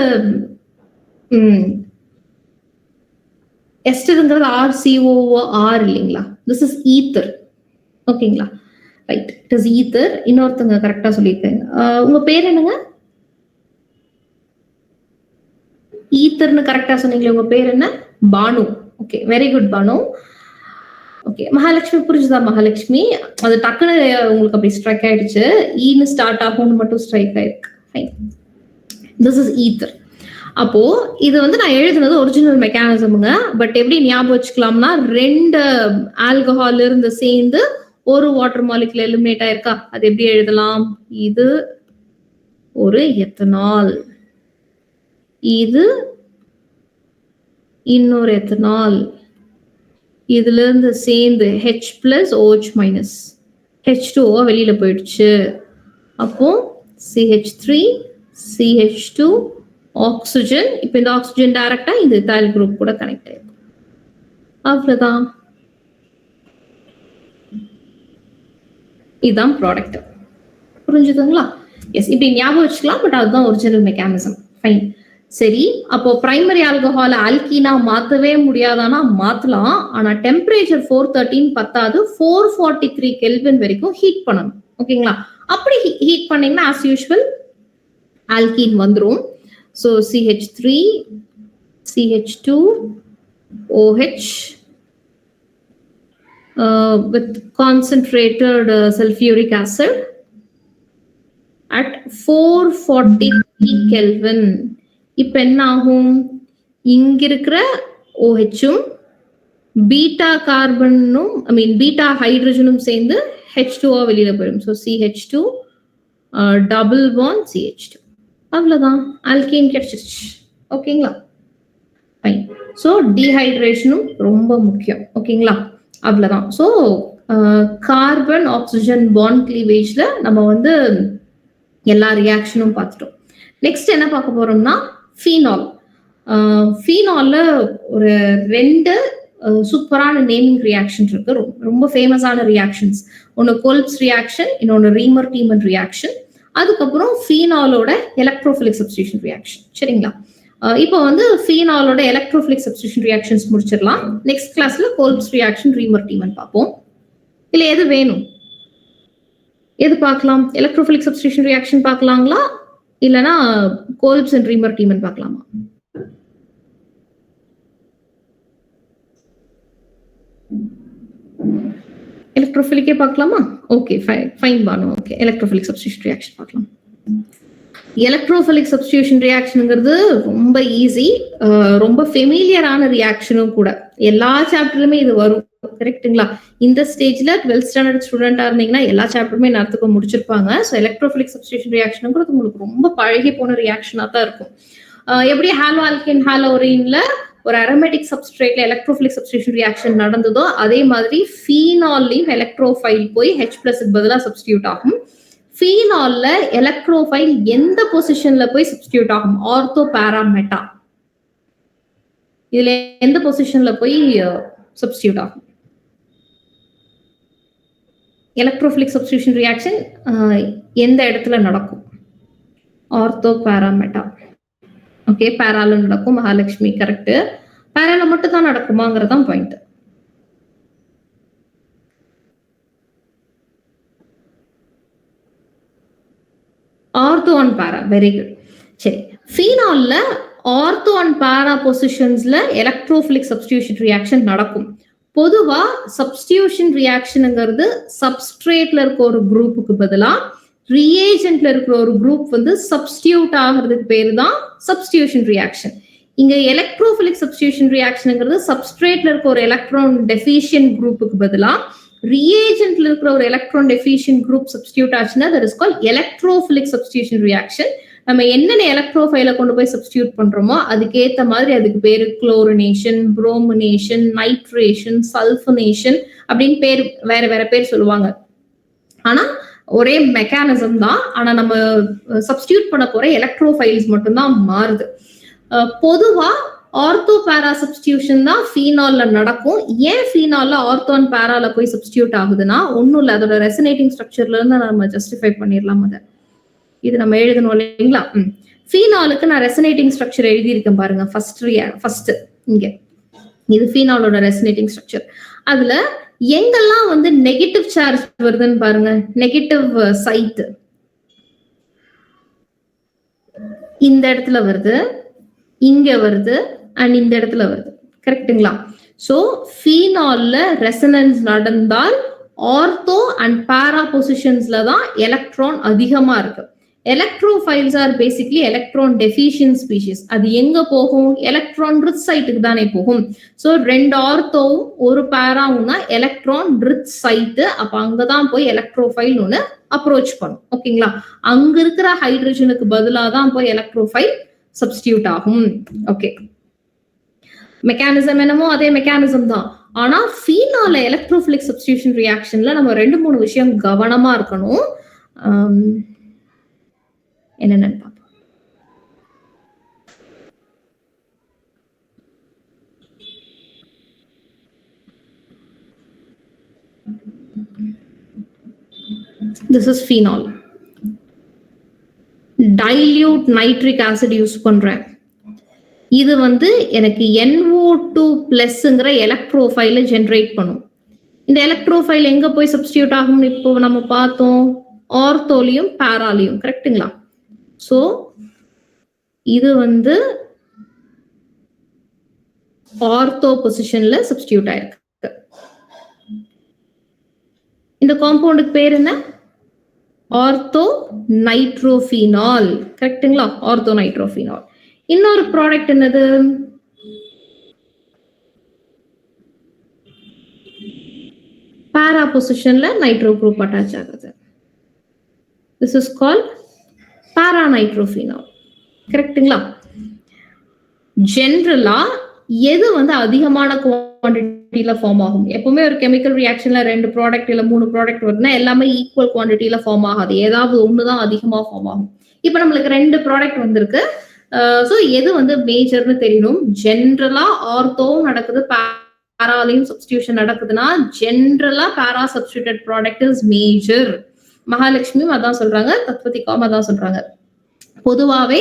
எஸ்டர்ங்கிறது RCOOR இல்லைங்களா? This is ether. ஓகேங்களா? Right, it is ether. இன்னொருத்தங்க கரெக்டா சொல்லியிருக்காங்க. உங்க பேர் என்னங்க? ஈத்தர்னு கரெக்டா சொன்னீங்களே, உங்க பேர் என்ன? Bhanu. Okay, very good Bhanu. Okay Mahalakshmi, புரிஞ்சுதா மகாலட்சுமி? அது டக்குன்னு உங்களுக்கு அப்படி ஸ்ட்ரைக் ஆயிடுச்சு. ஈன்னு ஸ்டார்ட் ஆகும்னு மட்டும் ஸ்ட்ரைக் ஆயிருக்கு. Fine, this is ether. அப்போ இது வந்து நான் எழுதுனது ஒரிஜினல் மெக்கானிசமுங்க. பட் எப்படி ஞாபகம் வச்சுக்கலாம்னா, 2 ஆல்கஹால் இருந்து சேர்ந்து ஒரு வாட்டர் மாலிகுல் எலிமினேட் ஆயிருக்கா? அது எப்படி எழுதலாம்? இது ஒரு எத்தனால், இது இன்னொரு எத்தனால், இதுல இருந்து சேர்ந்து H plus OH minus H2O வெளியில போயிடுச்சு. அப்போ CH3 CH2 ஆக்சிஜன். இப்ப இந்த ஆக்சிஜன் டைரக்டா இந்த ethyl குரூப் கூட கனெக்ட் ஆயிருக்கு. அவ்வளவுதான். இதுதான் ப்ராடக்ட். புரிஞ்சுதுங்களா? எஸ், இப்படி ஞாபகம் வச்சுக்கலாம். பட் அதுதான் ஒரிஜினல் மெக்கானிசம். ஃபைன். சரி, அப்போ பிரைமரி ஆல்கஹால் ஆல்கீனா மாத்தவே முடியாதானா? மாத்தலாம். ஆனா டெம்பரேச்சர் 413 பத்தாது, 443 கெல்வின் வரைக்கும் ஹீட் பண்ணணும். ஓகேங்களா? அப்படி ஹீட் பண்ணீங்கன்னா ஆஸ் யூஷுவல் ஆல்கீன் வந்துரும். So CH3 CH2 OH with concentrated sulfuric acid at 443 Kelvin. இப்ப என்ன ஆகும்? இங்க இருக்கிற OHம் பீட்டா கார்பனும் பீட்டா ஹைட்ரஜனும் சேர்ந்து H2 வெளியில போயிடும். So CH2 double bond CH2. அவ்வளவுதான், ஆல்கீன் கிடைச்சிருச்சு. ஓகேங்களா? ஃபைன். ஸோ டீஹைட்ரேஷனும் ரொம்ப முக்கியம். ஓகேங்களா? அவ்வளவுதான். ஸோ கார்பன் ஆக்சிஜன் பாண்ட் கிளீவேஜ்ல நம்ம வந்து எல்லா ரியாக்ஷனும் பார்த்துட்டோம். நெக்ஸ்ட் என்ன பார்க்க போறோம்னா ஃபீனால். ஃபீனால்ல ஒரு 2 சூப்பரான நேமிங் ரியாக்ஷன் இருக்கு. ரொம்ப ஃபேமஸான ரியாக்ஷன்ஸ். ஒன்று கோல்ப்ஸ் ரியாக்ஷன், இன்னொன்று ரீமர் டீமன் ரியாக்ஷன். அதுக்கப்புறம் ஃபீனாலோட எலக்ட்ரோஃபிலிக் சப்ஸ்டிடியூஷன் ரியாக்ஷன். சரிங்களா? இப்போ வந்து ஃபீனாலோட எலக்ட்ரோஃபிலிக் சப்ஸ்டிடியூஷன் ரியாக்ஷன்ஸ் முடிச்சிடலாம். நெக்ஸ்ட் கிளாஸ்ல கோல்ப்ஸ் ரியாக்ஷன், ரீமர் டீமன் பார்ப்போம். இல்ல எது வேணும்? எது பார்க்கலாம்? எலக்ட்ரோஃபிலிக் சப்ஸ்டிடியூஷன் ரியாக்ஷன் பார்க்கலாங்களா, இல்லனா கோல்ப்ஸ் அண்ட் ரீமர் டீமன் பார்க்கலாமா? எலக்ட்ரோஃபிலிக்கே பார்க்கலாமா? Okay, fine Bhanu. Okay, electrophilic substitution reaction பார்க்கலாம். எலக்ட்ரோஃபிலிக் சப்ஸ்டிடியூஷன் ரியாக்ஷனுங்கிறது ரொம்ப ஈஸி, ரொம்ப ஃபெமிலியரான ரியாக்ஷனும் கூட. எல்லா சாப்டர்லுமே இது வரும். கரெக்ட்டுங்களா? இந்த ஸ்டேஜ்ல 12th ஸ்டாண்டர்ட் ஸ்டூடெண்டா இருந்தீங்கன்னா எல்லா சாப்டருமே நேரத்துக்கு முடிச்சிருப்பாங்க. ஸோ எலக்ட்ரோஃபிலிக் சப்ஸ்டிடியூஷன் ரியாக்ஷனுங்கிறது உங்களுக்கு ரொம்ப பழகி போன ரியாக்ஷனா தான் இருக்கும். எப்படி ஹாலோ ஆல்கேன் ஹாலோரீன்ல ஒரு அரோமேட்டிக் சப்ஸ்ட்ரேட்ல எலக்ட்ரோஃபிலிக் சப்ஸ்டிடியூஷன் ரியாக்ஷன் நடந்ததோ அதே மாதிரி ஃபீனால்லையும் எலக்ட்ரோஃபைல் போய் H+ பதிலா சப்ஸ்டிடியூட் ஆகும். ஃபீனால்ல எலக்ட்ரோஃபைல் எந்த பொசிஷன்ல போய் சப்ஸ்டிடியூட் ஆகும்? Ortho para meta. இதுல எந்த பொசிஷன்ல போய் சப்ஸ்டிடியூட் ஆகும்? எலக்ட்ரோஃபிலிக் சப்ஸ்டிடியூஷன் ரியாக்ஷன் எந்த இடத்துல நடக்கும்? Ortho para meta. ஓகே, பாரால நடக்கும். மகாலட்சுமி கரெக்ட். பாரால மட்டும் தான் நடக்குமாங்கிறதான் point. Ortho and para, very good. சரி, ஃபீனால்ல ஆர்த்தோ அண்ட் பாரா பொசிஷன்ஸ்ல எலக்ட்ரோஃபிலிக் சப்ஸ்டிடியூஷன் ரியாக்ஷன் நடக்கும். பொதுவா சப்ஸ்டிடியூஷன் ரியாக்ஷனுங்கிறது சப்ஸ்ட்ரேட்ல இருக்க ஒரு குரூப்புக்கு பதிலா ரியேஜென்ட்ல இருக்கிற ஒரு குரூப் வந்து சப்ஸ்டிடியூட் ஆகிறதுக்கு பேரு தான் சப்ஸ்டிடியூஷன் ரியாக்ஷன். இங்க எலக்ட்ரோஃபிலிக் சப்ஸ்டிடியூஷன் ரியாக்ஷனுங்கிறது சப்ஸ்ட்ரேட்ல இருக்க ஒரு எலக்ட்ரான் டெஃபிஷியன்ட் குரூப்புக்கு பதிலா ரியேஜென்ட்ல இருக்கிற ஒரு எலக்ட்ரான் டெஃபிஷியன்ட் குரூப் சப்ஸ்டிடியூட் ஆச்சுன்னா that is called electrophilic substitution reaction. நம்ம என்னென்ன எலக்ட்ரோஃபைல கொண்டு போய் சப்ஸ்டிடியூட் பண்றோமோ அதுக்கேற்ற மாதிரி அதுக்கு பேரு குளோரினேஷன், புரோமினேஷன், நைட்ரேஷன், சல்ஃபனேஷன் அப்படின்னு பேர் வேற வேற பேர் சொல்லுவாங்க. ஆனா ஒரே மெக்கானிசம் தான். ஆனா நம்ம சப்ஸ்டிடியூட் பண்ண போற எலக்ட்ரோஃபைல்ஸ் மட்டும்தான் மாறுது. பொதுவா ஆர்த்தோ பாரா சப்ஸ்டிடியூஷன் தான் ஃபீனால்ல நடக்கும். ஏன் ஃபீனால்ல ஆர்த்தோ அண்ட் பாரால போய் சப்ஸ்டிடியூட் ஆகுதுன்னா ஒன்னும் இல்ல, அதோட ரெசனேட்டிங் ஸ்ட்ரக்சர்ல இருந்து நம்ம ஜஸ்டிஃபை பண்ணிடலாம். அதை இது நம்ம எழுதணும் இல்லைங்களா? ஃபீனாலுக்கு நான் ரெசனேட்டிங் ஸ்ட்ரக்சர் எழுதியிருக்கேன் பாருங்க. ஃபர்ஸ்ட் இங்க இது ஃபீனாலோட ரெசனேட்டிங் ஸ்ட்ரக்சர். அதுல எங்கெல்லாம் வந்து நெகட்டிவ் சார்ஜ் வருதுன்னு பாருங்க. நெகட்டிவ் சைட் இந்த இடத்துல வருது, இங்க வருது, அண்ட் இந்த இடத்துல வருது. கரெக்ட்டுங்களா? சோ ஃபீனால்ல ரெசனன்ஸ் நடந்தால் ஆர்த்தோ அண்ட் பாரா பொசிஷன்ஸ்ல தான் எலக்ட்ரான் அதிகமா இருக்கு. Electrophiles are basically electron deficient species. அது எங்க போகும்? எலக்ட்ரான் ரிச் சைட்டுக்கு தானே போகும். சோ 2 ஆர்த்தோவும் ஒரு பாராவும் தான் எலக்ட்ரான் ரிச் சைட்டு. அப்ப அங்கதான் போய் எலக்ட்ரோஃபைல் ஒண்ணு அப்ரோச் பண்ணும். ஓகேங்களா? அங்க இருக்கிற ஹைட்ரஜனுக்கு பதிலா தான் போய் எலக்ட்ரோஃபைல் சப்ஸ்டிடியூட் ஆகும். ஓகே, மெக்கானிசம் என்னமோ அதே மெக்கானிசம் தான். ஆனா ஃபீனால எலக்ட்ரோஃபிலிக் சப்ஸ்டிடியூஷன் ரியாக்ஷன்ல நம்ம 2-3 விஷயம் கவனமா இருக்கணும். என்னென்னு பார்ப்போம். This is phenol. Dilute nitric acid use பண்றேன். இது வந்து எனக்கு NO2 பிளஸ்ங்கிற எலக்ட்ரோஃபைல ஜெனரேட் பண்ணும். இந்த எலக்ட்ரோஃபைல் எங்க போய் சப்ஸ்டிடியூட் ஆகும் இப்போ நம்ம பார்த்தோம், ஆர்த்தோலியும் பாராலியும், கரெக்ட்டுங்களா? சோ இது வந்து ஆர்த்தோ பொசிஷன்ல சப்ஸ்டிடியூட் ஆயிருக்கு. இந்த காம்பவுண்டுக்கு பேர் என்ன? ஆர்த்தோ நைட்ரோஃபீனால், கரெக்ட்டுங்களா? ஆர்த்தோ நைட்ரோஃபீனால். இன்னொரு ப்ராடக்ட் என்னது? பாரா பொசிஷன்ல நைட்ரோ குரூப் அட்டாச் ஆகுது. This is called para nitrophenol, கரெக்ட்டுங்களா? ஜெனரலா எது வந்து அதிகமான குவாண்டிட்டியில ஃபார்ம் ஆகும்? எப்பவுமே ஒரு கெமிக்கல் ரியாக்ஷன்ல 2 ப்ராடக்ட் இல்ல 3 ப்ராடக்ட் வருதுன்னா எல்லாமே ஈக்குவல் குவாண்டிட்டியில ஃபார்ம் ஆகாது, ஏதாவது ஒண்ணுதான் அதிகமா ஃபார்ம் ஆகும். இப்ப நம்மளுக்கு 2 ப்ராடக்ட் வந்திருக்கு. சோ எது வந்து மேஜர்னு தெரியணும். ஜெனரலா ஆர்த்தோவும் நடக்குது, பாராலையும் சப்ஸ்டிடியூஷன் நடக்குதுன்னா ஜெனரலா பாரா சப்ஸ்டிடியூட்டட் ப்ராடக்ட் இஸ் மேஜர். மகாலட்சுமியும் அதான் சொல்றாங்க, தத்வதிகாவும் அதான் சொல்றாங்க. பொதுவாவே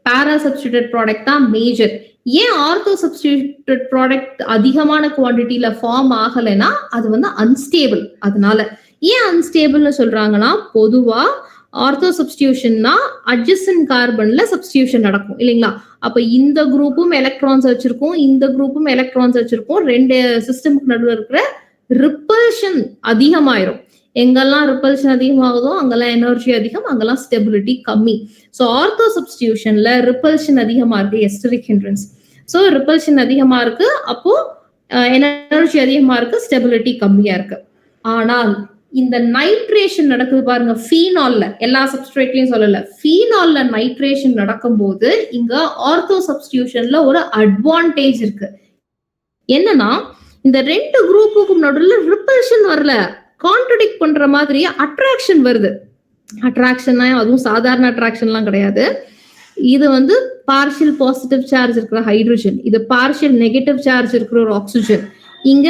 பாரா சப்ஸ்டிடியூட்டட் ப்ராடக்ட் தான் மேஜர். ஏன் ஆர்த்தோ சப்ஸ்டிடியூட்டட் ப்ராடக்ட் அதிகமான குவாண்டிட்டியில ஃபார்ம் ஆகலைன்னா அது வந்து அன்ஸ்டேபிள். அதனால ஏன் அன்ஸ்டேபிள்னு சொல்றாங்கன்னா, பொதுவா ஆர்த்தோ சப்ஸ்டிடியூஷன்னா அட்ஜசன்ட் கார்பன்ல சப்ஸ்டிடியூஷன் நடக்கும் இல்லைங்களா? அப்ப இந்த குரூப்பும் எலக்ட்ரான்ஸ் வச்சிருக்கும், இந்த குரூப்பும் எலக்ட்ரான்ஸ் வச்சிருக்கும். 2 சிஸ்டமுக்கு நடுவில் இருக்கிற ரிப்பல்ஷன் அதிகமாயிரும். எங்கெல்லாம் ரிப்பல்ஷன் அதிகமாகுதோ அங்கெல்லாம் எனர்ஜி அதிகம், அங்கெல்லாம் ஸ்டெபிலிட்டி கம்மி. ஸோ ஆர்த்தோ சப்ஸ்டிடியூஷன்ல ரிப்பல்ஷன் அதிகமா இருக்கு, எஸ்டரிக் ஹிண்ட்ரன்ஸ். ஸோ ரிப்பல்ஷன் அதிகமா இருக்கு, அப்போ எனர்ஜி அதிகமா இருக்கு, ஸ்டெபிலிட்டி கம்மியா இருக்கு. ஆனால் இந்த நைட்ரேஷன் நடக்குது பாருங்க ஃபீனால்ல, எல்லா சப்ஸ்ட்ரேட்லயும் சொல்லல, ஃபீனால்ல நைட்ரேஷன் நடக்கும்போது இங்க ஆர்த்தோ சப்ஸ்டிடியூஷன்ல ஒரு அட்வான்டேஜ் இருக்கு. என்னன்னா இந்த 2 குரூப்புக்கும் நடுவில் ரிப்பல்ஷன் வரல, கான்ட்ரடிக்ட் பண்ற மாதிரி அட்ராக்ஷன் வருது. அட்ராக்ஷன் அதுவும் சாதாரண அட்ராக்ஷன்லாம் கிடையாது. இது வந்து பார்ஷியல் பாசிட்டிவ் சார்ஜ் இருக்கிற ஹைட்ரஜன், இது பார்ஷியல் நெகட்டிவ் சார்ஜ் இருக்கிற ஒரு ஆக்சிஜன். இங்க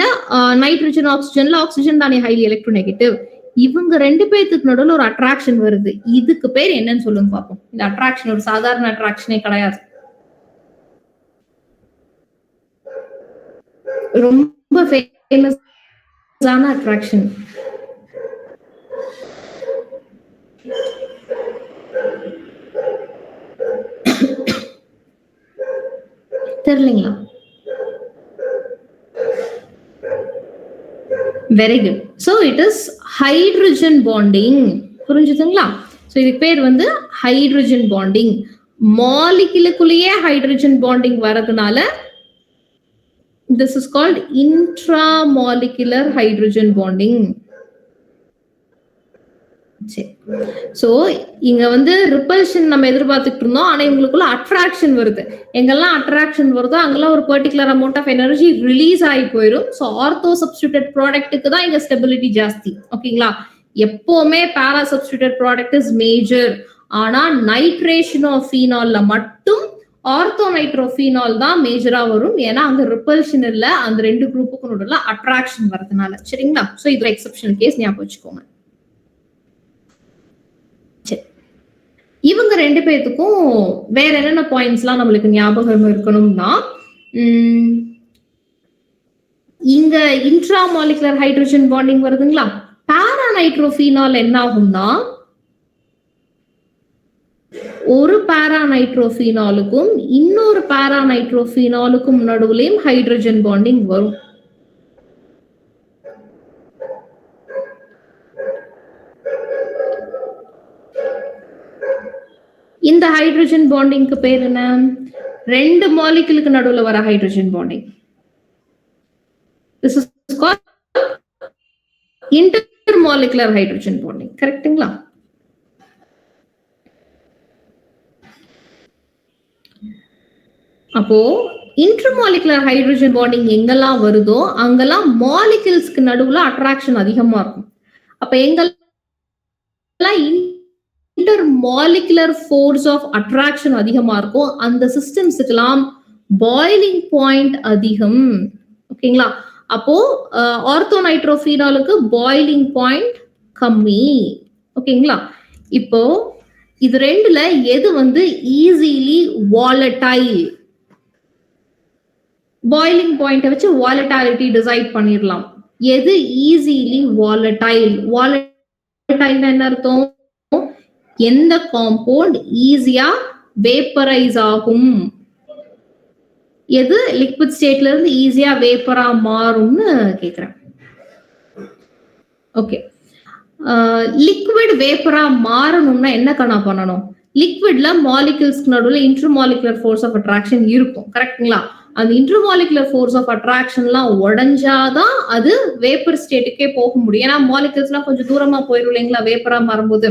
நைட்ரஜன் ஆக்சிஜன்ல ஆக்சிஜன் தானே ஹைலி எலக்ட்ரோநெகட்டிவ். இவங்க 2 பேத்துக்கு நடுவில் ஒரு அட்ராக்ஷன் வருது. இதுக்கு பேர் என்னன்னு சொல்லுங்க பாப்போம். இந்த அட்ராக்ஷன் ஒரு சாதாரண அட்ராக்ஷனே கிடையாது, ரொம்ப ஃபேமஸான அட்ராக்ஷன். தெரியலீங்களா? Very good. So it is hydrogen bonding. புரிஞ்சுதுங்களா? ஸோ இதுக்கு பேர் வந்து ஹைட்ரஜன் பாண்டிங். மாலிகுலுக்குள்ளேயே ஹைட்ரஜன் பாண்டிங் வரதுனால this is called intramolecular hydrogen bonding. So இங்க வந்து ரிப்பல்ஷன் நம்ம எதிர்பார்த்துட்டு இருந்தோம், ஆனா இவங்களுக்குள்ள அட்ராக்ஷன் வருது. எங்கெல்லாம் அட்ராக்ஷன் வருதோ அங்கெல்லாம் ஒரு particular amount of energy release ஆகி போயிடும். ஸோ ஆர்த்தோ சப்ஸ்டிடியூட்டட் ப்ராடக்ட்டுக்கு தான் இங்க ஸ்டெபிலிட்டி ஜாஸ்தி. ஓகேங்களா? எப்பவுமே பாரா சப்ஸ்டிடியூட்டட் ப்ராடக்ட் இஸ் மேஜர். ஆனா நைட்ரேஷன் ஆஃப் ஃபீனால்ல மட்டும் ஆர்த்தோ நைட்ரோஃபீனால் தான் மேஜரா வரும். ஏன்னா அங்க ரிப்பல்ஷன் இல்ல, அந்த 2 குரூப்புக்கும் நடுவுல அட்ராக்ஷன் வரதுனால. சரிங்களா? சோ இது எக்ஸெப்ஷனல் கேஸ், ஞாபகம் வச்சுக்கோங்க. இவங்க 2 பேத்துக்கும் வேற என்னென்ன பாயிண்ட்ஸ்லாம் நம்மளுக்கு ஞாபகம் இருக்கணும்னா, இங்க இன்ட்ராமாலிகுலர் ஹைட்ரஜன் பாண்டிங் வருதுங்களா? பாரா நைட்ரோஃபீனால் என்ன ஆகும்னா, ஒரு பாரா நைட்ரோஃபீனாலுக்கும் இன்னொரு பாரா நைட்ரோஃபீனாலுக்கும் நடுவுலயும் ஹைட்ரஜன் பாண்டிங் வரும். இந்த ஹைட்ரஜன் பாண்டிங்க்கு பேர் என்ன? 2 மாலிகுலுக்கு நடுவுல வர hydrogen bonding. This is called intermolecular hydrogen bonding. கரெக்ட்டுங்களா? அப்போ இன்டர்மாலிகுலர் ஹைட்ரஜன் பாண்டிங் எங்கெல்லாம் வருதோ அங்கெல்லாம் மாலிகுல்ஸ்க்கு நடுவுல அட்ராக்ஷன் அதிகமா இருக்கும். அப்ப எங்கெல்லாம் இன்டர்மாலிகுலர் ஃபோர்ஸ் ஆஃப் அட்ராக்ஷன் அதிகமா இருக்கும் அந்த சிஸ்டம்ஸ்க்குலாம் பாய்லிங் பாயிண்ட் அதிகம். ஓகேங்களா? அப்போ ஆர்த்தோ நைட்ரோஃபீனாலுக்கு பாய்லிங் பாயிண்ட் கம்மி. ஓகேங்களா? இப்போ இது ரெண்டுல எது வந்து ஈஸிலி வாலடைல்? பாயிலிங் பாயிண்ட வச்சு வாலட்டாலிட்டி டிசைட் பண்ணிடலாம். எது ஈஸிலி வாலடைல்? வாலடைல்னா என்ன அர்த்தம்? எந்த காம்பவுண்ட் ஈஸியா வேப்பரைஸ் ஆகும், எது லிக்விட் ஸ்டேட்ல இருந்து ஈஸியா வேப்பரா மாறும்னு கேக்குறேன். ஓகே, லிக்விட் வேப்பரா மாறணும்னா என்ன கணா பண்ணணும்? லிக்விட்ல மாலிகுல்ஸ்க்கு நடுவுல இன்டர்மாலிகுலர் ஃபோர்ஸ் ஆஃப் அட்ராக்ஷன் இருக்கும், கரெக்ட்டுங்களா? அந்த இன்டர்மாலிகுலர் ஃபோர்ஸ் ஆஃப் அட்ராக்ஷன்லாம் உடைஞ்சாதான் அது வேப்பர் ஸ்டேட்டுக்கே போக முடியும். ஏன்னா மாலிகுல்ஸ்லாம் கொஞ்சம் தூரமா போயிடும் இல்லைங்களா வேப்பரா மாறும்போது.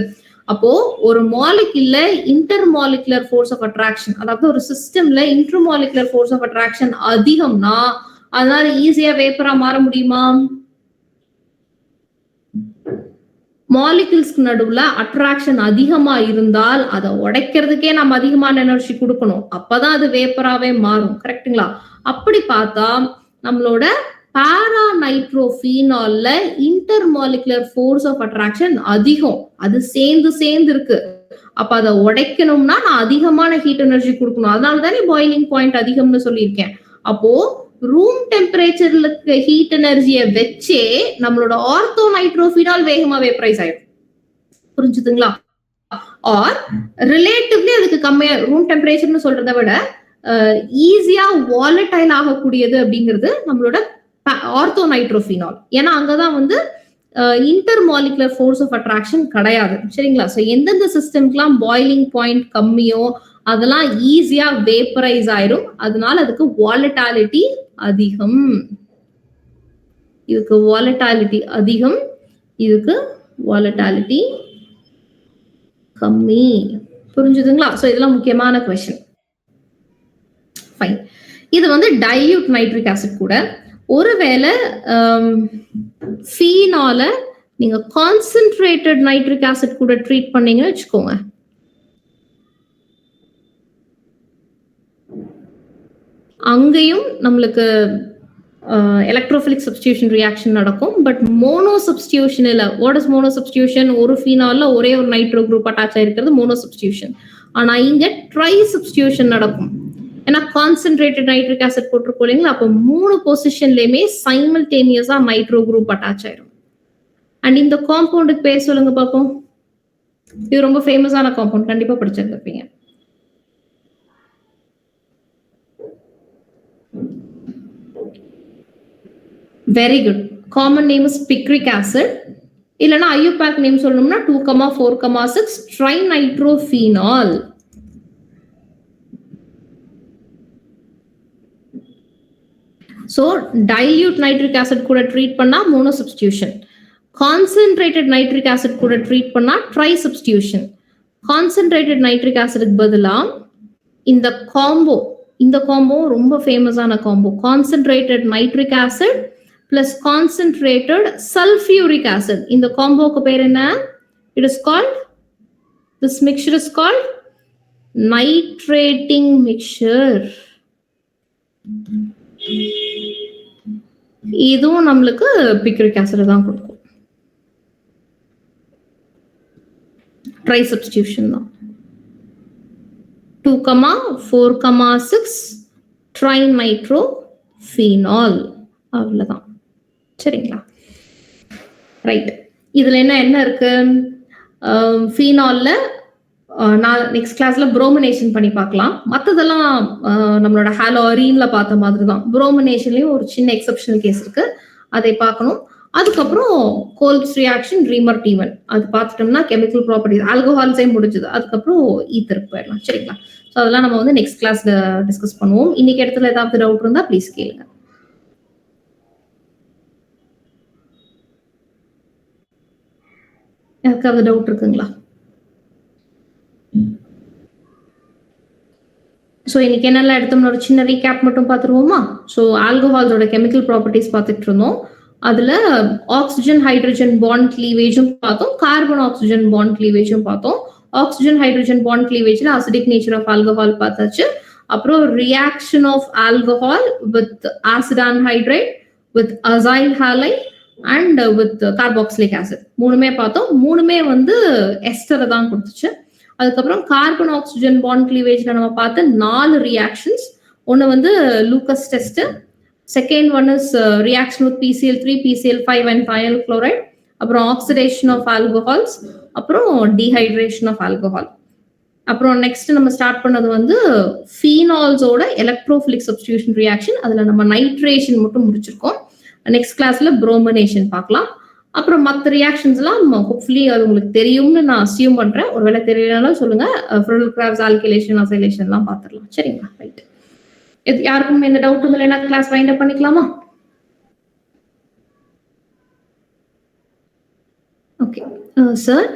அப்போ ஒரு மாலிகுல்ல இன்டர்மாலிகுலர் ஃபோர்ஸ் ஆஃப் அட்ராக்ஷன், அதாவது ஒரு சிஸ்டம்ல இன்டர்மாலிகுலர் ஃபோர்ஸ் ஆஃப் அட்ராக்ஷன் அதிகம்னா அதனால ஈஸியா வேப்பரா மாற முடியுமா? மாலிகுல்ஸ்க்கு நடுவுல அட்ராக்ஷன் அதிகமா இருந்தால் அதை உடைக்கிறதுக்கே நம்ம அதிகமான எனர்ஜி கொடுக்கணும், அப்பதான் அது வேப்பராவே மாறும், கரெக்ட்டுங்களா? அப்படி பார்த்தா நம்மளோட பாரா நைட்ரோஃபீனால்ல இன்டர்மாலிகுலர் ஃபோர்ஸ் ஆஃப் அட்ராக்ஷன் அதிகம், அது சேர்ந்து இருக்கு. அப்ப அதை உடைக்கணும்னா நான் அதிகமான ஹீட் எனர்ஜி கொடுக்கணும், அதனாலதானே பாயிலிங் பாயிண்ட் அதிகம்னு சொல்லியிருக்கேன். அப்போ ரூம் டெம்பரேச்சர்ல ஹீட் எனர்ஜியை வச்சே நம்மளோட ஆர்த்தோ நைட்ரோஃபீனால் வேகமா வேப்பரைஸ் ஆயிடும், புரிஞ்சுதுங்களா? ஆர் ரிலேட்டிவ்லி அதுக்கு கம்மியா ரூம் டெம்பரேச்சர்னு சொல்றதை விட ஈஸியா வாலடைல் ஆகக்கூடியது அப்படிங்கிறது நம்மளோட ஆர்த்தோ நைட்ரோஃபீனால். ஏன்னா அங்கதான் வந்து இன்டர்மாலிகுலர் ஃபோர்ஸ் ஆஃப் அட்ராக்ஷன் கிடையாது, சரிங்களா? ஸோ எந்தெந்த சிஸ்டம்க்குலாம் பாயிலிங் பாயிண்ட் கம்மியோ அதெல்லாம் ஈஸியா வேப்பரைஸ் ஆயிடும், அதனால அதுக்கு வாலட்டாலிட்டி அதிகம். இதுக்கு வாலட்டாலிட்டி அதிகம், இதுக்கு வாலட்டாலிட்டி கம்மி, புரிஞ்சுதுங்களா? ஸோ இதெல்லாம் முக்கியமான கொஸ்டின். ஃபைன். இது வந்து டைல்யூட் நைட்ரிக் ஆசிட் கூட ஒருவேளை ஃபீனால நீங்க கான்சென்ட்ரேட்டட் நைட்ரிக் ஆசிட் கூட ட்ரீட் பண்ணீங்கன்னு வச்சுக்கோங்க, அங்கேயும் நம்மளுக்கு எலக்ட்ரோஃபிலிக் சப்ஸ்டிடியூஷன் ரியாக்ஷன் நடக்கும். பட் மோனோ சப்ஸ்டிடியூஷன் இல்ல. What is mono substitution? ஒரு ஃபீனால்ல ஒரே ஒரு நைட்ரோ குரூப் அட்டாச் ஆயிருக்கிறது மோனோ சப்ஸ்டிடியூஷன். ஆனா இங்க ட்ரை சப்ஸ்டிடியூஷன் நடக்கும். ஏன்னா கான்சென்ட்ரேட்டட் நைட்ரிக் ஆசிட் போட்டிருக்கோம் இல்லைங்களா, அப்போ 3 பொசிஷன்லயுமே சைமல்டேனியஸா நைட்ரோ குரூப் அட்டாச் ஆயிரும். அண்ட் இந்த காம்பவுண்டுக்கு பேர் சொல்லுங்க பார்ப்போம். இது ரொம்ப ஃபேமஸான காம்பவுண்ட், கண்டிப்பா படிச்சிருப்பீங்க. Very good. Common name is picric acid. இல்லைன்னா ஐயூபேக் நேம் சொல்லணும்னா 2,4,6 trinitrophenol. So dilute nitric acid கூட ட்ரீட் பண்ணா mono substitution, concentrated nitric acid கூட ட்ரீட் பண்ணா ட்ரை சப்ஸ்டிடியூஷன். கான்சென்ட்ரேட்டட் நைட்ரிக் ஆசிட்க்கு பதிலா இந்த காம்போ ரொம்ப ஃபேமஸான combo, concentrated nitric acid plus concentrated sulphuric acid. இந்த காம்போக்கு பேர் என்ன? It is called, this mixture is called nitrating mixture. இதுவும் நம்மளுக்கு பிக்ரிக் ஆசிட் தான் கொடுக்கும், ட்ரை சப்ஸ்டிடியூஷன் தான். 2,4,6 ட்ரைநைட்ரோஃபீனால், அவ்வளவுதான், சரிங்களா? ரைட். இதுல என்ன இருக்கு? ஃபீனால்ல நான் நெக்ஸ்ட் கிளாஸ்ல புரோமினேஷன் பண்ணி பார்க்கலாம். மற்றதெல்லாம் நம்மளோட ஹாலோரீன்ல பார்த்த மாதிரி தான். புரோமினேஷன்லயும் ஒரு சின்ன எக்ஸெப்ஷனல் கேஸ் இருக்கு, அதை பார்க்கணும். அதுக்கப்புறம் கோல்ப்ஸ் ரியாக்ஷன், ரீமர் T1 அது பார்த்துட்டோம்னா கெமிக்கல் ப்ராப்பர்ட்டிஸ், ஆல்கஹால்ஸே முடிஞ்சது. அதுக்கப்புறம் ஈத்தருக்கு போயிடலாம், சரிங்களா? ஸோ அதெல்லாம் நம்ம வந்து நெக்ஸ்ட் கிளாஸ்ல டிஸ்கஸ் பண்ணுவோம். இன்னைக்கு இடத்துல ஏதாவது டவுட் இருந்தா ப்ளீஸ் கேளுங்க. யாருக்காவது டவுட் இருக்குங்களா? ஸோ இன்னைக்கு என்னெல்லாம் எடுத்தோம்னு ஒரு சின்ன ரீகேப் மட்டும் பார்த்துருவோமா? ஸோ ஆல்கஹால்ஸோட கெமிக்கல் ப்ராப்பர்ட்டிஸ் பார்த்துட்டு இருந்தோம். அதுல ஆக்சிஜன் ஹைட்ரஜன் பாண்ட் கிளீவேஜும் பார்த்தோம், கார்பன் ஆக்சிஜன் பாண்ட் கிளீவேஜும் பார்த்தோம். ஆக்சிஜன் ஹைட்ரஜன் பாண்ட் கிளீவேஜ்ல அசிடிக் நேச்சர் ஆஃப் ஆல்கஹால் பார்த்தாச்சு. அப்புறம் reaction of alcohol with acid anhydride with acyl halide and with carboxylic acid. மூணுமே பார்த்தோம். மூணுமே வந்து எஸ்டரை தான் கொடுத்துச்சு. அதுக்கப்புறம் கார்பன் ஆக்சிஜன் பாண்ட் கிளீவேஜ்ல நம்ம பார்த்த 4 ரியாக்ஷன்ஸ். ஒன்று வந்து Lucas test, second one is reaction with PCl3, PCl5 and thionyl chloride, அப்புறம் ஆக்சிடேஷன் ஆஃப் ஆல்கஹால்ஸ், அப்புறம் டீஹைட்ரேஷன் ஆஃப் ஆல்கஹால். அப்புறம் நெக்ஸ்ட் நம்ம ஸ்டார்ட் பண்ணது வந்து ஃபீனால்ஸோட எலக்ட்ரோஃபிலிக் சப்ஸ்டிடியூஷன் ரியாக்ஷன். அதுல நம்ம நைட்ரேஷன் மட்டும் முடிச்சிருக்கோம். நெக்ஸ்ட் கிளாஸ்ல புரோமனேஷன் பார்க்கலாம். அப்புறம் மற்ற ரியாக்ஷன்ஸ்லாம் ஹோப்ஃபுல்லி அது உங்களுக்கு தெரியும்னு நான் அசியூம் பண்றேன். ஒருவேளை தெரியலனாலும் சொல்லுங்க. ஃப்ரெடல் கிராப்ஸ் ஆல்கிலேஷன் அசைலேஷன் எல்லாம் பார்த்துடலாம். சரிங்களா? ரைட். யாருக்கும் எந்த டவுட்டும் இல்லைன்னா கிளாஸ் வைண்ட் அப் பண்ணிக்கலாமா? Okay sir.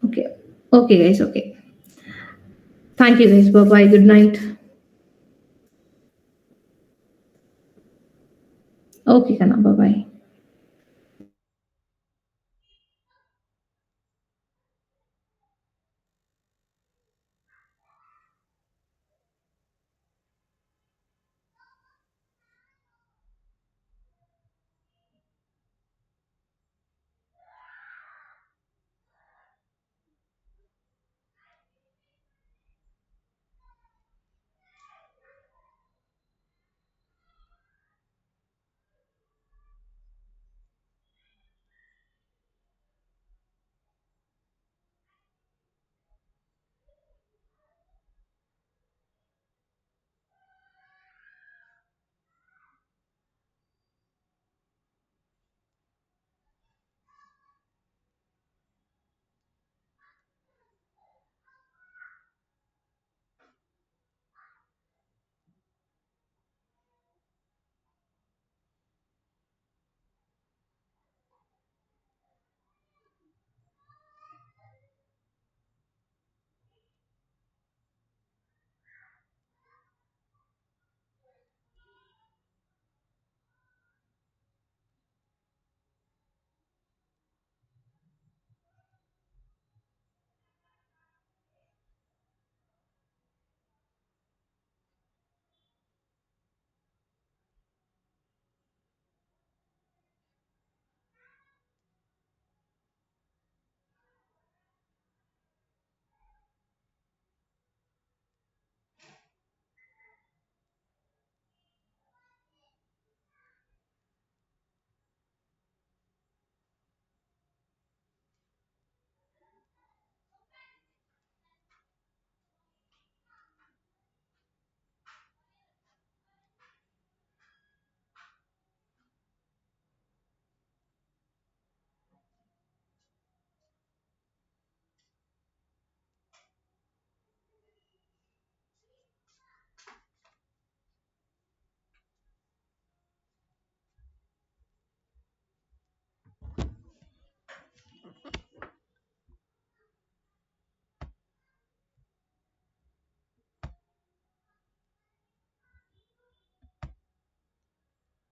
Okay. Okay, guys. Okay. Thank you, guys. Bye-bye. Good night. Okay, Kana. Bye-bye.